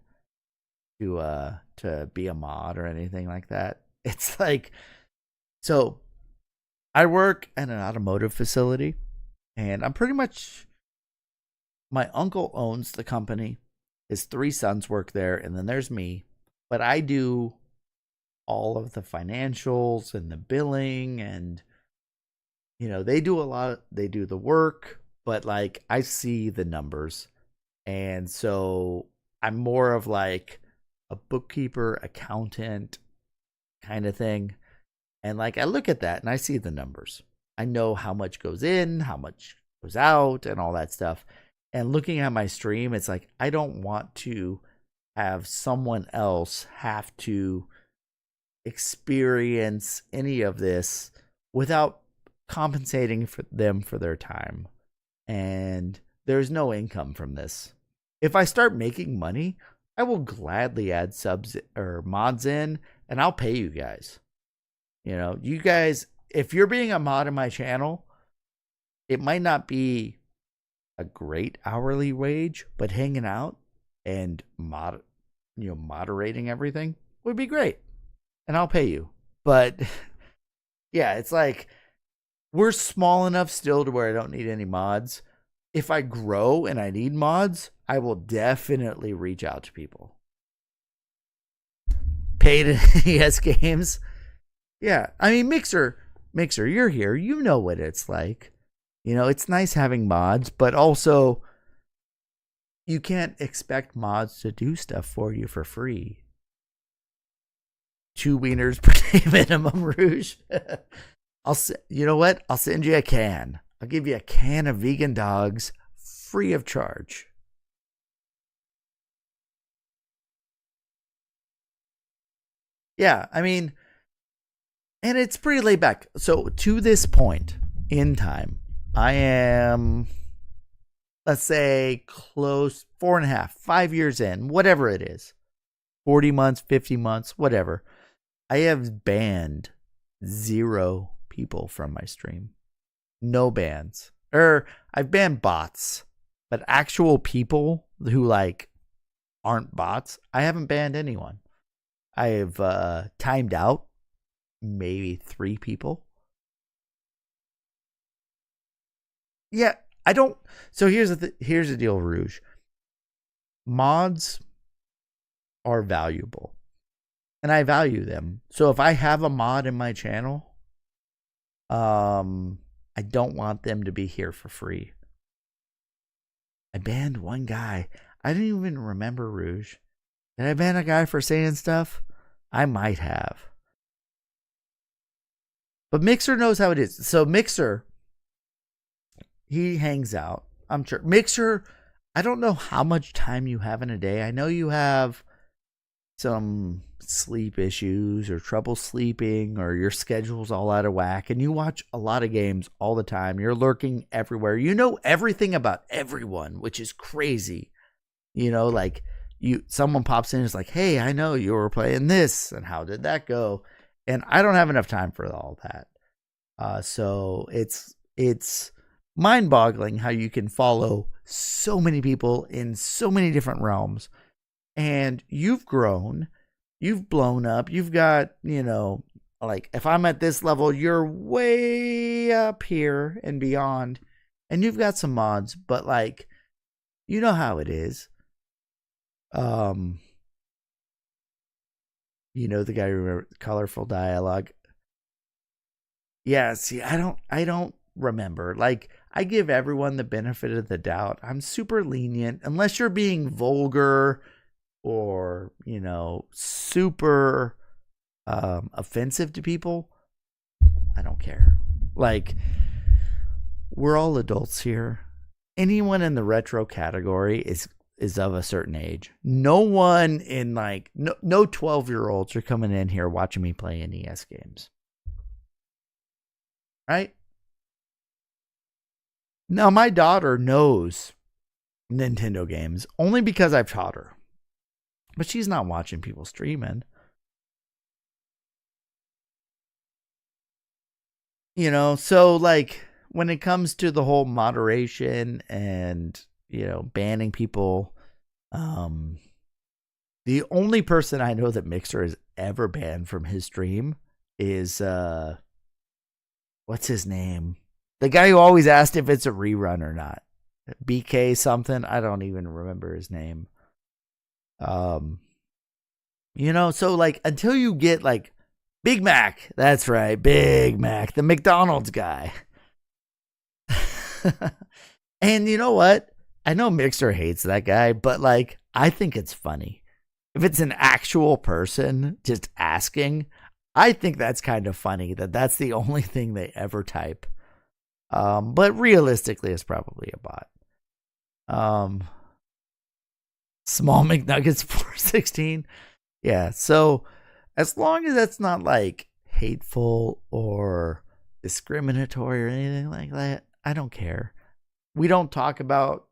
to be a mod or anything like that. It's like, so I work at an automotive facility, and I'm pretty much, my uncle owns the company. His 3 sons work there, and then there's me. But I do all of the financials and the billing, and they do the work, but like I see the numbers. And so I'm more of like a bookkeeper, accountant kind of thing. And like I look at that and I see the numbers. I know how much goes in, how much goes out, and all that stuff. And looking at my stream, it's like, I don't want to have someone else have to experience any of this without compensating for them for their time. And there's no income from this. If I start making money, I will gladly add subs or mods in, and I'll pay you guys. You guys, if you're being a mod in my channel, it might not be a great hourly wage, but hanging out and moderating everything would be great, and I'll pay you. But yeah, it's like we're small enough still to where I don't need any mods. If I grow and I need mods, I will definitely reach out to people. Paid NES games. Yeah, I mean, Mixer, you're here. You know what it's like. It's nice having mods, but also you can't expect mods to do stuff for you for free. 2 wieners per day minimum, Rouge. You know what? I'll send you a can. I'll give you a can of vegan dogs free of charge. Yeah, I mean, and it's pretty laid back. So to this point in time, I am, let's say, close 4.5, 5 years in, whatever it is, 40 months, 50 months, whatever. I have banned 0 people from my stream. No bans. I've banned bots, but actual people who like aren't bots, I haven't banned anyone. I have timed out maybe 3 people. Yeah, I don't. So here's the deal, Rouge. Mods are valuable, and I value them. So if I have a mod in my channel, I don't want them to be here for free. I banned one guy. I didn't even remember, Rouge. Did I ban a guy for saying stuff? I might have. But Mixer knows how it is. So Mixer, he hangs out. I'm sure. Mixer, I don't know how much time you have in a day. I know you have some sleep issues or trouble sleeping, or your schedule's all out of whack, and you watch a lot of games all the time. You're lurking everywhere. You know everything about everyone, which is crazy. Like someone pops in and is like, hey, I know you were playing this, and how did that go? And I don't have enough time for all that. So it's mind-boggling how you can follow so many people in so many different realms. And you've grown, you've blown up, you've got, like if I'm at this level, you're way up here and beyond. And you've got some mods, but like, you know how it is. The guy who remember colorful dialogue. Yeah, see, I don't remember. Like, I give everyone the benefit of the doubt. I'm super lenient unless you're being vulgar or, super offensive to people. I don't care. Like, we're all adults here. Anyone in the retro category is of a certain age. No one in no 12-year-olds are coming in here watching me play NES games. Right? Now, my daughter knows Nintendo games only because I've taught her. But she's not watching people streaming. So when it comes to the whole moderation and, banning people, the only person I know that Mixer has ever banned from his stream is, what's his name? The guy who always asked if it's a rerun or not. BK something. I don't even remember his name. So until you get Big Mac, that's right, Big Mac, the McDonald's guy. And you know what? I know Mixer hates that guy, but I think it's funny. If it's an actual person just asking, I think that's kind of funny that's the only thing they ever type. But realistically, it's probably a bot. Small McNuggets 416. Yeah, so as long as that's not hateful or discriminatory or anything like that, I don't care. We don't talk about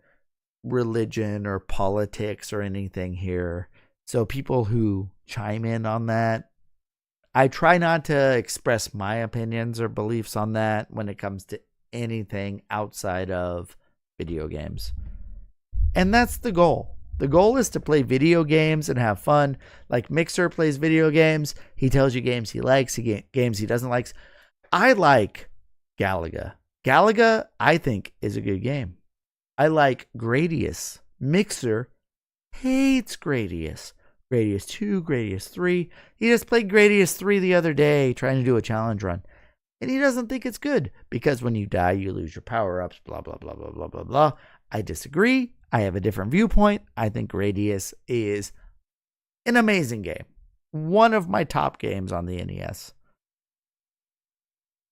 religion or politics or anything here. So people who chime in on that, I try not to express my opinions or beliefs on that when it comes to anything outside of video games. And that's the goal. The goal is to play video games and have fun. Like Mixer plays video games. He tells you games he likes, games he doesn't like. I like Galaga. Galaga, I think, is a good game. I like Gradius. Mixer hates Gradius. Gradius 2, Gradius 3. He just played Gradius 3 the other day trying to do a challenge run. And he doesn't think it's good because when you die, you lose your power-ups, blah, blah, blah, blah, blah, blah, blah. I disagree. I have a different viewpoint. I think Gradius is an amazing game. One of my top games on the NES.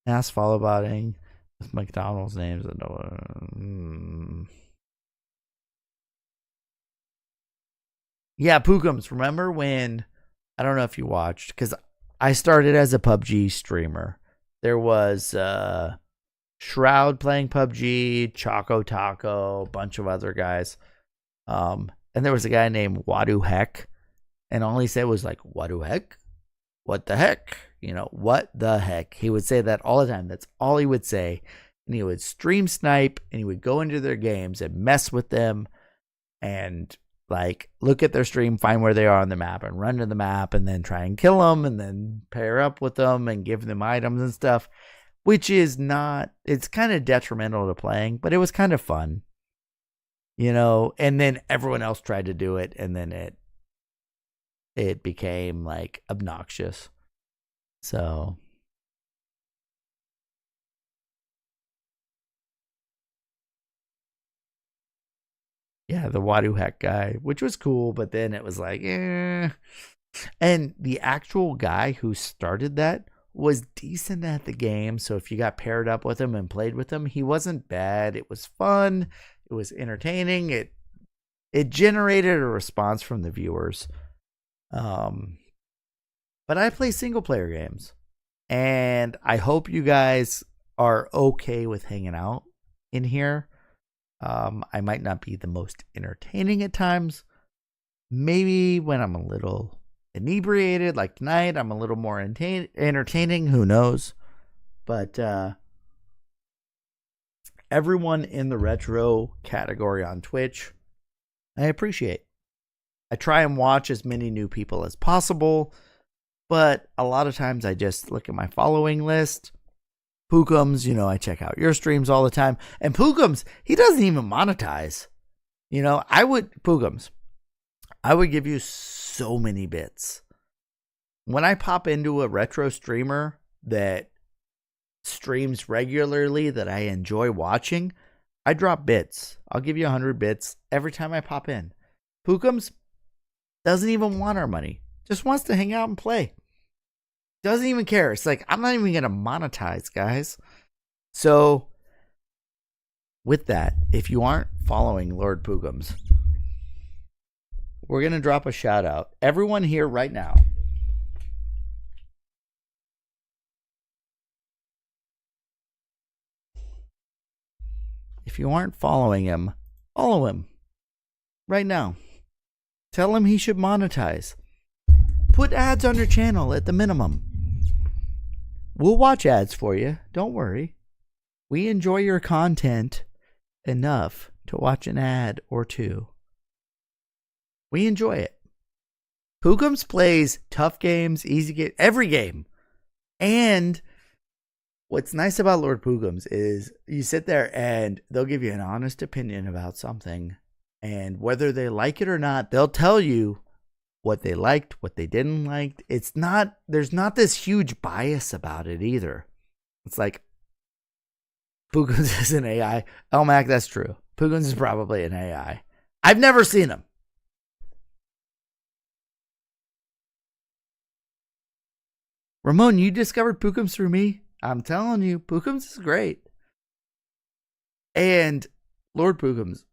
Ask follow botting with McDonald's names. Yeah, Pookums. Remember when, I don't know if you watched, because I started as a PUBG streamer. There was Shroud playing PUBG, Choco Taco, a bunch of other guys. And there was a guy named Wadu Heck. And all he said was Wadu Heck? What the heck? What the heck? He would say that all the time. That's all he would say. And he would stream snipe and he would go into their games and mess with them and look at their stream, find where they are on the map and run to the map and then try and kill them and then pair up with them and give them items and stuff, which is not, it's kind of detrimental to playing, but it was kind of fun, and then everyone else tried to do it and then it became obnoxious. So yeah, the Wadu Heck guy, which was cool, but then it was And the actual guy who started that was decent at the game. So if you got paired up with him and played with him, he wasn't bad. It was fun. It was entertaining. It generated a response from the viewers. But I play single player games, and I hope you guys are okay with hanging out in here. I might not be the most entertaining at times. Maybe when I'm a little inebriated, like tonight, I'm a little more entertaining. Who knows? But everyone in the retro category on Twitch, I appreciate. I try and watch as many new people as possible, but a lot of times I just look at my following list. Pookums, I check out your streams all the time. And Pookums, he doesn't even monetize. Pookums, I would give you so many bits. When I pop into a retro streamer that streams regularly that I enjoy watching, I drop bits. I'll give you 100 bits every time I pop in. Pookums doesn't even want our money. Just wants to hang out and play. Doesn't even care. It's like, I'm not even going to monetize, guys. So, with that, if you aren't following Lord Pookums, we're going to drop a shout out. Everyone here right now. If you aren't following him, follow him right now. Tell him he should monetize. Put ads on your channel at the minimum. We'll watch ads for you. Don't worry. We enjoy your content enough to watch an ad or two. We enjoy it. Pookums plays tough games, easy game, every game. And what's nice about Lord Pookums is you sit there and they'll give you an honest opinion about something. And whether they like it or not, they'll tell you what they liked, what they didn't like. There's not this huge bias about it either. It's like, Pookums is an AI. Oh, Mac, that's true. Pookums is probably an AI. I've never seen him. Ramon, you discovered Pookums through me? I'm telling you, Pookums is great. And Lord Pookums,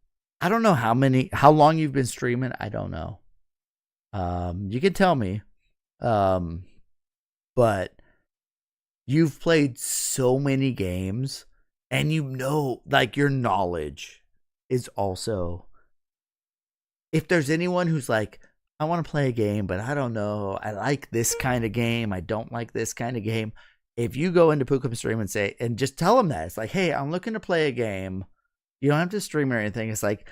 I don't know how long you've been streaming. I don't know. You can tell me. But you've played so many games and like your knowledge is also, if there's anyone who's like, I want to play a game, but I don't know. I like this kind of game. I don't like this kind of game. If you go into Pookums stream and just tell them that, it's like, hey, I'm looking to play a game. You don't have to stream or anything. It's like,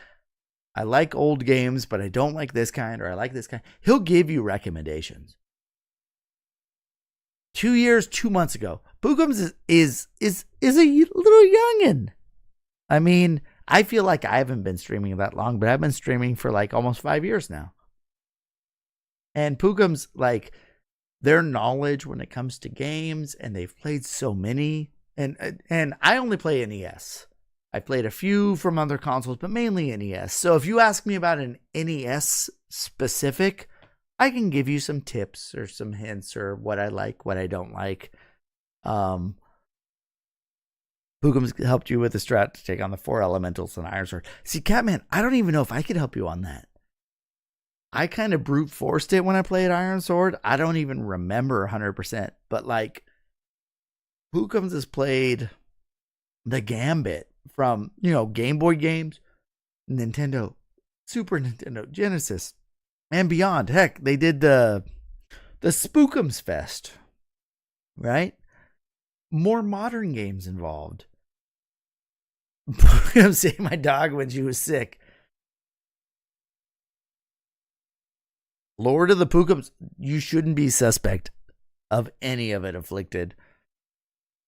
I like old games, but I don't like this kind, or I like this kind. He'll give you recommendations. 2 months ago, Pookums is a little youngin'. I mean, I feel like I haven't been streaming that long, but I've been streaming for like almost 5 years now. And Pookums, like, their knowledge when it comes to games, and they've played so many, and I only play NES. I played a few from other consoles, but mainly NES. So if you ask me about an NES specific, I can give you some tips or some hints or what I like, what I don't like. Pookums helped you with the strat to take on the 4 elementals and Iron Sword. See, Catman, I don't even know if I could help you on that. I kind of brute forced it when I played Iron Sword. I don't even remember 100%. But like, Pookums has played the gambit from, Game Boy games, Nintendo, Super Nintendo, Genesis, and beyond. Heck, they did the Spookums Fest, right? More modern games involved. Pookums saved my dog when she was sick. Lord of the Pookums, you shouldn't be suspect of any of it afflicted.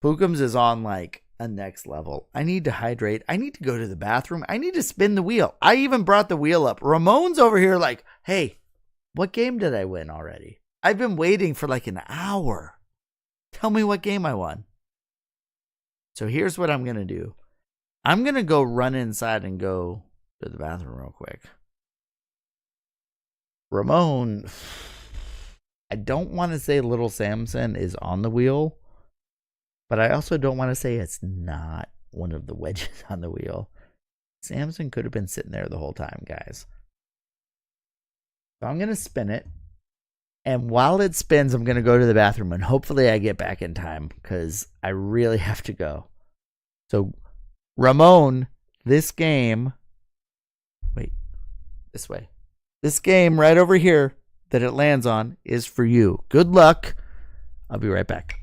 Pookums is on like a next level. I need to hydrate. I need to go to the bathroom. I need to spin the wheel. I even brought the wheel up. Ramon's over here like, hey, what game did I win already? I've been waiting for like an hour. Tell me what game I won. So here's what I'm going to do. I'm going to go run inside and go to the bathroom real quick. Ramon, I don't want to say Little Samson is on the wheel, but I also don't want to say it's not one of the wedges on the wheel. Samson could have been sitting there the whole time, guys. So I'm going to spin it. And while it spins, I'm going to go to the bathroom, and hopefully I get back in time because I really have to go. So, Ramon, this game, wait, this way. This game right over here that it lands on is for you. Good luck. I'll be right back.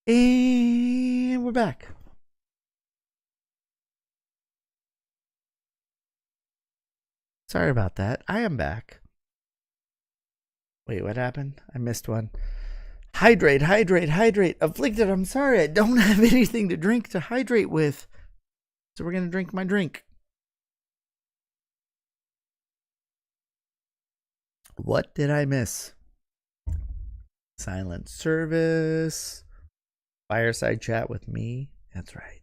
And we're back. Sorry about that. I am back. Wait, what happened? I missed one. Hydrate, hydrate, hydrate. Afflicted, I'm sorry. I don't have anything to drink to hydrate with. So we're going to drink my drink. What did I miss? Silent service. Fireside chat with me. That's right.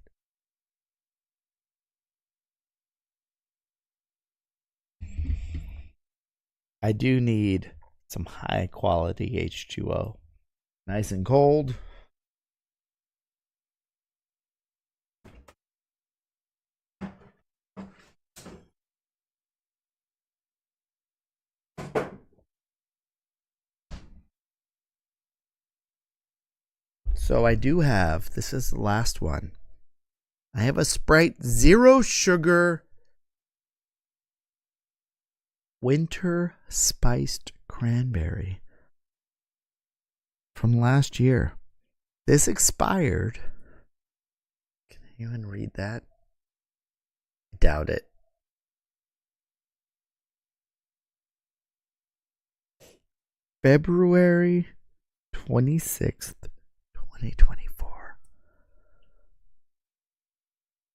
I do need some high quality H2O. Nice and cold. So I do have, this is the last one. I have a Sprite Zero Sugar Winter Spiced Cranberry from last year. This expired. Can anyone read that? I doubt it. February 26th, 2024.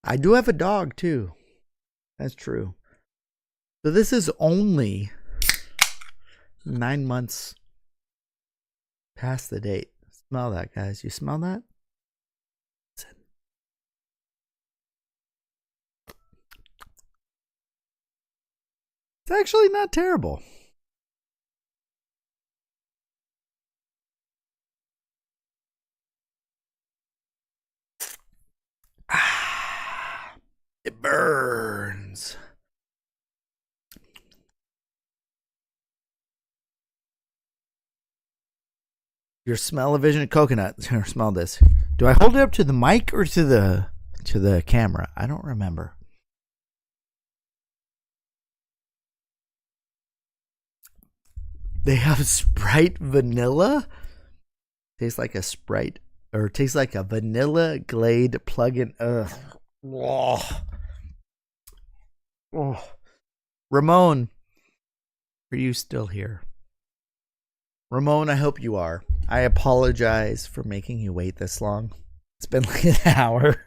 I do have a dog too. That's true. So this is only 9 months past the date. Smell that, guys. You smell that? Listen. It's actually not terrible. It burns. Your smell-o-vision coconut. Here, smell this. Do I hold it up to the mic or to the camera? I don't remember. They have Sprite vanilla. Tastes like a Sprite, or tastes like a vanilla Glade plug-in. Ugh. Oh. Oh. Ramon, are you still here? Ramon, I hope you are. I apologize for making you wait this long. It's been like an hour.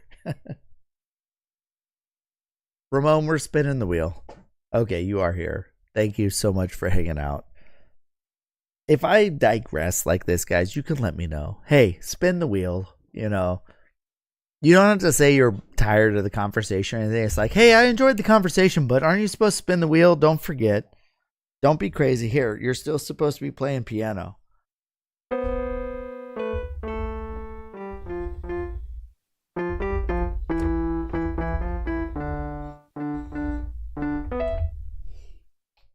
Ramon, we're spinning the wheel. Okay, you are here. Thank you so much for hanging out. If I digress like this, guys, you can let me know. Hey, spin the wheel. You know, you don't have to say you're tired of the conversation or anything. It's like, hey, I enjoyed the conversation, but aren't you supposed to spin the wheel? Don't forget. Don't be crazy here. You're still supposed to be playing piano.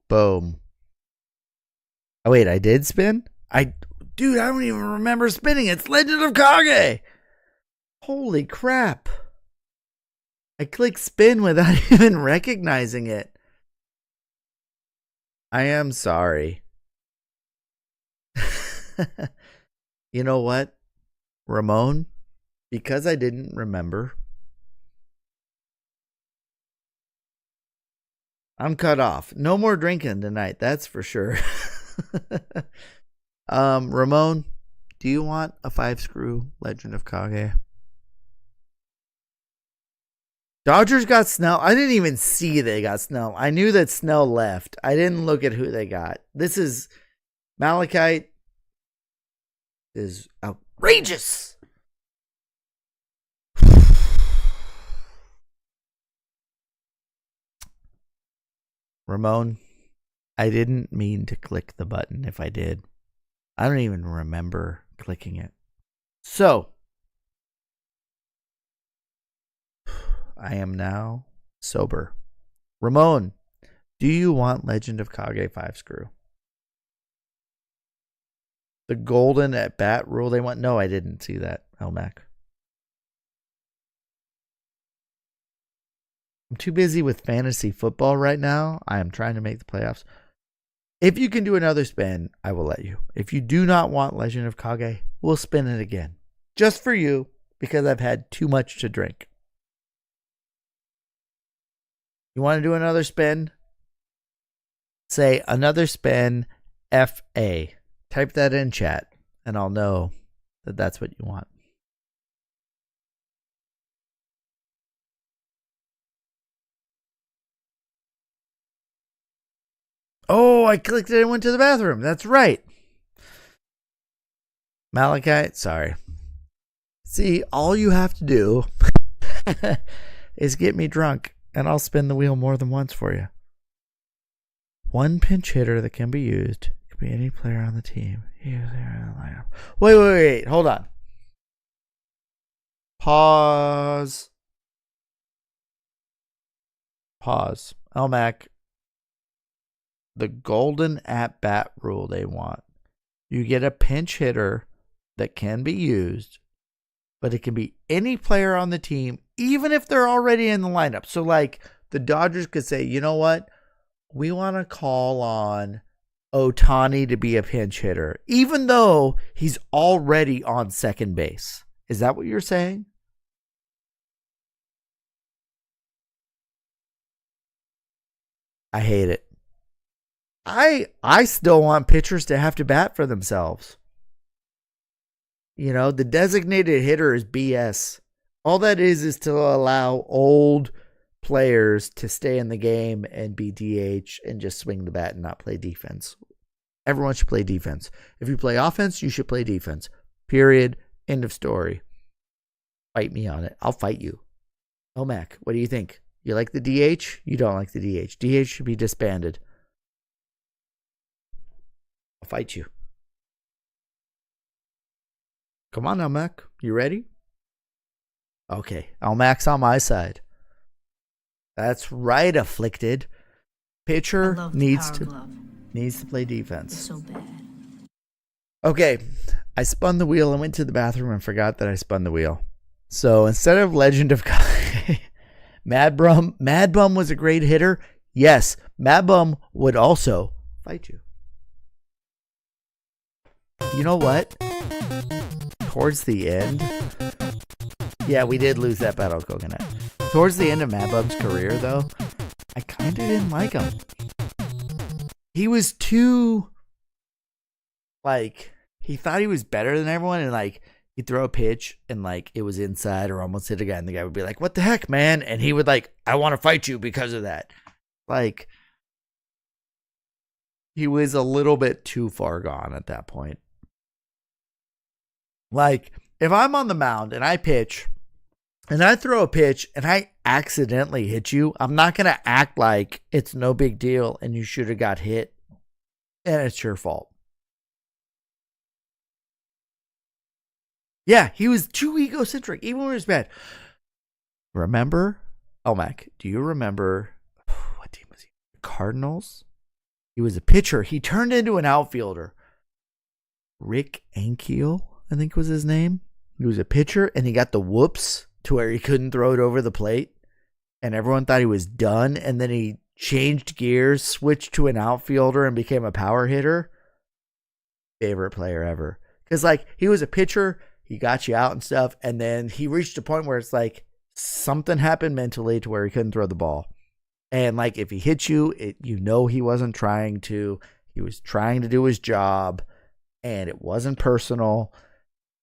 Boom. Oh, wait, I did spin? Dude, I don't even remember spinning. It's Legend of Kage. Holy crap. I clicked spin without even recognizing it. I am sorry. You know what, Ramon? Because I didn't remember, I'm cut off. No more drinking tonight, that's for sure. Ramon, do you want a 5-screw Legend of Kage? Dodgers got Snell. I didn't even see they got Snell. I knew that Snell left. I didn't look at who they got. This is Malachite is outrageous. Ramon, I didn't mean to click the button. If I did, I don't even remember clicking it. So I am now sober. Ramon, do you want Legend of Kage 5-screw? The golden at bat rule they want? No, I didn't see that, Elmac. I'm too busy with fantasy football right now. I am trying to make the playoffs. If you can do another spin, I will let you. If you do not want Legend of Kage, we'll spin it again. just for you because I've had too much to drink. You want to do another spin? Say another spin, FA. Type that in chat, and I'll know that that's what you want. Oh, I clicked it and went to the bathroom. That's right. Malachite, sorry. See, all you have to do is get me drunk, and I'll spin the wheel more than once for you. One pinch hitter that can be used. Could be any player on the team. Wait. Hold on. Pause. Elmac. The golden at-bat rule they want. You get a pinch hitter that can be used, but it can be any player on the team, even if they're already in the lineup. So, like, the Dodgers could say, you know what? We want to call on Ohtani to be a pinch hitter, even though he's already on second base. Is that what you're saying? I hate it. I still want pitchers to have to bat for themselves. You know, the designated hitter is BS. All that is to allow old players to stay in the game and be DH and just swing the bat and not play defense. Everyone should play defense. If you play offense, you should play defense. Period. End of story. Fight me on it. I'll fight you. Mac, what do you think? You like the DH? You don't like the DH. DH should be disbanded. I'll fight you. Come on, Elmac. You ready? Okay. Elmac's on my side. That's right, Afflicted. Pitcher needs to play defense. It's so bad. Okay. I spun the wheel and went to the bathroom and forgot that I spun the wheel. So instead of Legend of Mad Bum was a great hitter. Yes, Mad Bum would also fight you. You know what? Towards the end, yeah, we did lose that battle, Coconut. Towards the end of Mad Bum's career, though, I kind of didn't like him. He was too, like, he thought he was better than everyone, and, like, he'd throw a pitch, and, like, it was inside or almost hit a guy, and the guy would be like, what the heck, man? And he would, like, I want to fight you because of that. Like, he was a little bit too far gone at that point. Like, if I'm on the mound and I pitch and I throw a pitch and I accidentally hit you, I'm not going to act like it's no big deal and you should have got hit and it's your fault. Yeah, he was too egocentric, even when he was bad. Remember? Elmac, do you remember what team was he? Cardinals? He was a pitcher. He turned into an outfielder. Rick Ankiel, I think was his name. He was a pitcher, and he got the whoops to where he couldn't throw it over the plate. And everyone thought he was done. And then he changed gears, switched to an outfielder, and became a power hitter. Favorite player ever. Because, like, he was a pitcher. He got you out and stuff. And then he reached a point where it's like something happened mentally to where he couldn't throw the ball. And, like, if he hit you, you know he wasn't trying to. He was trying to do his job. And it wasn't personal.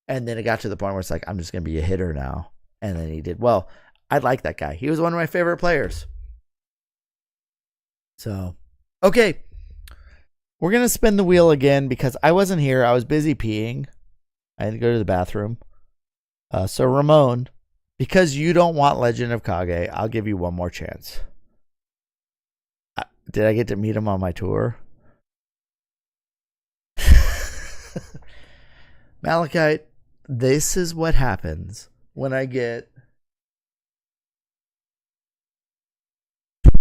And then it got to the point where it's like, I'm just going to be a hitter now. And then he did well. I like that guy. He was one of my favorite players. So, okay. We're going to spin the wheel again because I wasn't here. I was busy peeing. I had to go to the bathroom. So, Ramon, because you don't want Legend of Kage, I'll give you one more chance. Did I get to meet him on my tour? Malachite, this is what happens when I get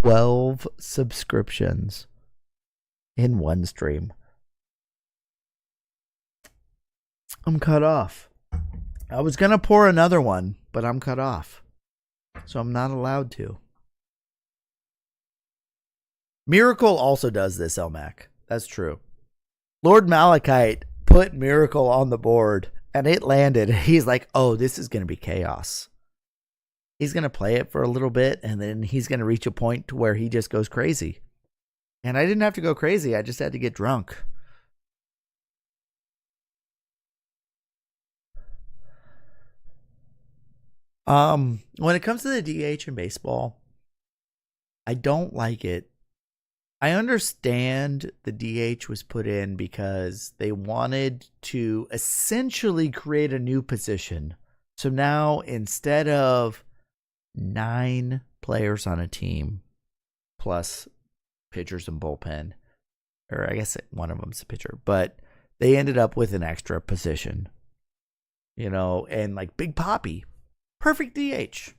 12 subscriptions in one stream. I'm cut off. I was going to pour another one, but I'm cut off. So I'm not allowed to. Miracle also does this, Elmac. That's true. Lord Malachite put Miracle on the board and it landed. He's like, oh, this is going to be chaos. He's going to play it for a little bit, and then he's going to reach a point to where he just goes crazy. And I didn't have to go crazy. I just had to get drunk. When it comes to the DH in baseball, I don't like it. I understand the DH was put in because they wanted to essentially create a new position. So now instead of 9 players on a team plus pitchers and bullpen, or I guess one of them's a pitcher, but they ended up with an extra position, and like Big Papi, perfect DH.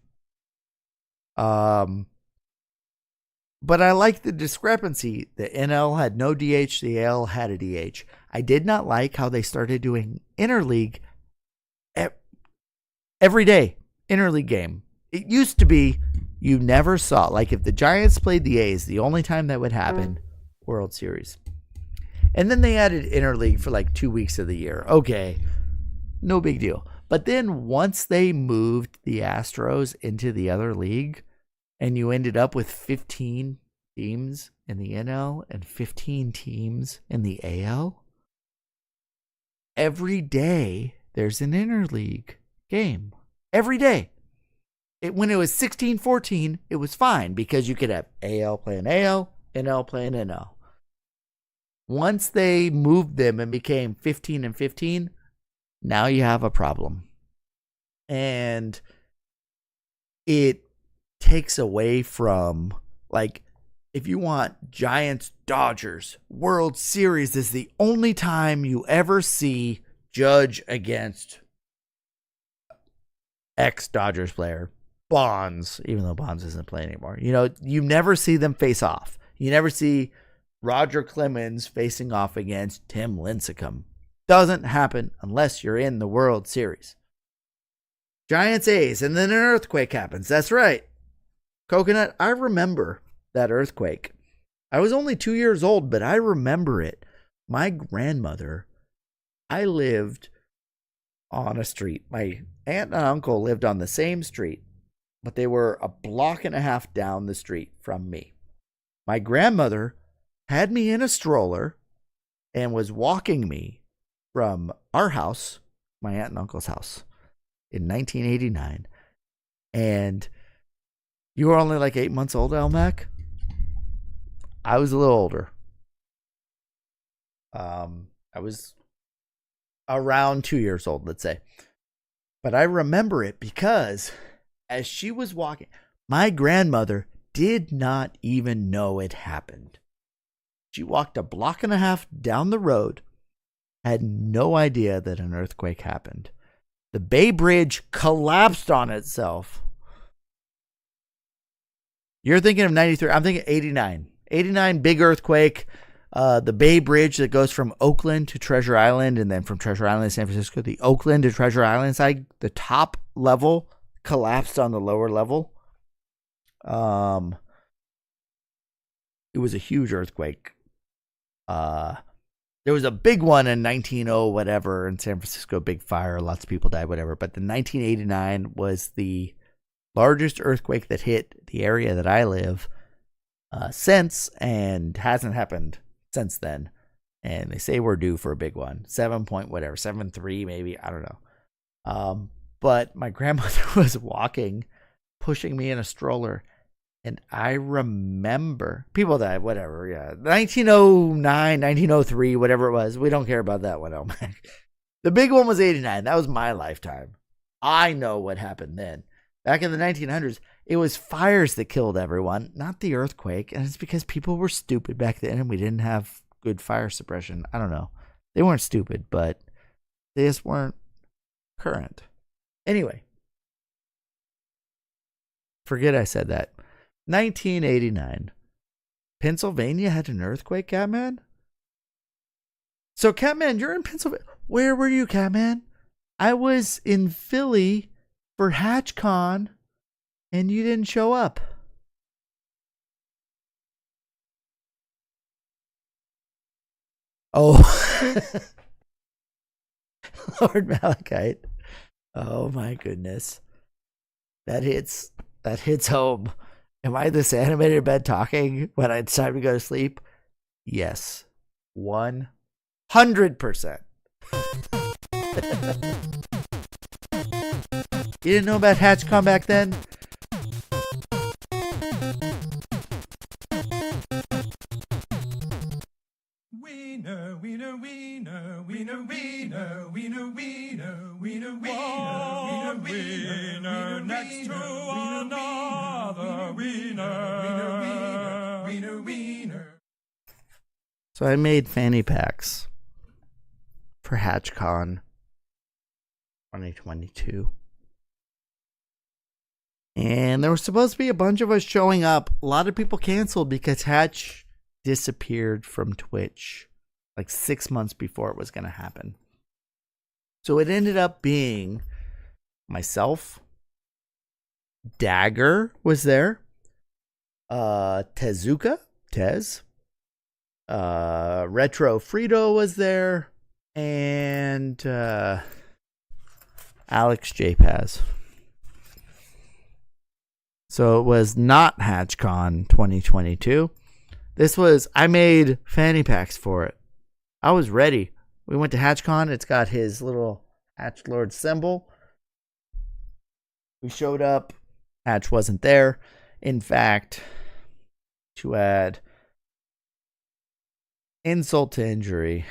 But I like the discrepancy. The NL had no DH, the AL had a DH. I did not like how they started doing interleague every day, interleague game. It used to be you never saw, like if the Giants played the A's, the only time that would happen, World Series. And then they added interleague for like 2 weeks of the year. Okay, no big deal. But then once they moved the Astros into the other league, and you ended up with 15 teams in the NL and 15 teams in the AL, every day there's an interleague game. Every day. When it was 16-14, it was fine because you could have AL playing AL, NL playing NL. Once they moved them and became 15 and 15, now you have a problem. And it takes away from, like, if you want Giants Dodgers World Series is the only time you ever see Judge against ex-Dodgers player Bonds, even though Bonds isn't playing anymore. You never see them face off. You never see Roger Clemens facing off against Tim Lincecum. Doesn't happen unless you're in the World Series. Giants A's, and then an earthquake happens. That's right. Coconut, I remember that earthquake. I was only 2 years old, but I remember it. My grandmother, I lived on a street. My aunt and uncle lived on the same street, but they were a block and a half down the street from me. My grandmother had me in a stroller and was walking me from our house, my aunt and uncle's house, in 1989. And you were only like 8 months old, Elmac? I was a little older. I was around 2 years old, let's say. But I remember it because as she was walking, my grandmother did not even know it happened. She walked a block and a half down the road, had no idea that an earthquake happened. The Bay Bridge collapsed on itself. You're thinking of 93. I'm thinking 89. 89, big earthquake. The Bay Bridge that goes from Oakland to Treasure Island, and then from Treasure Island to San Francisco, the Oakland to Treasure Island side, the top level collapsed on the lower level. It was a huge earthquake. There was a big one in 1900 whatever in San Francisco, big fire, lots of people died, whatever. But the 1989 was the largest earthquake that hit the area that I live since, and hasn't happened since then. And they say we're due for a big one, 7.3 maybe, I don't know. But my grandmother was walking, pushing me in a stroller. And I remember people died, whatever. Yeah. 1909, 1903, whatever it was. We don't care about that one, Elmac. The big one was 89. That was my lifetime. I know what happened then. Back in the 1900s, it was fires that killed everyone, not the earthquake. And it's because people were stupid back then and we didn't have good fire suppression. I don't know. They weren't stupid, but they just weren't current. Anyway. Forget I said that. 1989. Pennsylvania had an earthquake, Catman? So, Catman, you're in Pennsylvania. Where were you, Catman? I was in Philly for HatchCon, and you didn't show up. Oh. Lord Malachite. Oh my goodness. That hits home. Am I this animated bed talking when it's time to go to sleep? Yes. 100%. You didn't know about HatchCon back then? Wiener, wiener, wiener, wiener, wiener, wiener, wiener, wiener, wiener, wiener, next to another wiener, wiener, wiener. So I made fanny packs for HatchCon 2022. And there was supposed to be a bunch of us showing up. A lot of people canceled because Hatch disappeared from Twitch like 6 months before it was going to happen. So it ended up being myself, Dagger was there, Tezuka, Retro Frito was there, and Alex J. Paz. So it was not HatchCon 2022. I made fanny packs for it. I was ready. We went to HatchCon. It's got his little Hatch Lord symbol. We showed up. Hatch wasn't there. In fact, to add insult to injury,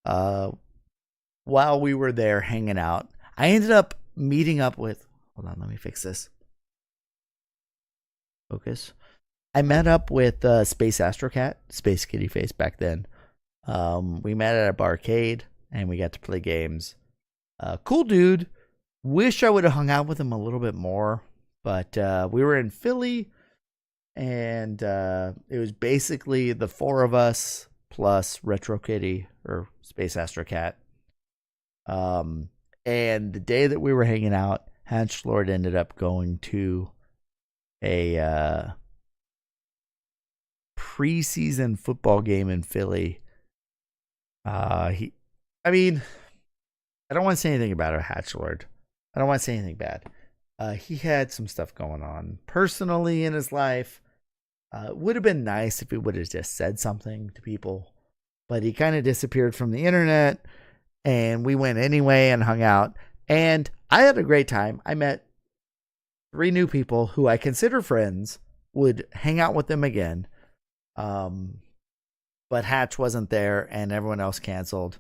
while we were there hanging out, I ended up meeting up with, hold on, let me fix this. Focus. I met up with Space Astrocat, Space Kitty Face back then. We met at a barcade and we got to play games. Cool dude. Wish I would have hung out with him a little bit more, but we were in Philly and it was basically the four of us plus Retro Kitty or Space Astrocat. And the day that we were hanging out, Hatch Lord ended up going to a preseason football game in Philly. I don't want to say anything about a Hatch Lord. I don't want to say anything bad. He had some stuff going on personally in his life. It would have been nice if he would have just said something to people, but he kind of disappeared from the internet. And we went anyway and hung out. And I had a great time. I met 3 new people who I consider friends, would hang out with them again. But Hatch wasn't there and everyone else canceled.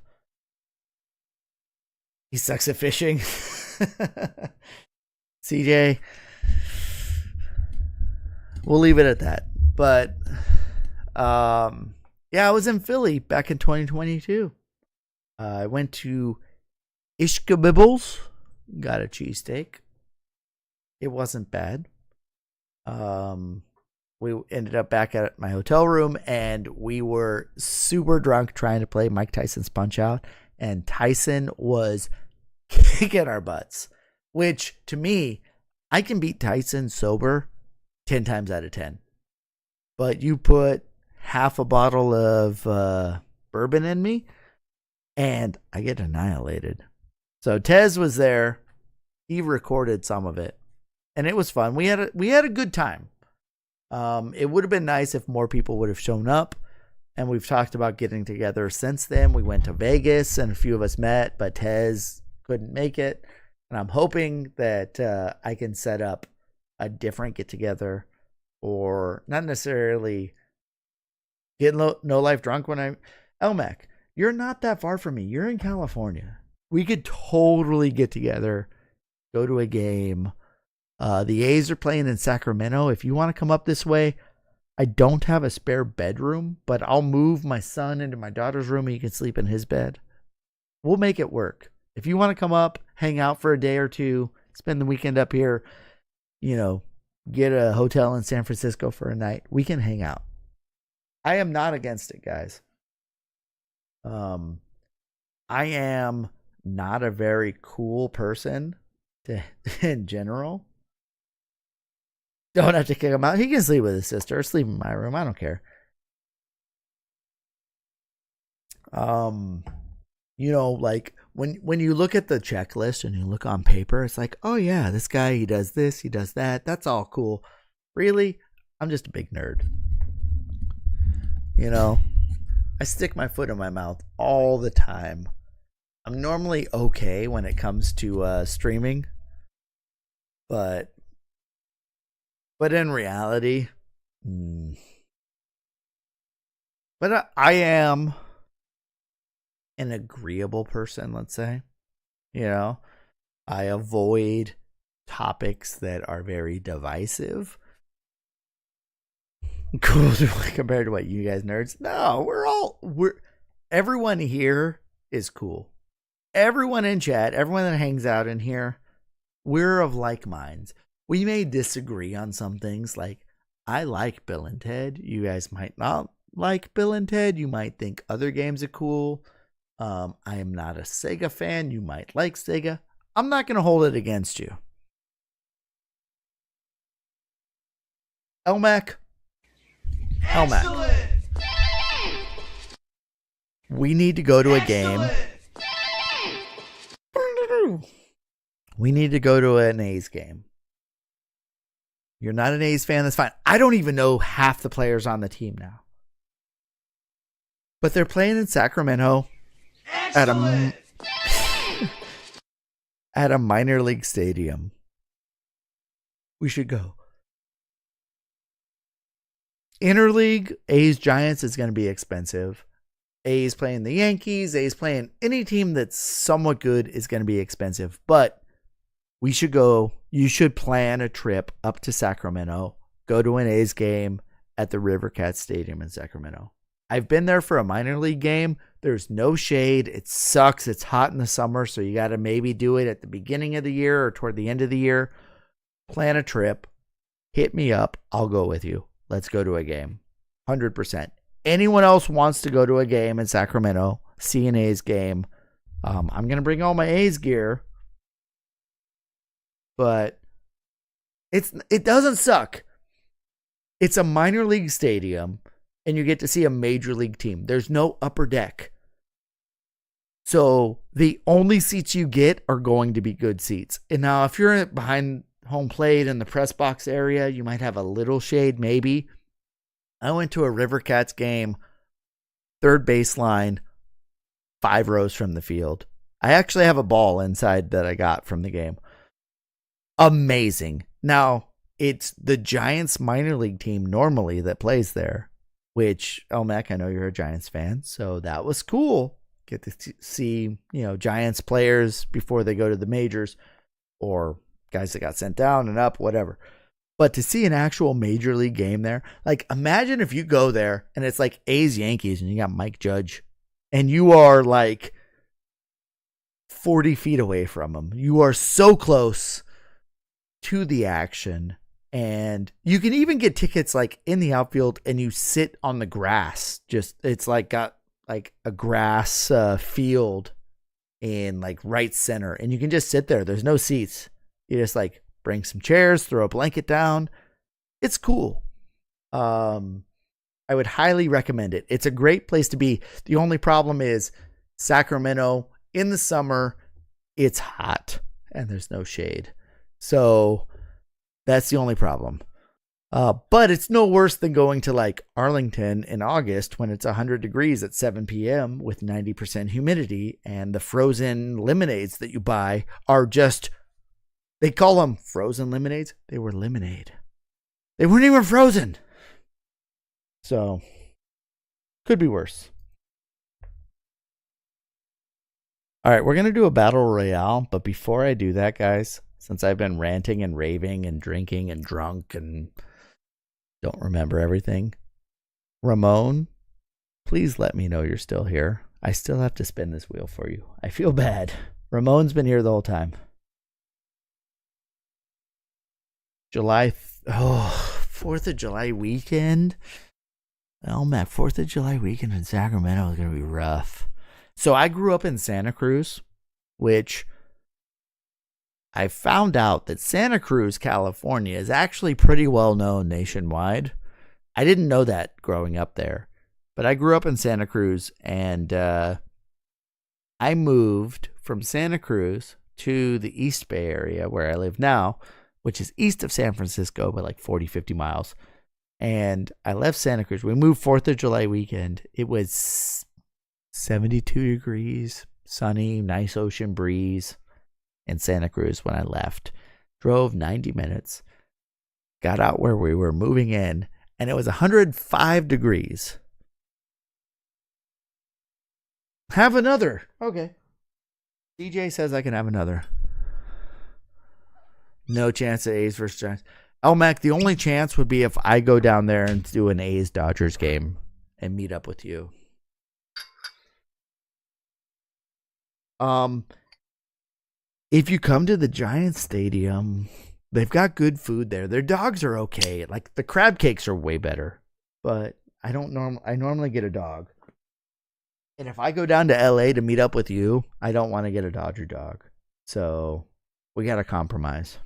He sucks at fishing. CJ. We'll leave it at that. But yeah, I was in Philly back in 2022. I went to Ishkabibbles, got a cheesesteak. It wasn't bad. We ended up back at my hotel room and we were super drunk trying to play Mike Tyson's Punch Out. And Tyson was kicking our butts, which to me, I can beat Tyson sober 10 times out of 10. But you put half a bottle of bourbon in me, and I get annihilated. So Tez was there. He recorded some of it, and it was fun. We had a good time. It would have been nice if more people would have shown up, and we've talked about getting together since then. We went to Vegas, and a few of us met, but Tez couldn't make it. And I'm hoping that I can set up a different get-together, or not necessarily get no life drunk when I'm Elmac. You're not that far from me. You're in California. We could totally get together, go to a game. The A's are playing in Sacramento. If you want to come up this way, I don't have a spare bedroom, but I'll move my son into my daughter's room and he can sleep in his bed. We'll make it work. If you want to come up, hang out for a day or two, spend the weekend up here, get a hotel in San Francisco for a night, we can hang out. I am not against it, guys. I am not a very cool person in general. Don't have to kick him out. He can sleep with his sister or sleep in my room. I don't care. Like when you look at the checklist and you look on paper, it's like, oh yeah, this guy, he does this, he does that. That's all cool. Really? I'm just a big nerd. I stick my foot in my mouth all the time. I'm normally okay when it comes to streaming, but in reality, but I am an agreeable person, let's say. I avoid topics that are very divisive. Cool compared to what you guys nerds. No, everyone here is cool. Everyone in chat, everyone that hangs out in here, we're of like minds. We may disagree on some things, like I like Bill and Ted. You guys might not like Bill and Ted. You might think other games are cool. I am not a Sega fan. You might like Sega. I'm not going to hold it against you. Elmac. We need to go to a game. We need to go to an A's game. You're not an A's fan, that's fine. I don't even know half the players on the team now. But they're playing in Sacramento at a minor league stadium. We should go. Interleague, A's Giants is going to be expensive. A's playing the Yankees, A's playing any team that's somewhat good is going to be expensive. But we should go. You should plan a trip up to Sacramento, go to an A's game at the Rivercat Stadium in Sacramento. I've been there for a minor league game. There's no shade. It sucks. It's hot in the summer, so you got to maybe do it at the beginning of the year or toward the end of the year. Plan a trip. Hit me up. I'll go with you. Let's go to a game. 100%. Anyone else wants to go to a game in Sacramento, see an A's game, I'm going to bring all my A's gear. But it doesn't suck. It's a minor league stadium, and you get to see a major league team. There's no upper deck. So the only seats you get are going to be good seats. And now if you're behind home plate in the press box area, you might have a little shade, maybe. I went to a Rivercats game, third baseline, 5 rows from the field. I actually have a ball inside that I got from the game. Amazing. Now, it's the Giants minor league team normally that plays there, which, Elmac, I know you're a Giants fan, so that was cool. Get to see, Giants players before they go to the majors, or guys that got sent down and up, whatever. But to see an actual major league game there, like imagine if you go there and it's like A's Yankees and you got Mike Judge and you are like 40 feet away from him. You are so close to the action, and you can even get tickets like in the outfield and you sit on the grass. It's like got like a grass field in like right center, and you can just sit there. There's no seats. You just like bring some chairs, throw a blanket down. It's cool. I would highly recommend it. It's a great place to be. The only problem is Sacramento in the summer, it's hot and there's no shade. So that's the only problem. But it's no worse than going to like Arlington in August when it's 100 degrees at 7 p.m. with 90% humidity, and the frozen lemonades that you buy are just, they call them frozen lemonades. They were lemonade. They weren't even frozen. So, could be worse. All right, we're going to do a battle royale, but before I do that, guys, since I've been ranting and raving and drinking and drunk and don't remember everything, Ramon, please let me know you're still here. I still have to spin this wheel for you. I feel bad. Ramon's been here the whole time. 4th of July weekend. Oh man, 4th of July weekend in Sacramento is going to be rough. So I grew up in Santa Cruz, which I found out that Santa Cruz, California is actually pretty well known nationwide. I didn't know that growing up there, but I grew up in Santa Cruz, and I moved from Santa Cruz to the East Bay area where I live now, which is east of San Francisco by like 40, 50 miles. And I left Santa Cruz. We moved 4th of July weekend. It was 72 degrees, sunny, nice ocean breeze in Santa Cruz when I left. Drove 90 minutes, got out where we were moving in, and it was 105 degrees. Have another. Okay. DJ says I can have another. No chance of A's versus Giants. Elmac, the only chance would be if I go down there and do an A's Dodgers game and meet up with you. If you come to the Giants Stadium, they've got good food there. Their dogs are okay. Like the crab cakes are way better, but I normally get a dog. And if I go down to LA to meet up with you, I don't want to get a Dodger dog. So we got to compromise.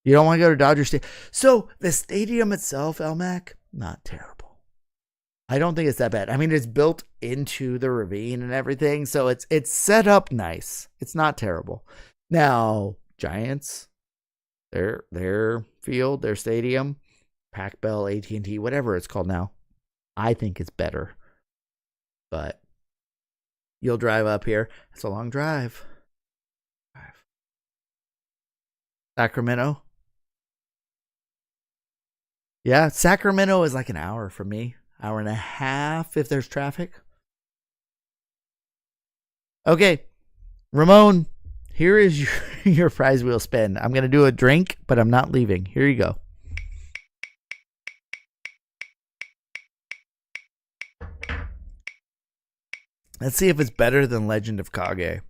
You don't want to go to Dodger Stadium. So the stadium itself, Elmac, not terrible. I don't think it's that bad. I mean, it's built into the ravine and everything, so it's set up nice. It's not terrible. Now, Giants, their field, their stadium, Pac Bell, AT&T, whatever it's called now, I think it's better. But you'll drive up here. It's a long drive. Sacramento. Yeah, Sacramento is like an hour from me. Hour and a half if there's traffic. Okay, Ramon, here is your prize wheel spin. I'm going to do a drink, but I'm not leaving. Here you go. Let's see if it's better than Legend of Kage.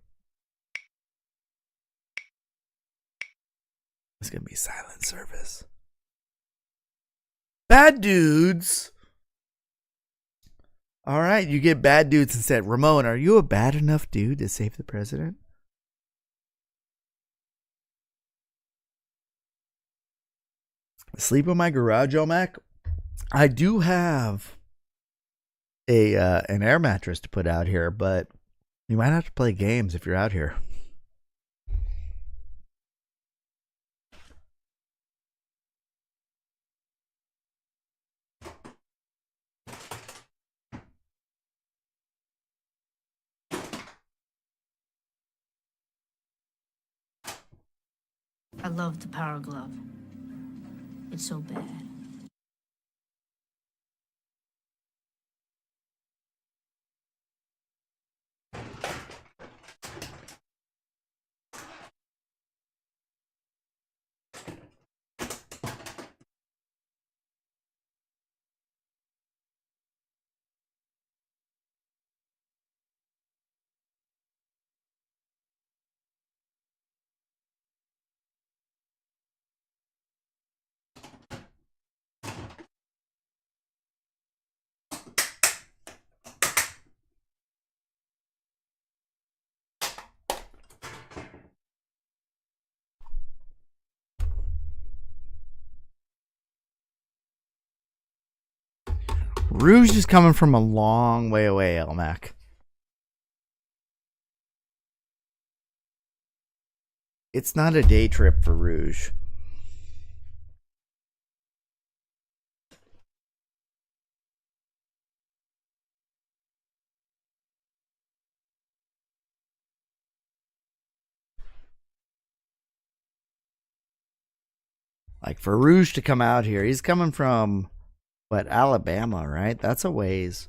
It's going to be silent service. Bad dudes. All right, you get bad dudes instead. Ramon, are you a bad enough dude to save the president? Sleep in my garage, Omac. I do have an air mattress to put out here, but you might have to play games if you're out here. I love the Power Glove. It's so bad. Rouge is coming from a long way away, Elmac. It's not a day trip for Rouge. Like for Rouge to come out here, he's coming from what, Alabama, right? That's a ways.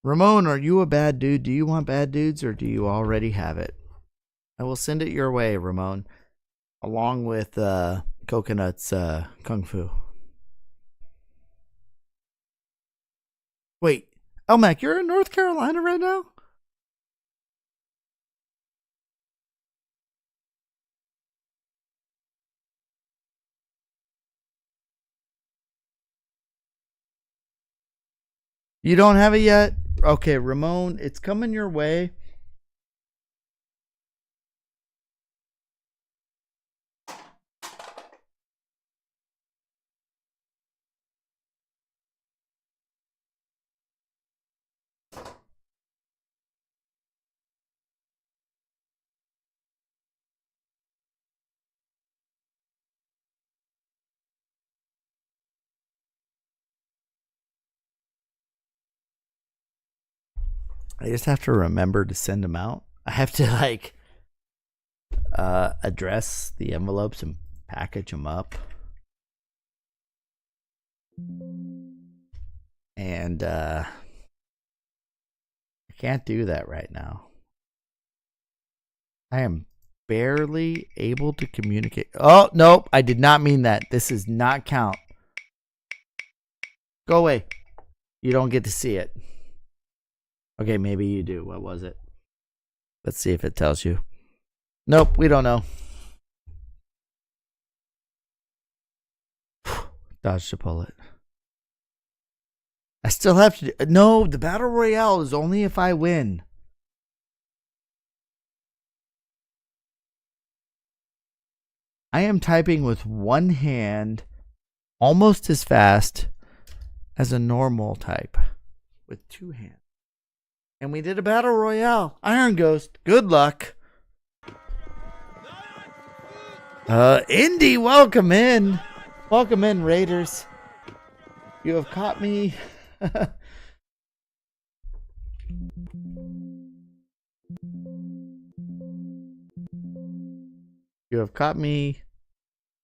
Ramon, are you a bad dude? Do you want bad dudes or do you already have it? I will send it your way, Ramon, along with Coconut's Kung Fu. Wait, Elmac, you're in North Carolina right now? You don't have it yet? Okay, Ramon, it's coming your way. I just have to remember to send them out. I have to like address the envelopes and package them up. And I can't do that right now. I am barely able to communicate. Oh, nope, I did not mean that. This does not count. Go away. You don't get to see it. Okay, maybe you do. What was it? Let's see if it tells you. Nope, we don't know. Dodged a bullet. I still have to do... No, the Battle Royale is only if I win. I am typing with one hand almost as fast as a normal type with two hands. And we did a Battle Royale. Iron Ghost, good luck. Indy, welcome in. Welcome in, Raiders. You have caught me. You have caught me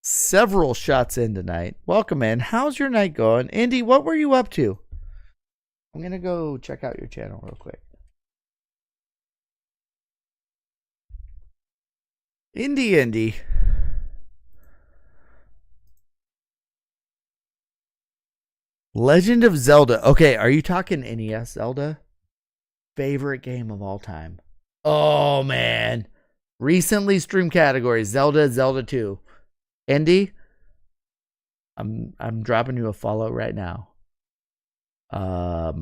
several shots in tonight. Welcome in. How's your night going? Indy, what were you up to? I'm going to go check out your channel real quick. Indy. Legend of Zelda. Okay, are you talking NES Zelda? Favorite game of all time. Oh, man. Recently streamed categories. Zelda, Zelda 2. Indy, I'm dropping you a follow right now. Are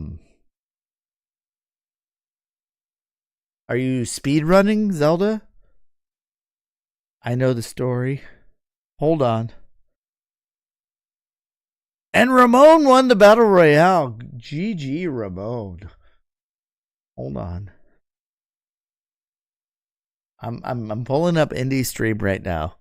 you speedrunning Zelda? I know the story. Hold on. And Ramon won the Battle Royale. GG, Ramon. Hold on. I'm pulling up Indy's stream right now.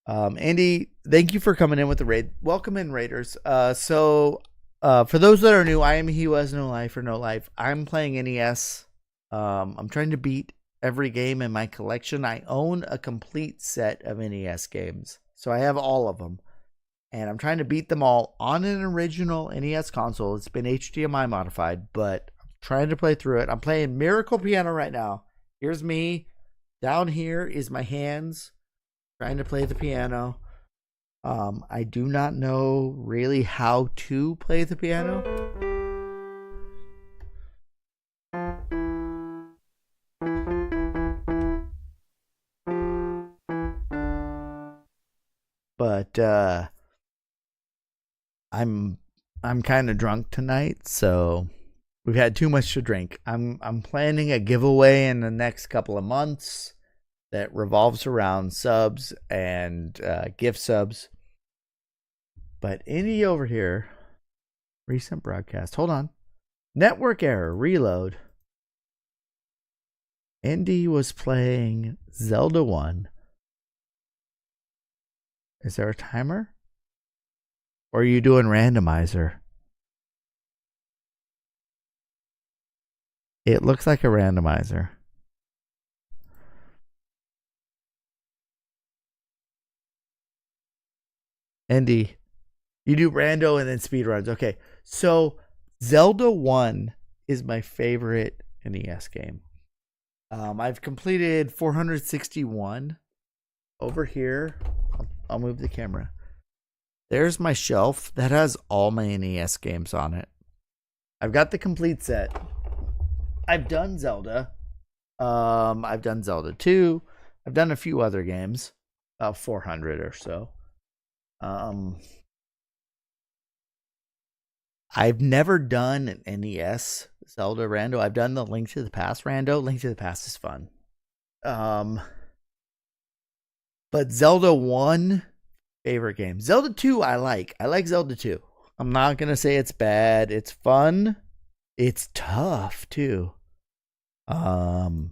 Indy, thank you for coming in with the raid. Welcome in, Raiders. So for those that are new, I am He Who Has No Life or No Life. I'm playing NES. I'm trying to beat every game in my collection. I own a complete set of NES games, so I have all of them. And I'm trying to beat them all on an original NES console. It's been HDMI modified, but I'm trying to play through it. I'm playing Miracle Piano right now. Here's me. Down here is my hands trying to play the piano. I do not know really how to play the piano. But I'm kind of drunk tonight, so we've had too much to drink. I'm planning a giveaway in the next couple of months that revolves around subs and gift subs. But Indy over here, recent broadcast. Hold on. Network error. Reload. Indy was playing Zelda 1. Is there a timer? Or are you doing randomizer? It looks like a randomizer. Indy, you do rando and then speedruns. Okay, so Zelda 1 is my favorite NES game. I've completed 461. Over here, I'll move the camera. There's my shelf that has all my NES games on it. I've got the complete set. I've done Zelda. I've done Zelda 2. I've done a few other games, about 400 or so. I've never done an NES Zelda rando. I've done the Link to the Past rando. Link to the Past is fun. But Zelda 1, favorite game. Zelda 2, I like. I like Zelda 2. I'm not going to say it's bad. It's fun. It's tough, too. But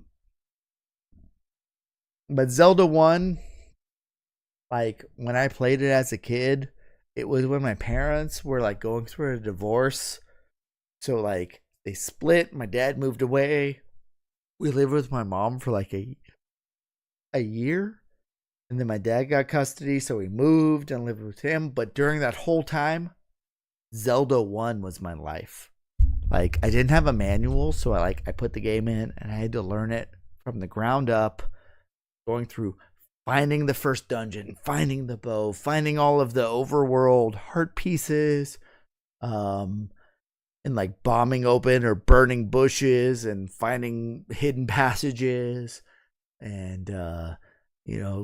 Zelda 1, like, when I played it as a kid, it was when my parents were, like, going through a divorce. So, like, they split. My dad moved away. We lived with my mom for, like, a year. And then my dad got custody, so we moved and lived with him. But during that whole time, Zelda 1 was my life. Like, I didn't have a manual, so I put the game in and I had to learn it from the ground up, going through finding the first dungeon, finding the bow, finding all of the overworld heart pieces, and like bombing open or burning bushes and finding hidden passages and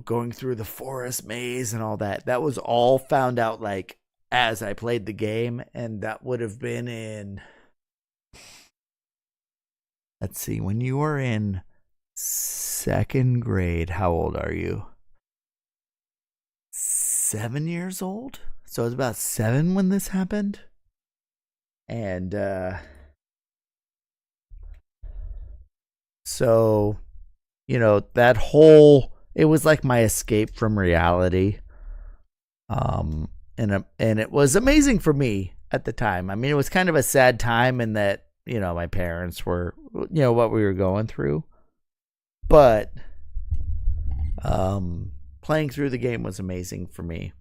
going through the forest maze and all that. That was all found out like as I played the game, and that would have been in, let's see, when you were in second grade, how old are you? 7 years old? So I was about 7 when this happened. And so, that whole, it was like my escape from reality. And it was amazing for me at the time. I mean, it was kind of a sad time in that, my parents were, what we were going through. But playing through the game was amazing for me.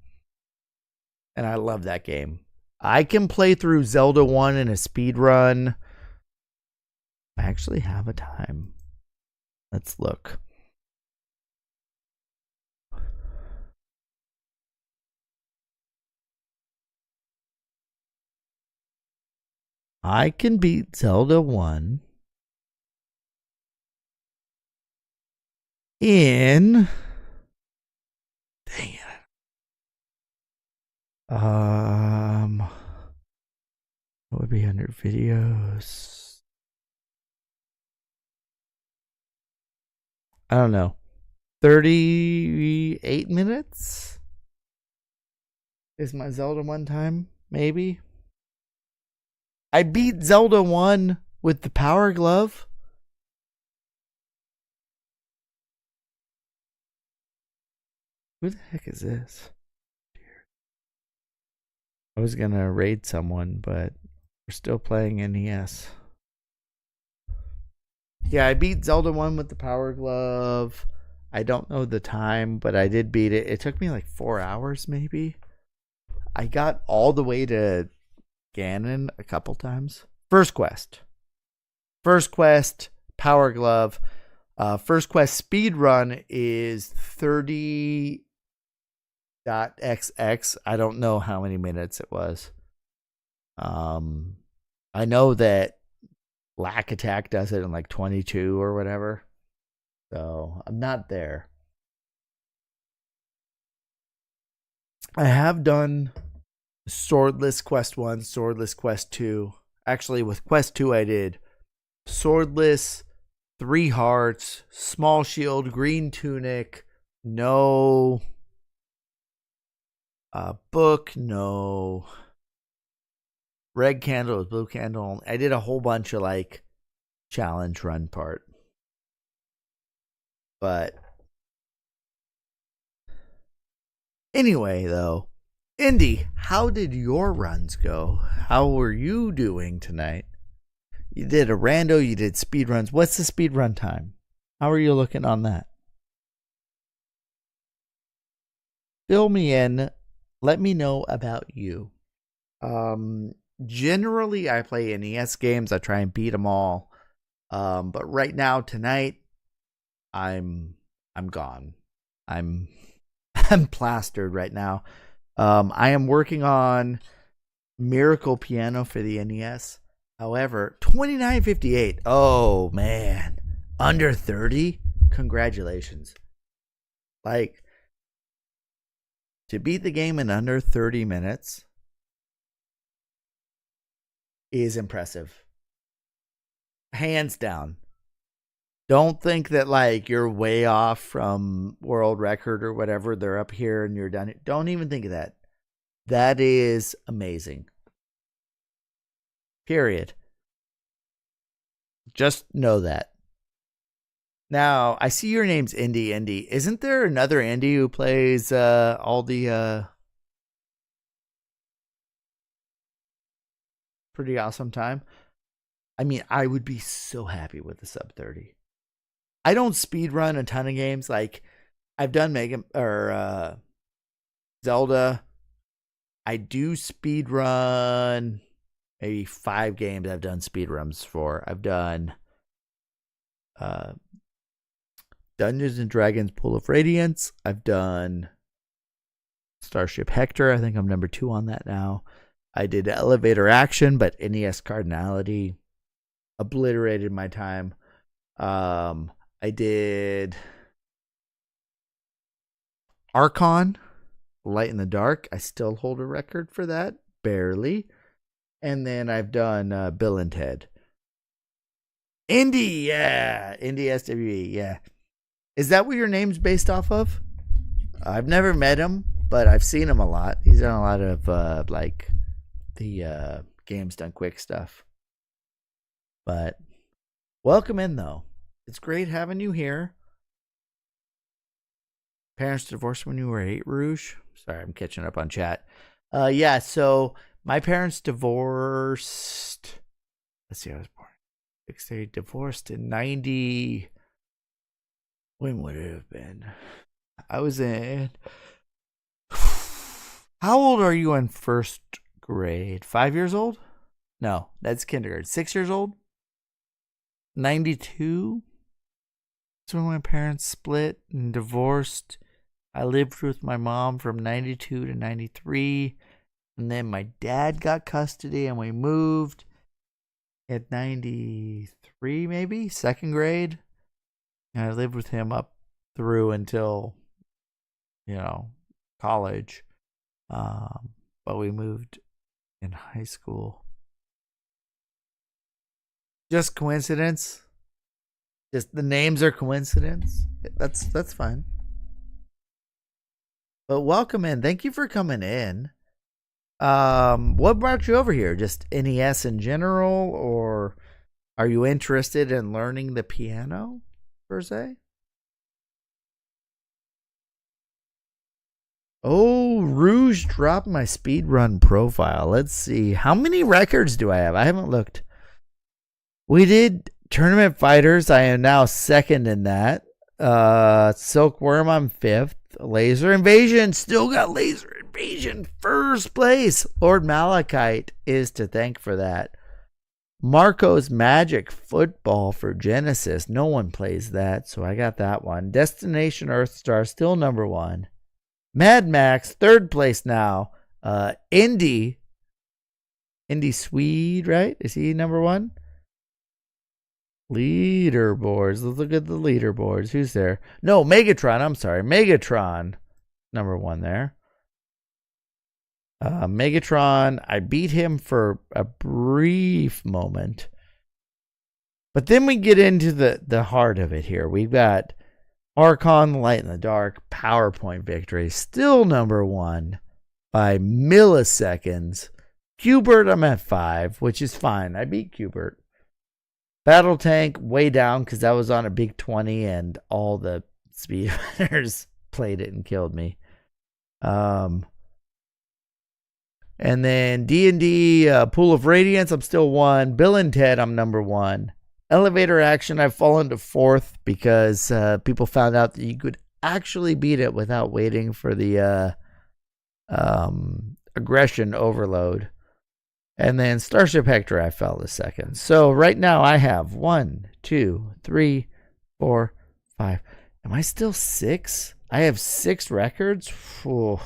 And I love that game. I can play through Zelda 1 in a speed run. I actually have a time. Let's look. I can beat Zelda 1 in, dang it. What would be under videos? I don't know. 38 minutes is my Zelda 1 time, maybe. I beat Zelda 1 with the Power Glove. Who the heck is this? I was going to raid someone, but we're still playing NES. Yeah, I beat Zelda 1 with the Power Glove. I don't know the time, but I did beat it. It took me like 4 hours, maybe. I got all the way to Ganon a couple times. First quest, Power Glove. First quest speed run is 30.xx. I don't know how many minutes it was. I know that Lack Attack does it in like 22 or whatever. So I'm not there. I have done Swordless Quest 1, Swordless Quest 2. Actually, with Quest 2, I did Swordless, 3 hearts, small shield, green tunic, no book, no red candle, blue candle. I did a whole bunch of like challenge run part. But anyway, though, Indy, how did your runs go? How were you doing tonight? You did a rando, you did speed runs. What's the speed run time? How are you looking on that? Fill me in. Let me know about you. Generally, I play NES games. I try and beat them all. But right now, tonight, I'm gone. I'm plastered right now. I am working on Miracle Piano for the NES. However, 29.58. Oh man, under 30. Congratulations. Like, to beat the game in under 30 minutes is impressive. Hands down. Don't think that like you're way off from world record or whatever. They're up here and you're down here. Don't even think of that. That is amazing. Period. Just know that. Now, I see your name's Indy. Isn't there another Indy who plays all the pretty awesome time? I mean, I would be so happy with the sub 30. I don't speed run a ton of games. Like I've done Zelda. I do speed run maybe 5 games I've done speed runs for. I've done Dungeons and Dragons Pool of Radiance. I've done Starship Hector. I think I'm number 2 on that now. I did Elevator Action, but NES Cardinality obliterated my time. I did Archon, Light in the Dark. I still hold a record for that, barely. And then I've done Bill and Ted. Indy, yeah. Indy SWE, yeah. Is that what your name's based off of? I've never met him, but I've seen him a lot. He's done a lot of like the Games Done Quick stuff. But welcome in, though. It's great having you here. Parents divorced when you were 8, Rouge? Sorry, I'm catching up on chat. Yeah, so my parents divorced. Let's see, I was born. They divorced in 90. When would it have been? I was in. How old are you in first grade? 5 years old? No, that's kindergarten. 6 years old? 92? That's when my parents split and divorced. I lived with my mom from 92 to 93. And then my dad got custody and we moved at 93, maybe? 2nd grade. And I lived with him up through until, college. But we moved in high school. Just coincidence? Just the names are coincidence? That's fine. But welcome in. Thank you for coming in. What brought you over here? Just NES in general, or are you interested in learning the piano per se? Oh, Rouge dropped my speedrun profile. Let's see. How many records do I have? I haven't looked. We did Tournament Fighters. I am now 2nd in that. Silkworm, I'm 5th. Laser Invasion, still got Laser Invasion 1st place. Lord Malachite is to thank for that. Marco's Magic Football for Genesis. No one plays that, so I got that one. Destination Earthstar, still number 1. Mad Max, 3rd place now. Indy Swede, right? Is he number 1? Leaderboards. Let's look at the leaderboards. Who's there? No, Megatron. I'm sorry. Megatron. Number 1 there. Megatron. I beat him for a brief moment. But then we get into the heart of it here. We've got Archon, Light in the Dark, PowerPoint victory. Still number 1 by milliseconds. Qbert, I'm at 5, which is fine. I beat Qbert. Battle Tank, way down because that was on a big 20 and all the speedrunners played it and killed me. And then D&D, Pool of Radiance, I'm still 1. Bill and Ted, I'm number 1. Elevator Action, I've fallen to 4th because people found out that you could actually beat it without waiting for the aggression overload. And then Starship Hector, I fell to 2nd. So right now I have 1, 2, 3, 4, 5. Am I still 6? I have 6 records. Whew.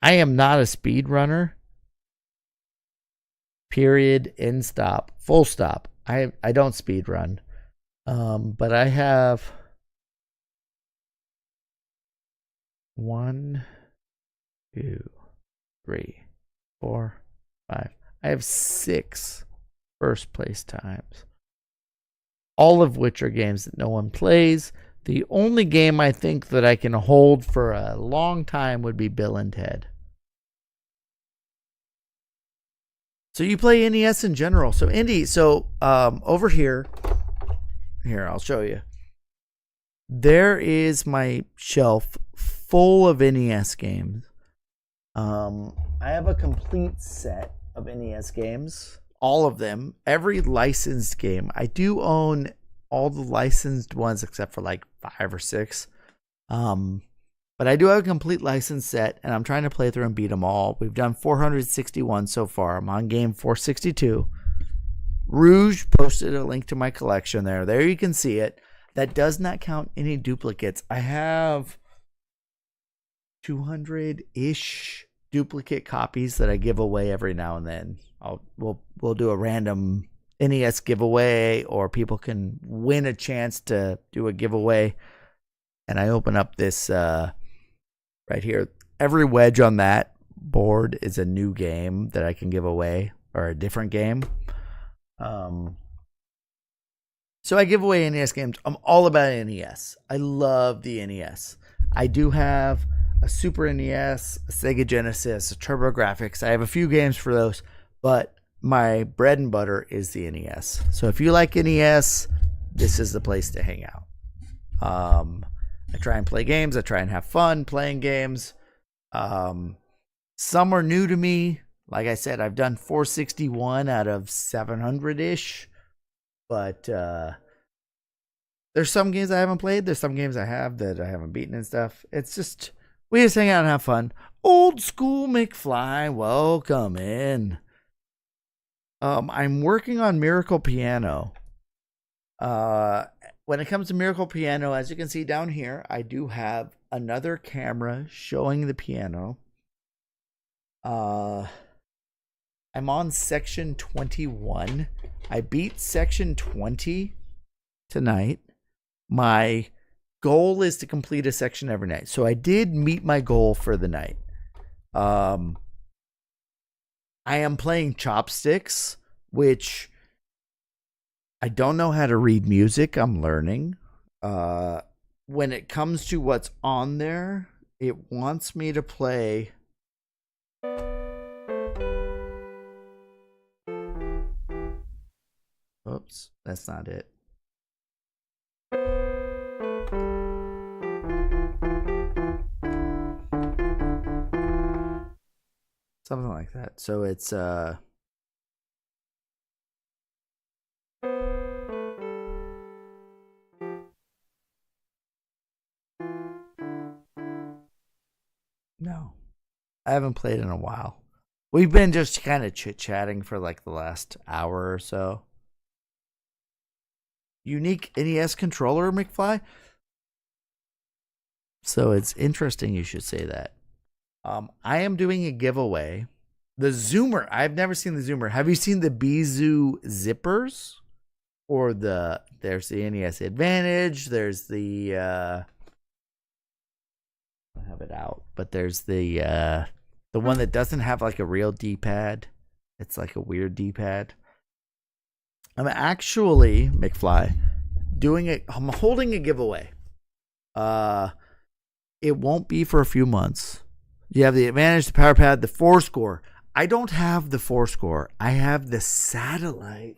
I am not a speed runner. Period. End stop. Full stop. I don't speed run. But I have 1, 2, 3, 4, 5. I have 6 first place times, all of which are games that no one plays. The only game I think that I can hold for a long time would be Bill and Ted. So you play NES in general. So Indy, over here, I'll show you. There is my shelf full of NES games. I have a complete set of NES games, all of them, every licensed game. I do own all the licensed ones except for like 5 or 6. But I do have a complete license set, and I'm trying to play through and beat them all. We've done 461 so far. I'm on game 462. Rouge posted a link to my collection there. There you can see it. That does not count any duplicates. I have 200-ish duplicate copies that I give away every now and then. We'll do a random NES giveaway, or people can win a chance to do a giveaway. And I open up this right here. Every wedge on that board is a new game that I can give away, or a different game. So I give away NES games. I'm all about NES. I love the NES. I do have a Super NES, a Sega Genesis, a TurboGrafx. I have a few games for those, but my bread and butter is the NES. So if you like NES, this is the place to hang out. I try and play games. I try and have fun playing games. Some are new to me. Like I said, I've done 461 out of 700-ish. But there's some games I haven't played. There's some games I have that I haven't beaten and stuff. It's just, we just hang out and have fun. Old school McFly, welcome in. I'm working on Miracle Piano. When it comes to Miracle Piano, as you can see down here, I do have another camera showing the piano. I'm on section 21. I beat section 20 tonight. My goal is to complete a section every night. So I did meet my goal for the night. I am playing chopsticks, which I don't know how to read music. I'm learning. When it comes to what's on there, it wants me to play. Oops, that's not it. Something like that. So it's no. I haven't played in a while. We've been just kind of chit-chatting for like the last hour or so. Unique NES controller, McFly? So it's interesting you should say that. I am doing a giveaway. The Zoomer. I've never seen the Zoomer. Have you seen the Bizou zippers? Or there's the NES Advantage. There's the I have it out, but there's the one that doesn't have like a real D-pad. It's like a weird D-pad. I'm actually, McFly, I'm holding a giveaway. It won't be for a few months. You have the Advantage, the Power Pad, the 4-score. I don't have the 4-score. I have the satellite.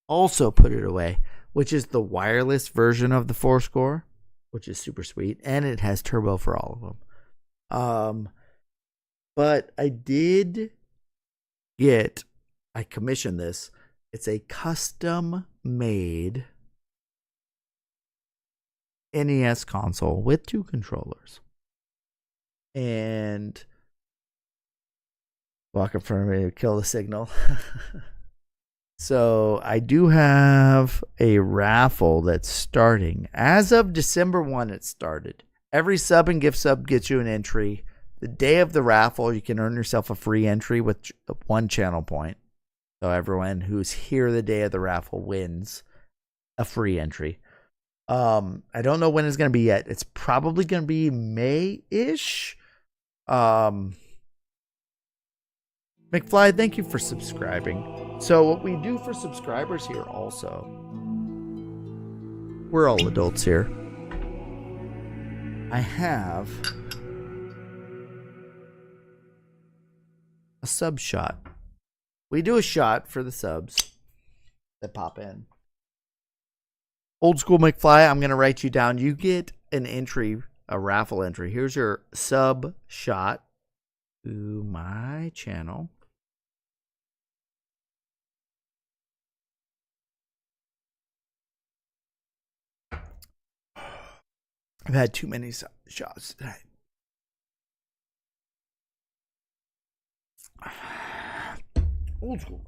Also put it away, which is the wireless version of the 4-score, which is super sweet, and it has turbo for all of them. But I commissioned this. It's a custom made NES console with 2 controllers. And walk up front of me to kill the signal. So I do have a raffle that's starting. As of December 1, it started. Every sub and gift sub gets you an entry. The day of the raffle, you can earn yourself a free entry with 1 channel point. So everyone who's here the day of the raffle wins a free entry. I don't know when it's going to be yet. It's probably going to be May-ish. McFly, thank you for subscribing. So what we do for subscribers here also, we're all adults here. I have a sub shot. We do a shot for the subs that pop in. Old School McFly, I'm going to write you down. You get an entry, a raffle entry. Here's your sub shot to my channel. I've had too many shots today. Old School.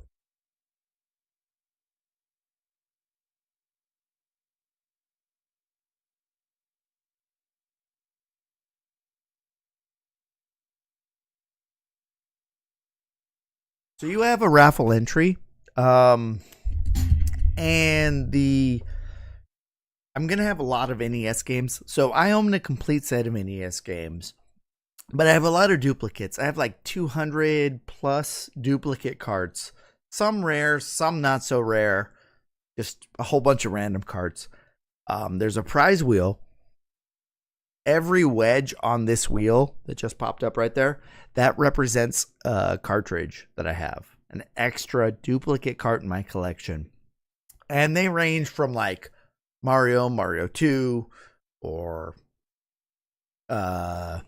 So you have a raffle entry, and I'm going to have a lot of NES games. So I own a complete set of NES games, but I have a lot of duplicates. I have like 200 plus duplicate cards. Some rare, some not so rare. Just a whole bunch of random cards. There's a prize wheel. Every wedge on this wheel that just popped up right there, that represents a cartridge that I have. An extra duplicate cart in my collection. And they range from like Mario, Mario 2, or like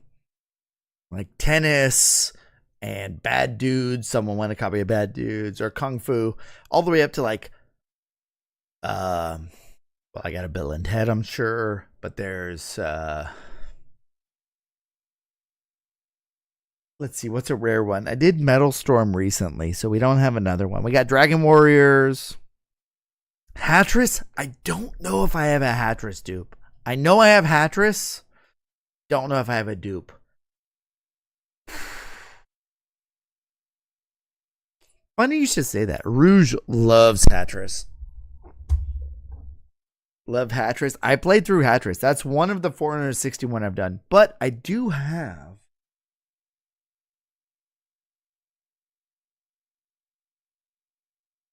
tennis and Bad Dudes. Someone want a copy of Bad Dudes, or Kung Fu, all the way up to like, well, I got a Bill and Ted, I'm sure, but there's, let's see, what's a rare one? I did Metal Storm recently, so we don't have another one. We got Dragon Warriors. Hatris? I don't know if I have a Hatris dupe. I know I have Hatris. Don't know if I have a dupe. Funny you should say that. Rouge loves Hatris. Love Hatris. I played through Hatris. That's one of the 461 I've done. But I do have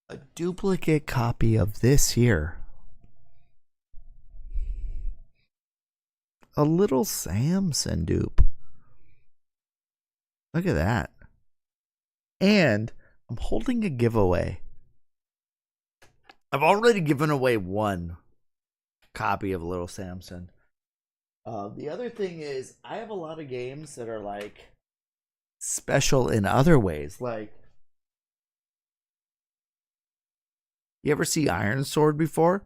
a duplicate copy of this here. A little Samson dupe. Look at that. And I'm holding a giveaway. I've already given away one copy of Little Samson. The other thing is, I have a lot of games that are like special in other ways. Like, you ever see Iron Sword before?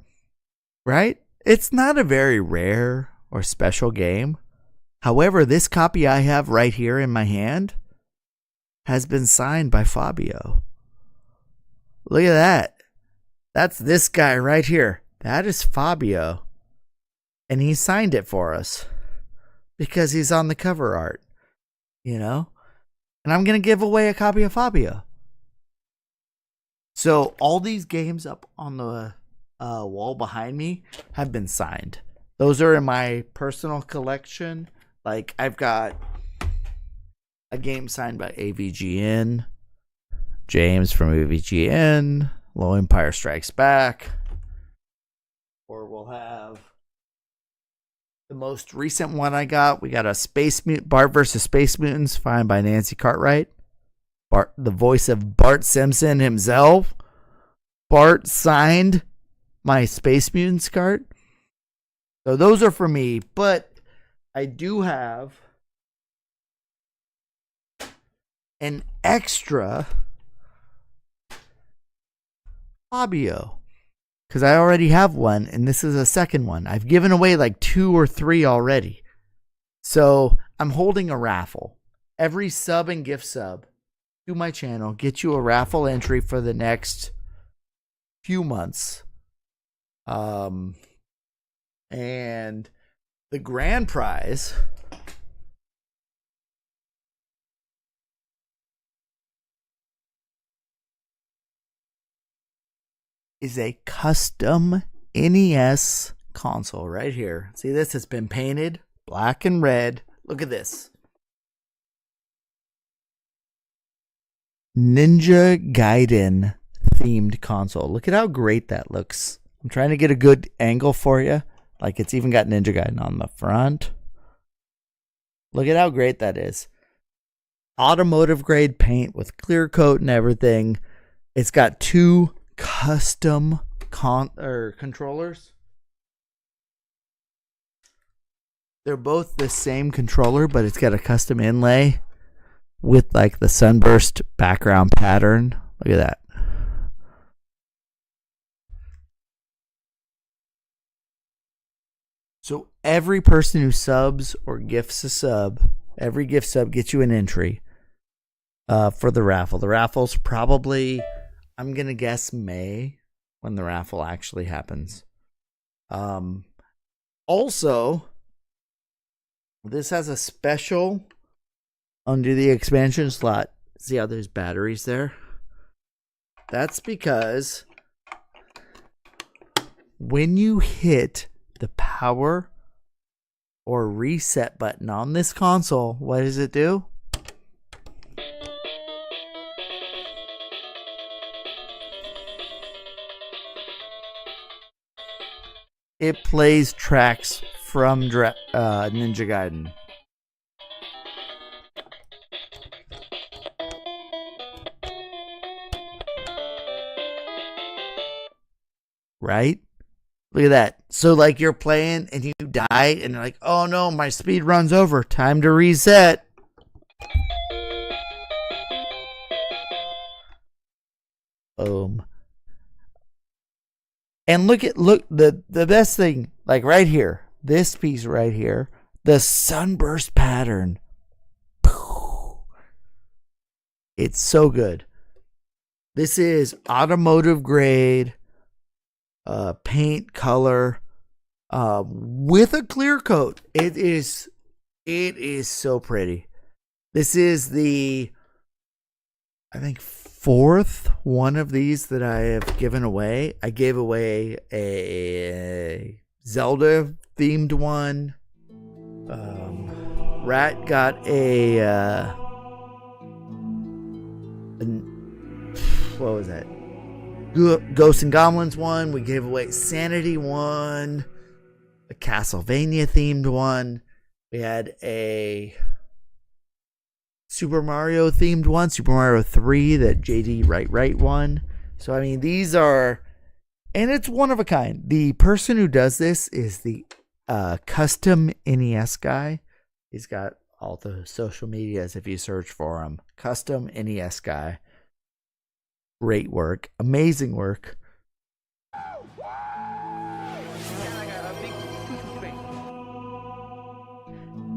Right? It's not a very rare or special game. However, this copy I have right here in my hand has been signed by Fabio. Look at that. That's this guy right here. That is Fabio. And he signed it for us because he's on the cover art, you know? And I'm going to give away a copy of Fabio. So all these games up on the wall behind me have been signed. Those are in my personal collection. Like, I've got a game signed by AVGN, James from AVGN, Low Empire Strikes Back. Or we'll have the most recent one I got. We got a Bart versus Space Mutants, signed by Nancy Cartwright. Bart, the voice of Bart Simpson himself. Bart signed my Space Mutants card. So those are for me, but I do have an extra Fabio, because I already have one, and this is a second one. I've given away like 2 or 3 already. So I'm holding a raffle. Every sub and gift sub to my channel get you a raffle entry for the next few months. And the grand prize is a custom NES console right here. See this? It's been painted black and red. Look at this. Ninja Gaiden themed console. Look at how great that looks. I'm trying to get a good angle for you. Like it's even got Ninja Gaiden on the front. Look at how great that is. Automotive grade paint with clear coat and everything. It's got two custom controllers. They're both the same controller, but it's got a custom inlay with like the sunburst background pattern. Look at that. So every person who subs or gifts a sub, every gift sub gets you an entry for the raffle. The raffle's probably, I'm going to guess May when the raffle actually happens. Also, this has a special under the expansion slot. See how there's batteries there? That's because when you hit the power or reset button on this console, what does it do? It plays tracks from Ninja Gaiden. Right? Look at that. So like you're playing and you die and you're like, oh no, my speed runs over. Time to reset. Boom. And look the best thing, like right here, this piece right here, the sunburst pattern. It's so good. This is automotive grade paint color with a clear coat. It is so pretty. This is the, I think, fourth one of these that I have given away. I gave away a Zelda themed one. Rat got what was that? Ghosts and Goblins one. We gave away Sanity one, a Castlevania themed one. We had a Super Mario themed one, Super Mario 3 that JD Right won. So I mean, these are, and it's one of a kind. The person who does this is the custom NES guy. He's got all the social medias if you search for him. Custom NES guy. Great work. Amazing work.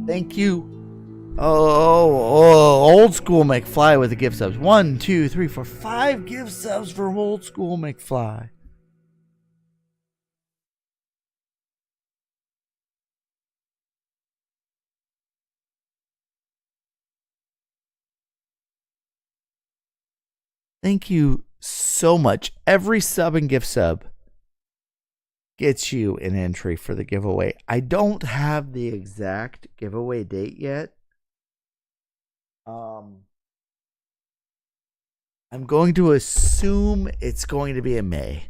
Thank you. Old School McFly with the gift subs. 1, 2, 3, 4, 5 gift subs for Old School McFly. Thank you so much. Every sub and gift sub gets you an entry for the giveaway. I don't have the exact giveaway date yet. I'm going to assume it's going to be in May.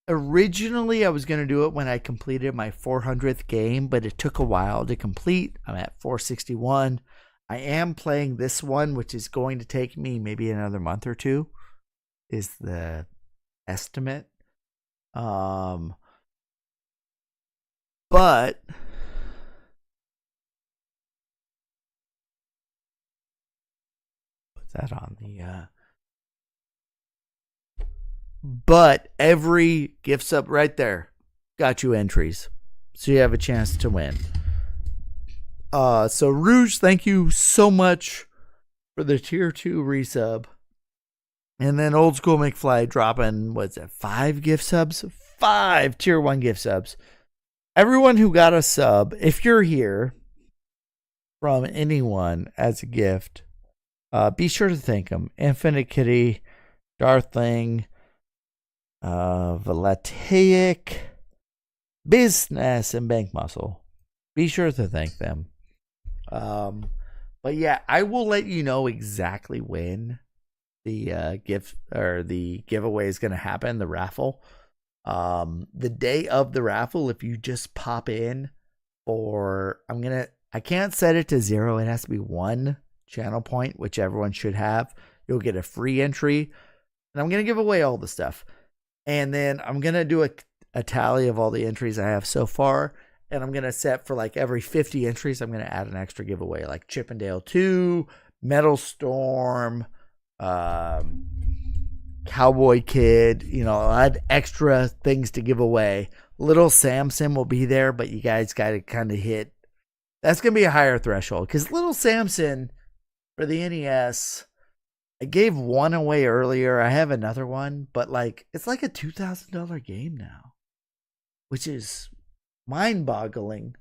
Originally, I was going to do it when I completed my 400th game, but it took a while to complete. I'm at 461. I am playing this one, which is going to take me maybe another month or two, is the estimate. But put that on the but every gift sub right there got you entries, so you have a chance to win. So Rouge, thank you so much for the tier 2 resub. And then Old School McFly dropping, what's it, 5 gift subs? 5 tier 1 gift subs. Everyone who got a sub, if you're here from anyone as a gift, be sure to thank them. Infinite Kitty, Darthling, Volataic, Business, and Bank Muscle. Be sure to thank them. But yeah, I will let you know exactly when gift or the giveaway is going to happen, the raffle. The day of the raffle, if you just pop in for, I can't set it to 0. It has to be 1 channel point, which everyone should have. You'll get a free entry, and I'm going to give away all the stuff. And then I'm going to do a tally of all the entries I have so far. And I'm going to set for like every 50 entries, I'm going to add an extra giveaway, like Chippendale 2, Metal Storm, Cowboy Kid. You know, I'll add extra things to give away. Little Samson will be there, but you guys got to kind of hit. That's going to be a higher threshold because Little Samson for the NES, I gave one away earlier. I have another one, but like it's like a $2,000 game now, which is mind-boggling.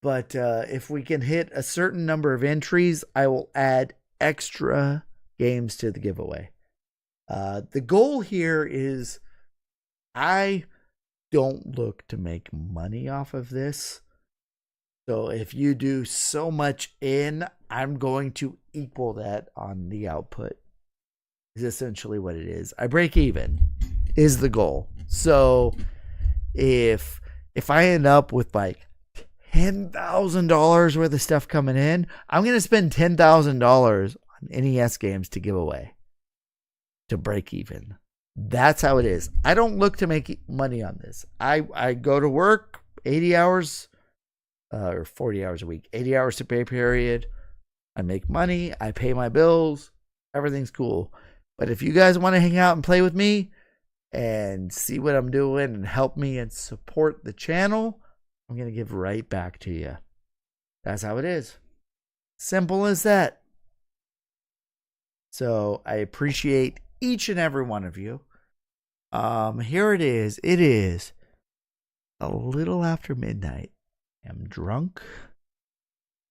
But if we can hit a certain number of entries, I will add extra games to the giveaway. The goal here is I don't look to make money off of this. So if you do so much in, I'm going to equal that on the output. Is essentially what it is. I break even is the goal. So if I end up with like $10,000 worth of stuff coming in, I'm going to spend $10,000 on NES games to give away to break even. That's how it is. I don't look to make money on this. I go to work 80 hours or 40 hours a week, 80 hours to pay period. I make money. I pay my bills. Everything's cool. But if you guys want to hang out and play with me and see what I'm doing and help me and support the channel, I'm going to give right back to you. That's how it is. Simple as that. So I appreciate each and every one of you. Here it is. It is a little after midnight. I am drunk.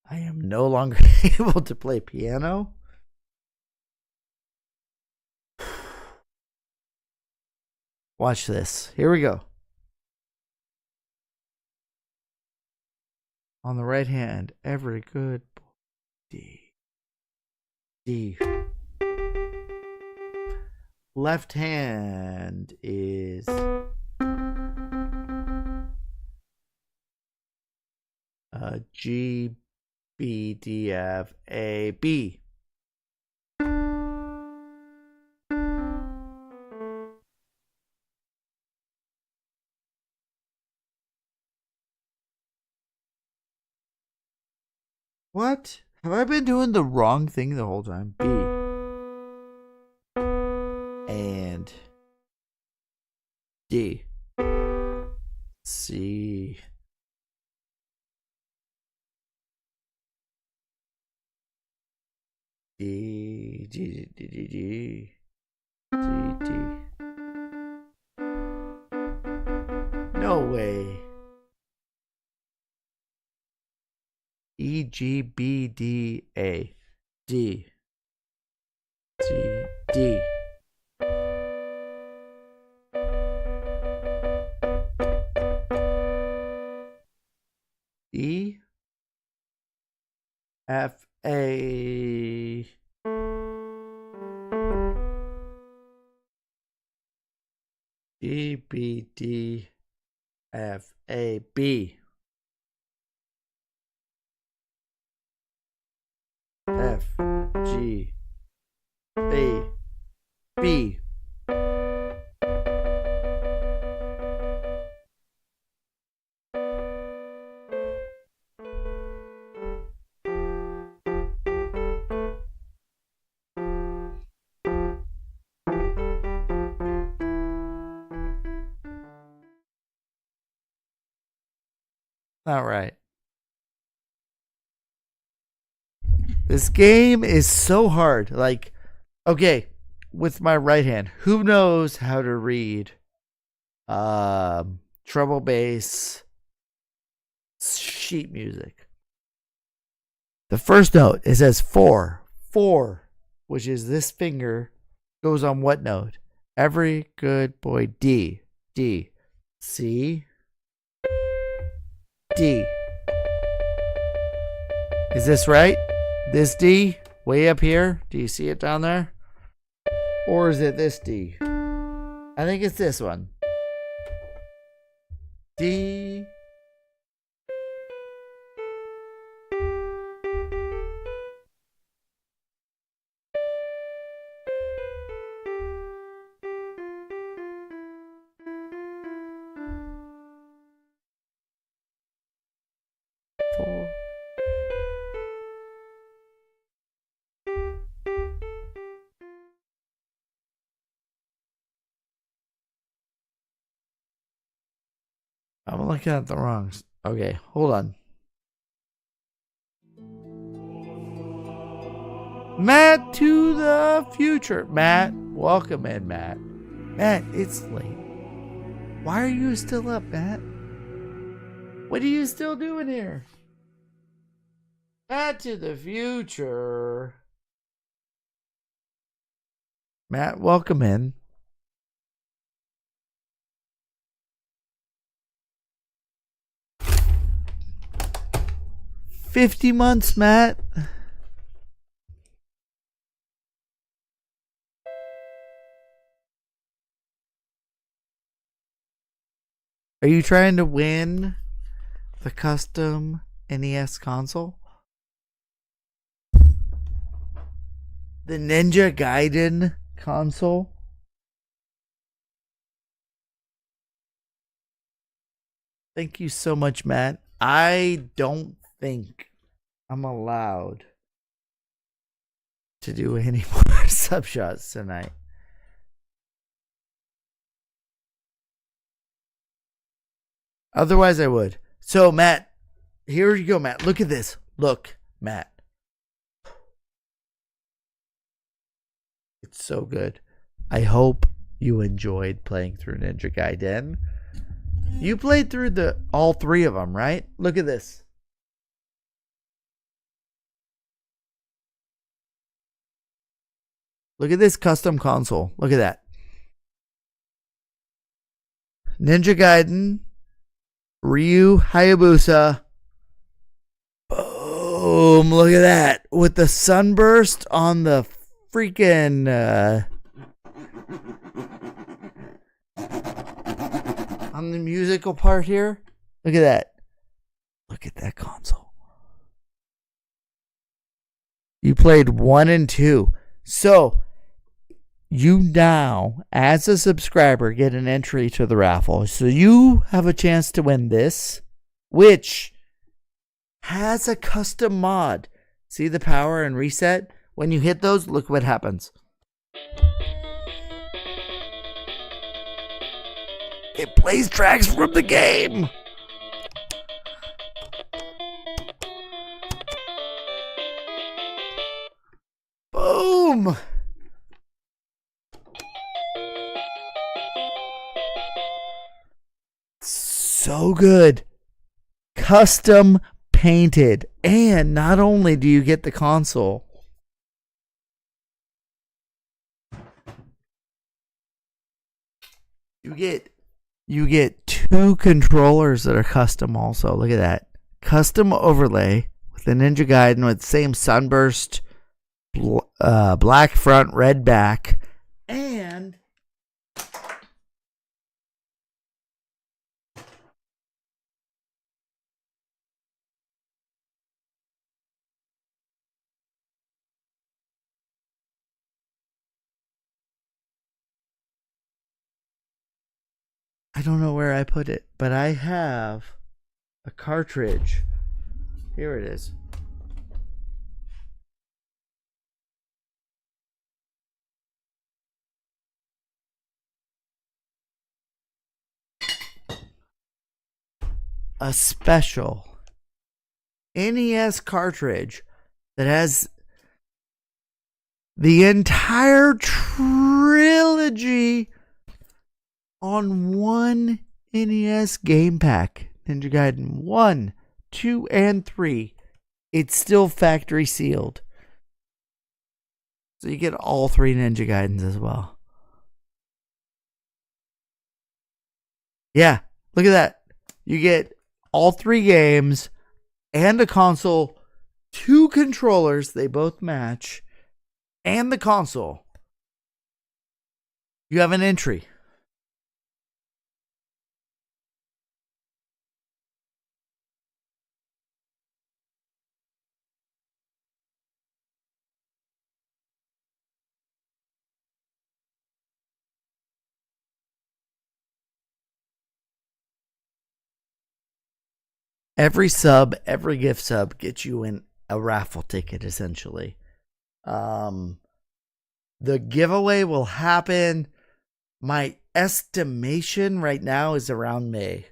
I am no longer able to play piano. Watch this. Here we go. On the right hand, every good D. D. Left hand is G, B, D, F, A, B. What? Have I been doing the wrong thing the whole time? B. And D. C. D. D. D. D. D. D. D. No way. E, G, B, D, A, D, C, D. E, F, A, G, B, D, F, A, B. F, G, A, B. Not right. This game is so hard. Like, okay, with my right hand, who knows how to read treble bass sheet music? The first note, it says 4. 4, which is this finger, goes on what note? Every good boy, D. D. C. D. Is this right? This D, way up here. Do you see it down there? Or is it this D? I think it's this one. D. Four. I'm looking at the wrongs. Okay, hold on. Matt to the future. Matt, welcome in, Matt. Matt, it's late. Why are you still up, Matt? What are you still doing here? Matt to the future. Matt, welcome in. $50 Matt. Are you trying to win the custom NES console? The Ninja Gaiden console? Thank you so much, Matt. I don't think I'm allowed to do any more sub shots tonight. Otherwise, I would. So, Matt, here you go, Matt. Look at this. Look, Matt. It's so good. I hope you enjoyed playing through Ninja Gaiden. You played through all three of them, right? Look at this. Look at this custom console. Look at that. Ninja Gaiden, Ryu Hayabusa. Boom. Look at that. With the sunburst on the freaking on the musical part here. Look at that. Look at that console. You played 1 and 2. So you now, as a subscriber, get an entry to the raffle. So you have a chance to win this, which has a custom mod. See the power and reset? When you hit those, look what happens. It plays tracks from the game. Boom. So good. Custom painted. And not only do you get the console, you get 2 controllers that are custom also. Look at that. Custom overlay with the Ninja Gaiden with the same sunburst, black front, red back, and I don't know where I put it, but I have a cartridge. Here it is. A special NES cartridge that has the entire trilogy on one NES game pack. Ninja Gaiden 1, 2, and 3. It's still factory sealed. So you get all 3 Ninja Gaidens as well. Yeah, look at that. You get all 3 games and a console, 2 controllers, they both match, and the console. You have an entry. Every sub, every gift sub gets you in a raffle ticket, essentially. The giveaway will happen. My estimation right now is around May.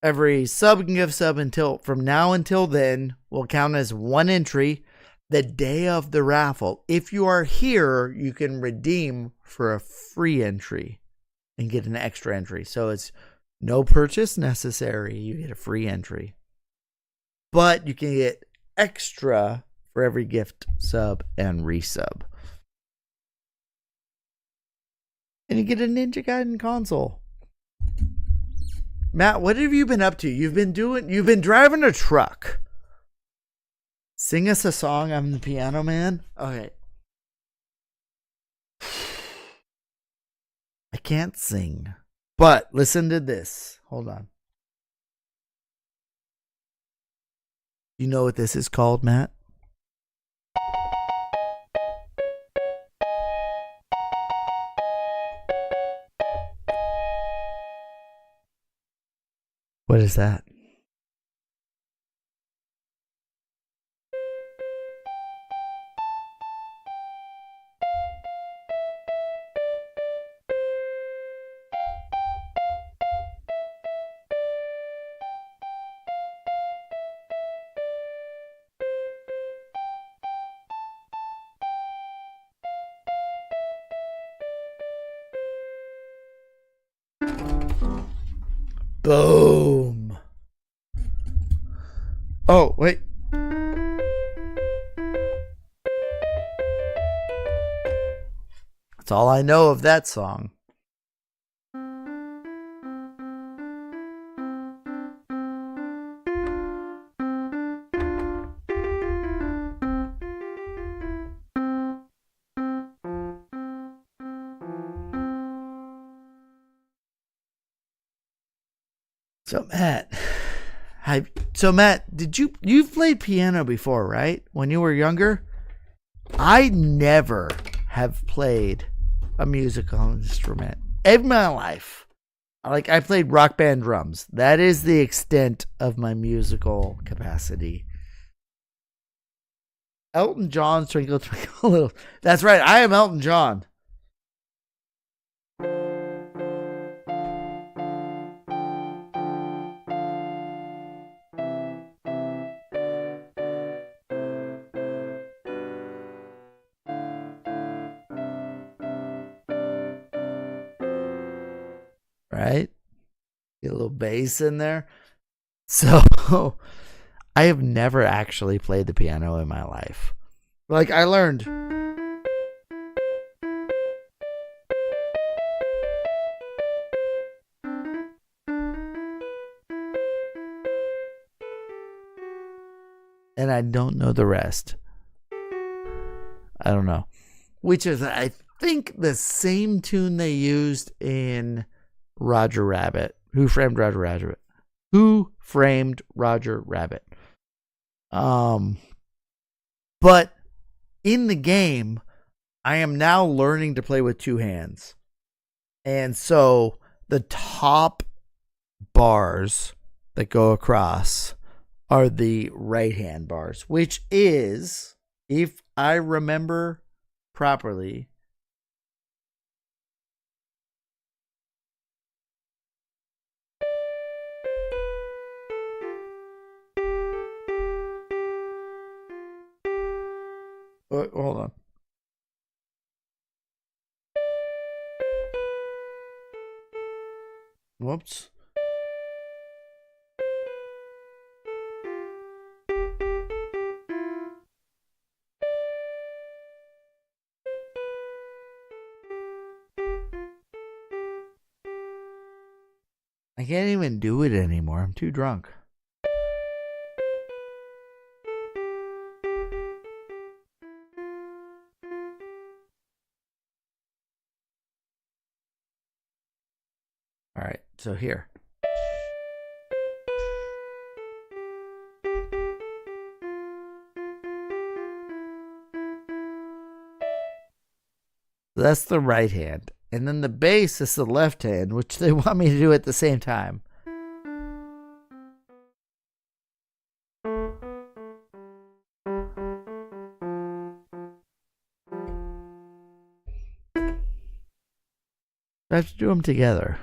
Every sub and gift sub from now until then will count as one entry the day of the raffle. If you are here, you can redeem for a free entry and get an extra entry. So it's no purchase necessary. You get a free entry. But you can get extra for every gift sub and resub. And you get a Ninja Gaiden console. Matt, what have you been up to? You've been driving a truck. Sing us a song. I'm the piano man. Okay. I can't sing. But listen to this. Hold on. You know what this is called, Matt? What is that? Boom. Oh, wait. That's all I know of that song. So Matt, you've played piano before, right? When you were younger? I never have played a musical instrument in my life. Like, I played rock band drums. That is the extent of my musical capacity. Elton John, Twinkle Twinkle Little. That's right, I am Elton John. Right? Get a little bass in there. So I have never actually played the piano in my life. Like, I learned. And I don't know the rest. I don't know. Which is, I think, the same tune they used in Roger Rabbit. Who Framed Roger Rabbit? Who Framed Roger Rabbit? But in the game, I am now learning to play with two hands. And so the top bars that go across are the right hand bars, which is, if I remember properly, hold on. Whoops. I can't even do it anymore. I'm too drunk. So here. That's the right hand. And then the bass is the left hand, which they want me to do at the same time. I have to do them together.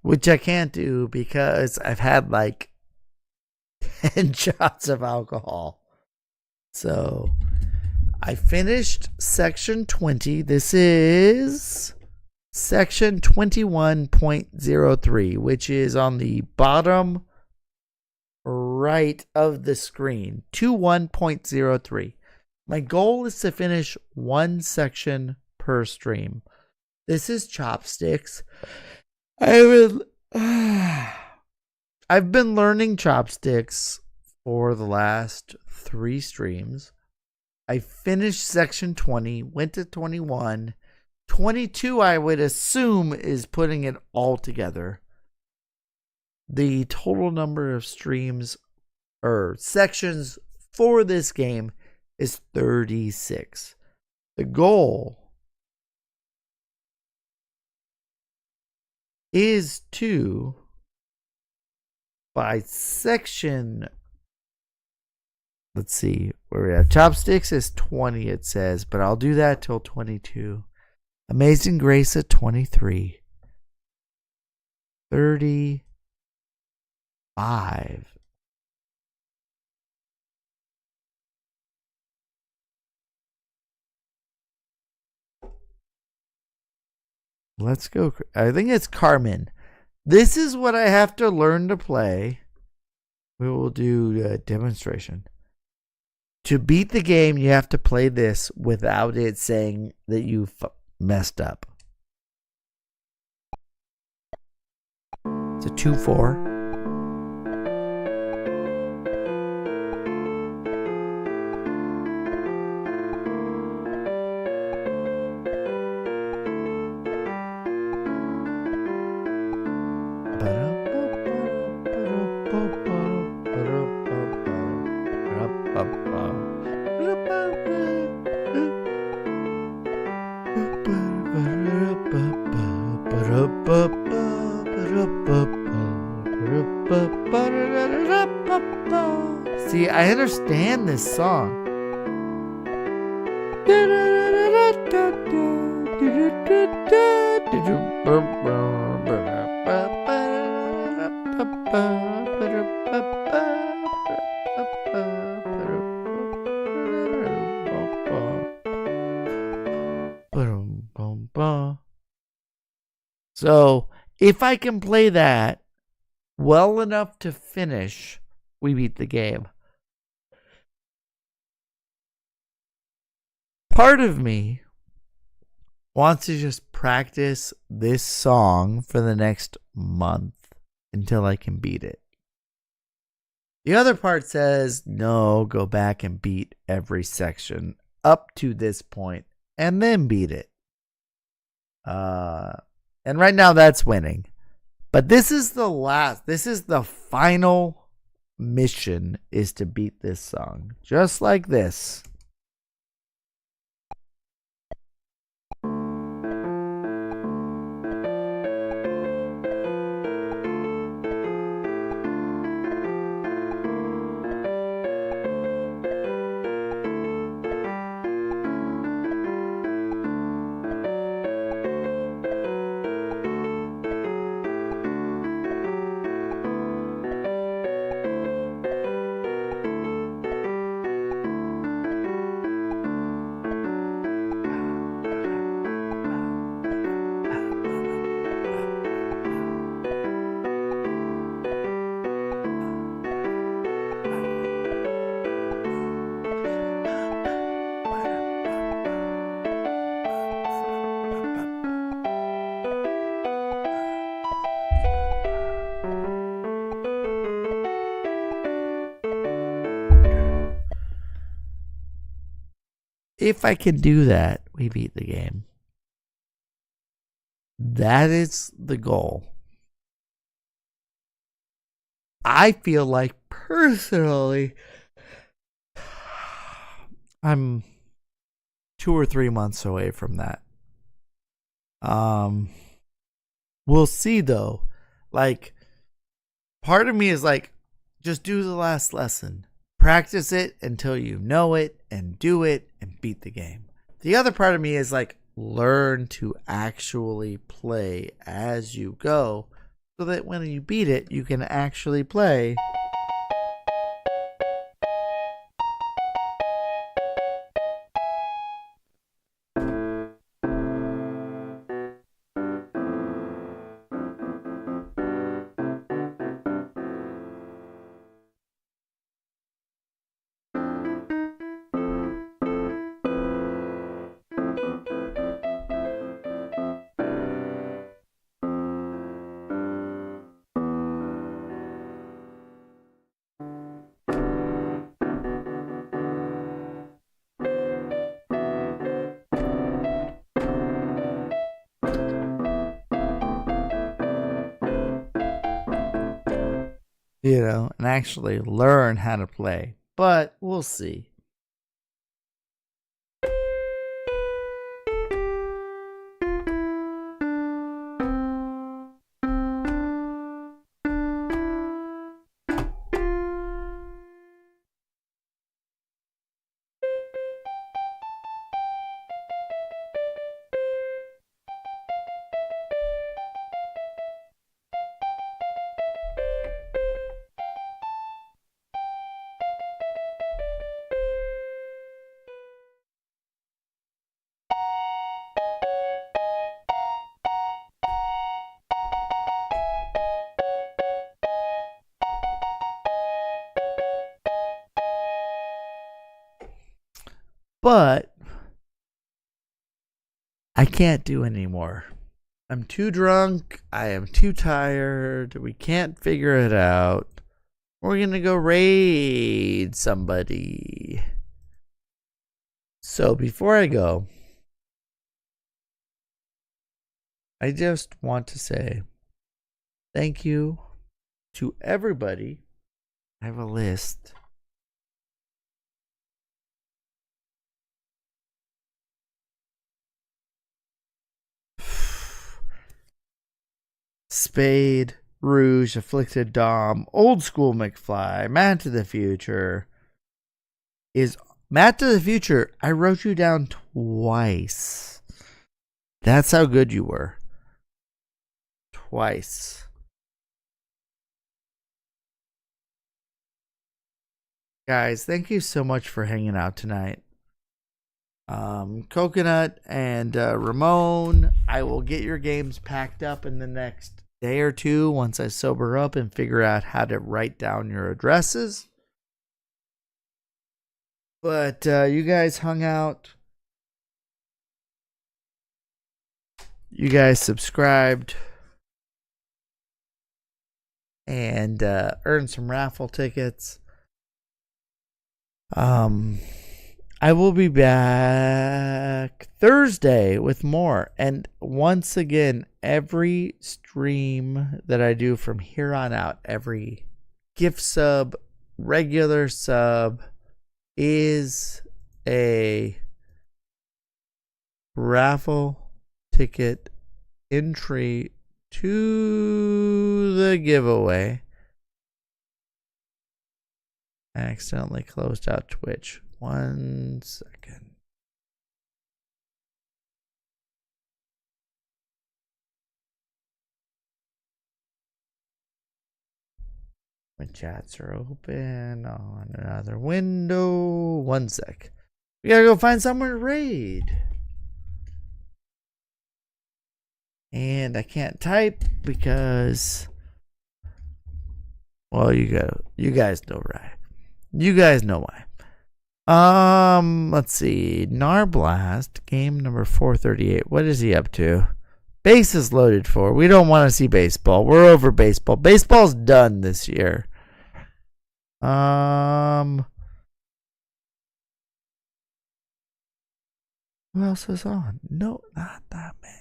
Which I can't do because I've had like 10 shots of alcohol. So I finished section 20. This is section 21.03, which is on the bottom right of the screen. 21.03. My goal is to finish one section per stream. This is chopsticks. I've been learning chopsticks for the last 3 streams. I finished section 20, went to 21. 22, I would assume, is putting it all together. The total number of streams or sections for this game is 36. The goal is to, by section, let's see where we have. Chopsticks is 20, it says, but I'll do that till 22. Amazing Grace at 23. 35. Let's go. I think it's Carmen. This is what I have to learn to play. We will do a demonstration. To beat the game, you have to play this without it saying that you messed up. It's a 2-4. See, I understand this song. So, if I can play that well enough to finish, we beat the game. Part of me wants to just practice this song for the next month until I can beat it. The other part says, no, go back and beat every section up to this point and then beat it. And right now that's winning. But this is the final mission, is to beat this song. Just like this. if I can do that, we beat the game. That is the goal. I feel like personally, I'm 2 or 3 months away from that. We'll see though. Like, part of me is like, just do the last lesson. Practice it until you know it and do it and beat the game. The other part of me is like, learn to actually play as you go so that when you beat it, you can actually play. And actually learn how to play. But we'll see. But I can't do anymore. I'm too drunk. I am too tired. We can't figure it out. We're going to go raid somebody. So before I go, I just want to say thank you to everybody. I have a list. Spade, Rouge, Afflicted Dom, Old School McFly, Matt to the Future. Is Matt to the Future, I wrote you down twice. That's how good you were. Twice. Guys, thank you so much for hanging out tonight. Coconut and Ramon, I will get your games packed up in the next day or two once I sober up and figure out how to write down your addresses. But you guys hung out. You guys subscribed. And earned some raffle tickets. I will be back Thursday with more. And once again, every stream that I do from here on out, every gift sub, regular sub, is a raffle ticket entry to the giveaway. I accidentally closed out Twitch. 1 second. My chats are open on another window. 1 sec. We gotta go find somewhere to raid. And I can't type because, well, you guys know right. You guys know why. Let's see. Narblast, game number 438. What is he up to? Base is loaded for. We don't want to see baseball. We're over baseball. Baseball's done this year. Who else is on? No, not that man.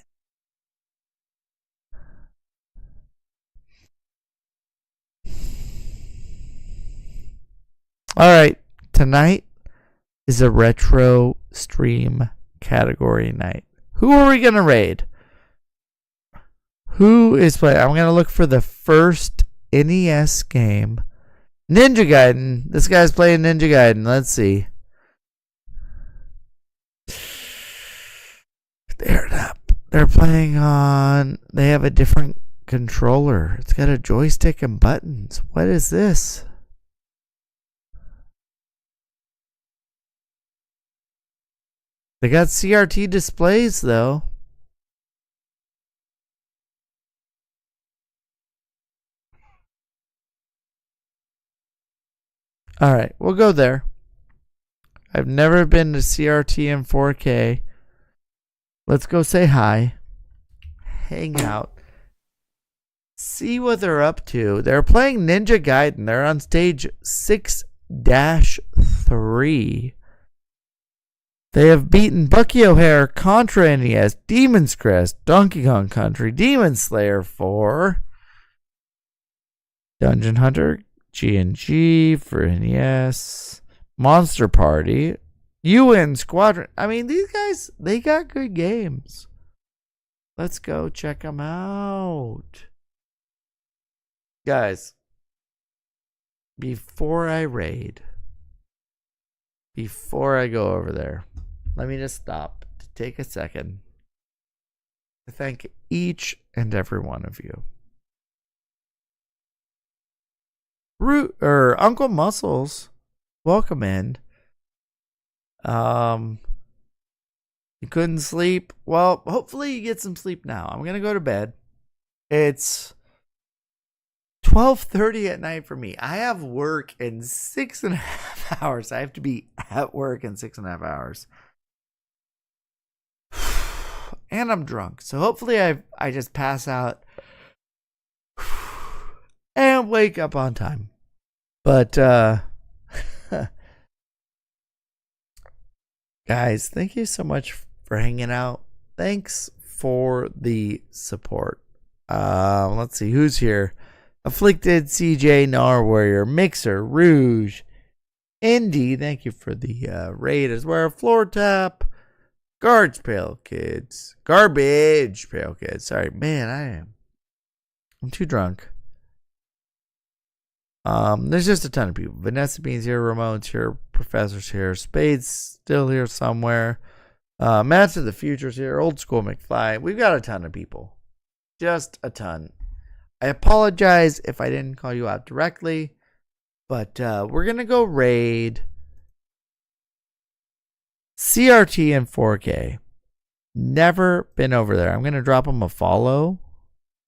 All right, tonight is a retro stream category night. Who are we gonna raid? Who is playing? I'm gonna look for the first NES game. Ninja Gaiden. This guy's playing Ninja Gaiden. Let's see. They're playing on. They have a different controller. It's got a joystick and buttons. What is this? They got CRT displays though. All right, we'll go there. I've never been to CRT in 4K. Let's go say hi. Hang out. See what they're up to. They're playing Ninja Gaiden. They're on stage 6-3. They have beaten Bucky O'Hare, Contra NES, Demon's Crest, Donkey Kong Country, Demon Slayer 4, Dungeon Hunter, G&G for NES, Monster Party, UN Squadron. I mean, these guys, they got good games. Let's go check them out. Guys, before I raid, before I go over there, let me just stop to take a second to thank each and every one of you. Uncle Muscles, welcome in. You couldn't sleep? Well, hopefully you get some sleep now. I'm gonna go to bed. It's 12:30 at night for me. I have work in 6.5 hours. I have to be at work in 6.5 hours. And I'm drunk. So hopefully I just pass out and wake up on time. But guys, thank you so much for hanging out. Thanks for the support. Let's see who's here. Afflicted, CJ, Nar Warrior, Mixer, Rouge, Indy, thank you for the raid as well. Floor Tap, Garbage Pale Kids. Sorry, man, I'm too drunk. There's just a ton of people. Vanessa Bean's here, Ramon's here, Professor's here, Spade's still here somewhere. Matt to the Future's here, Old School McFly. We've got a ton of people. Just a ton. I apologize if I didn't call you out directly, but we're going to go raid CRT in 4K. Never been over there. I'm going to drop them a follow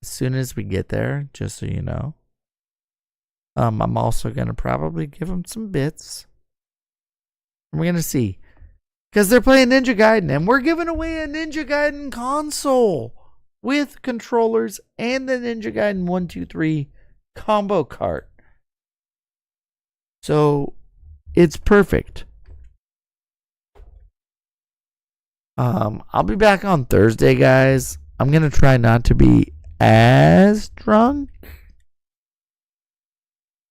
as soon as we get there, just so you know. I'm also going to probably give them some bits. And we're going to see. Because they're playing Ninja Gaiden, and we're giving away a Ninja Gaiden console with controllers and the Ninja Gaiden 1, 2, 3 combo cart. So it's perfect. I'll be back on Thursday, guys. I'm going to try not to be as drunk,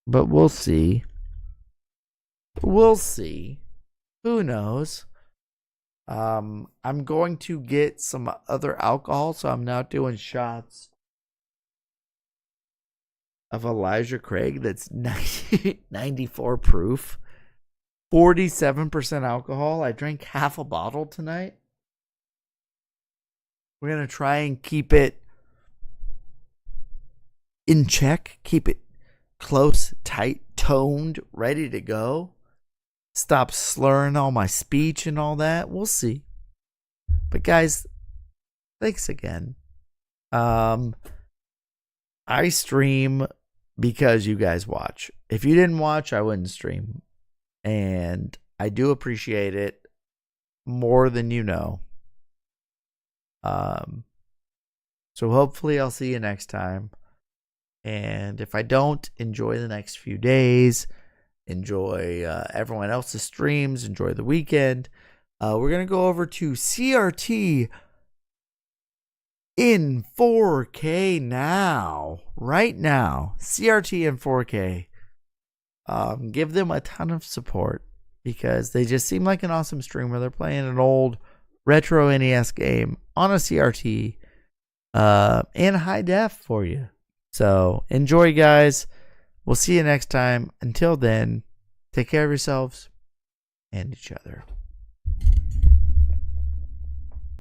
but we'll see. We'll see. Who knows? I'm going to get some other alcohol, so I'm now doing shots of Elijah Craig that's 94 proof, 47% alcohol. I drank half a bottle tonight. We're going to try and keep it in check, keep it close, tight, toned, ready to go. Stop slurring all my speech and all that. We'll see. But guys, thanks again. I stream because you guys watch. If you didn't watch, I wouldn't stream. And I do appreciate it more than you know. So hopefully I'll see you next time. And if I don't, enjoy the next few days. Enjoy everyone else's streams. Enjoy the weekend. We're going to go over to CRT in 4K now. Right now. CRT in 4K. Give them a ton of support because they just seem like an awesome streamer. They're playing an old retro NES game on a CRT in high def for you. So enjoy, guys. We'll see you next time. Until then, take care of yourselves and each other.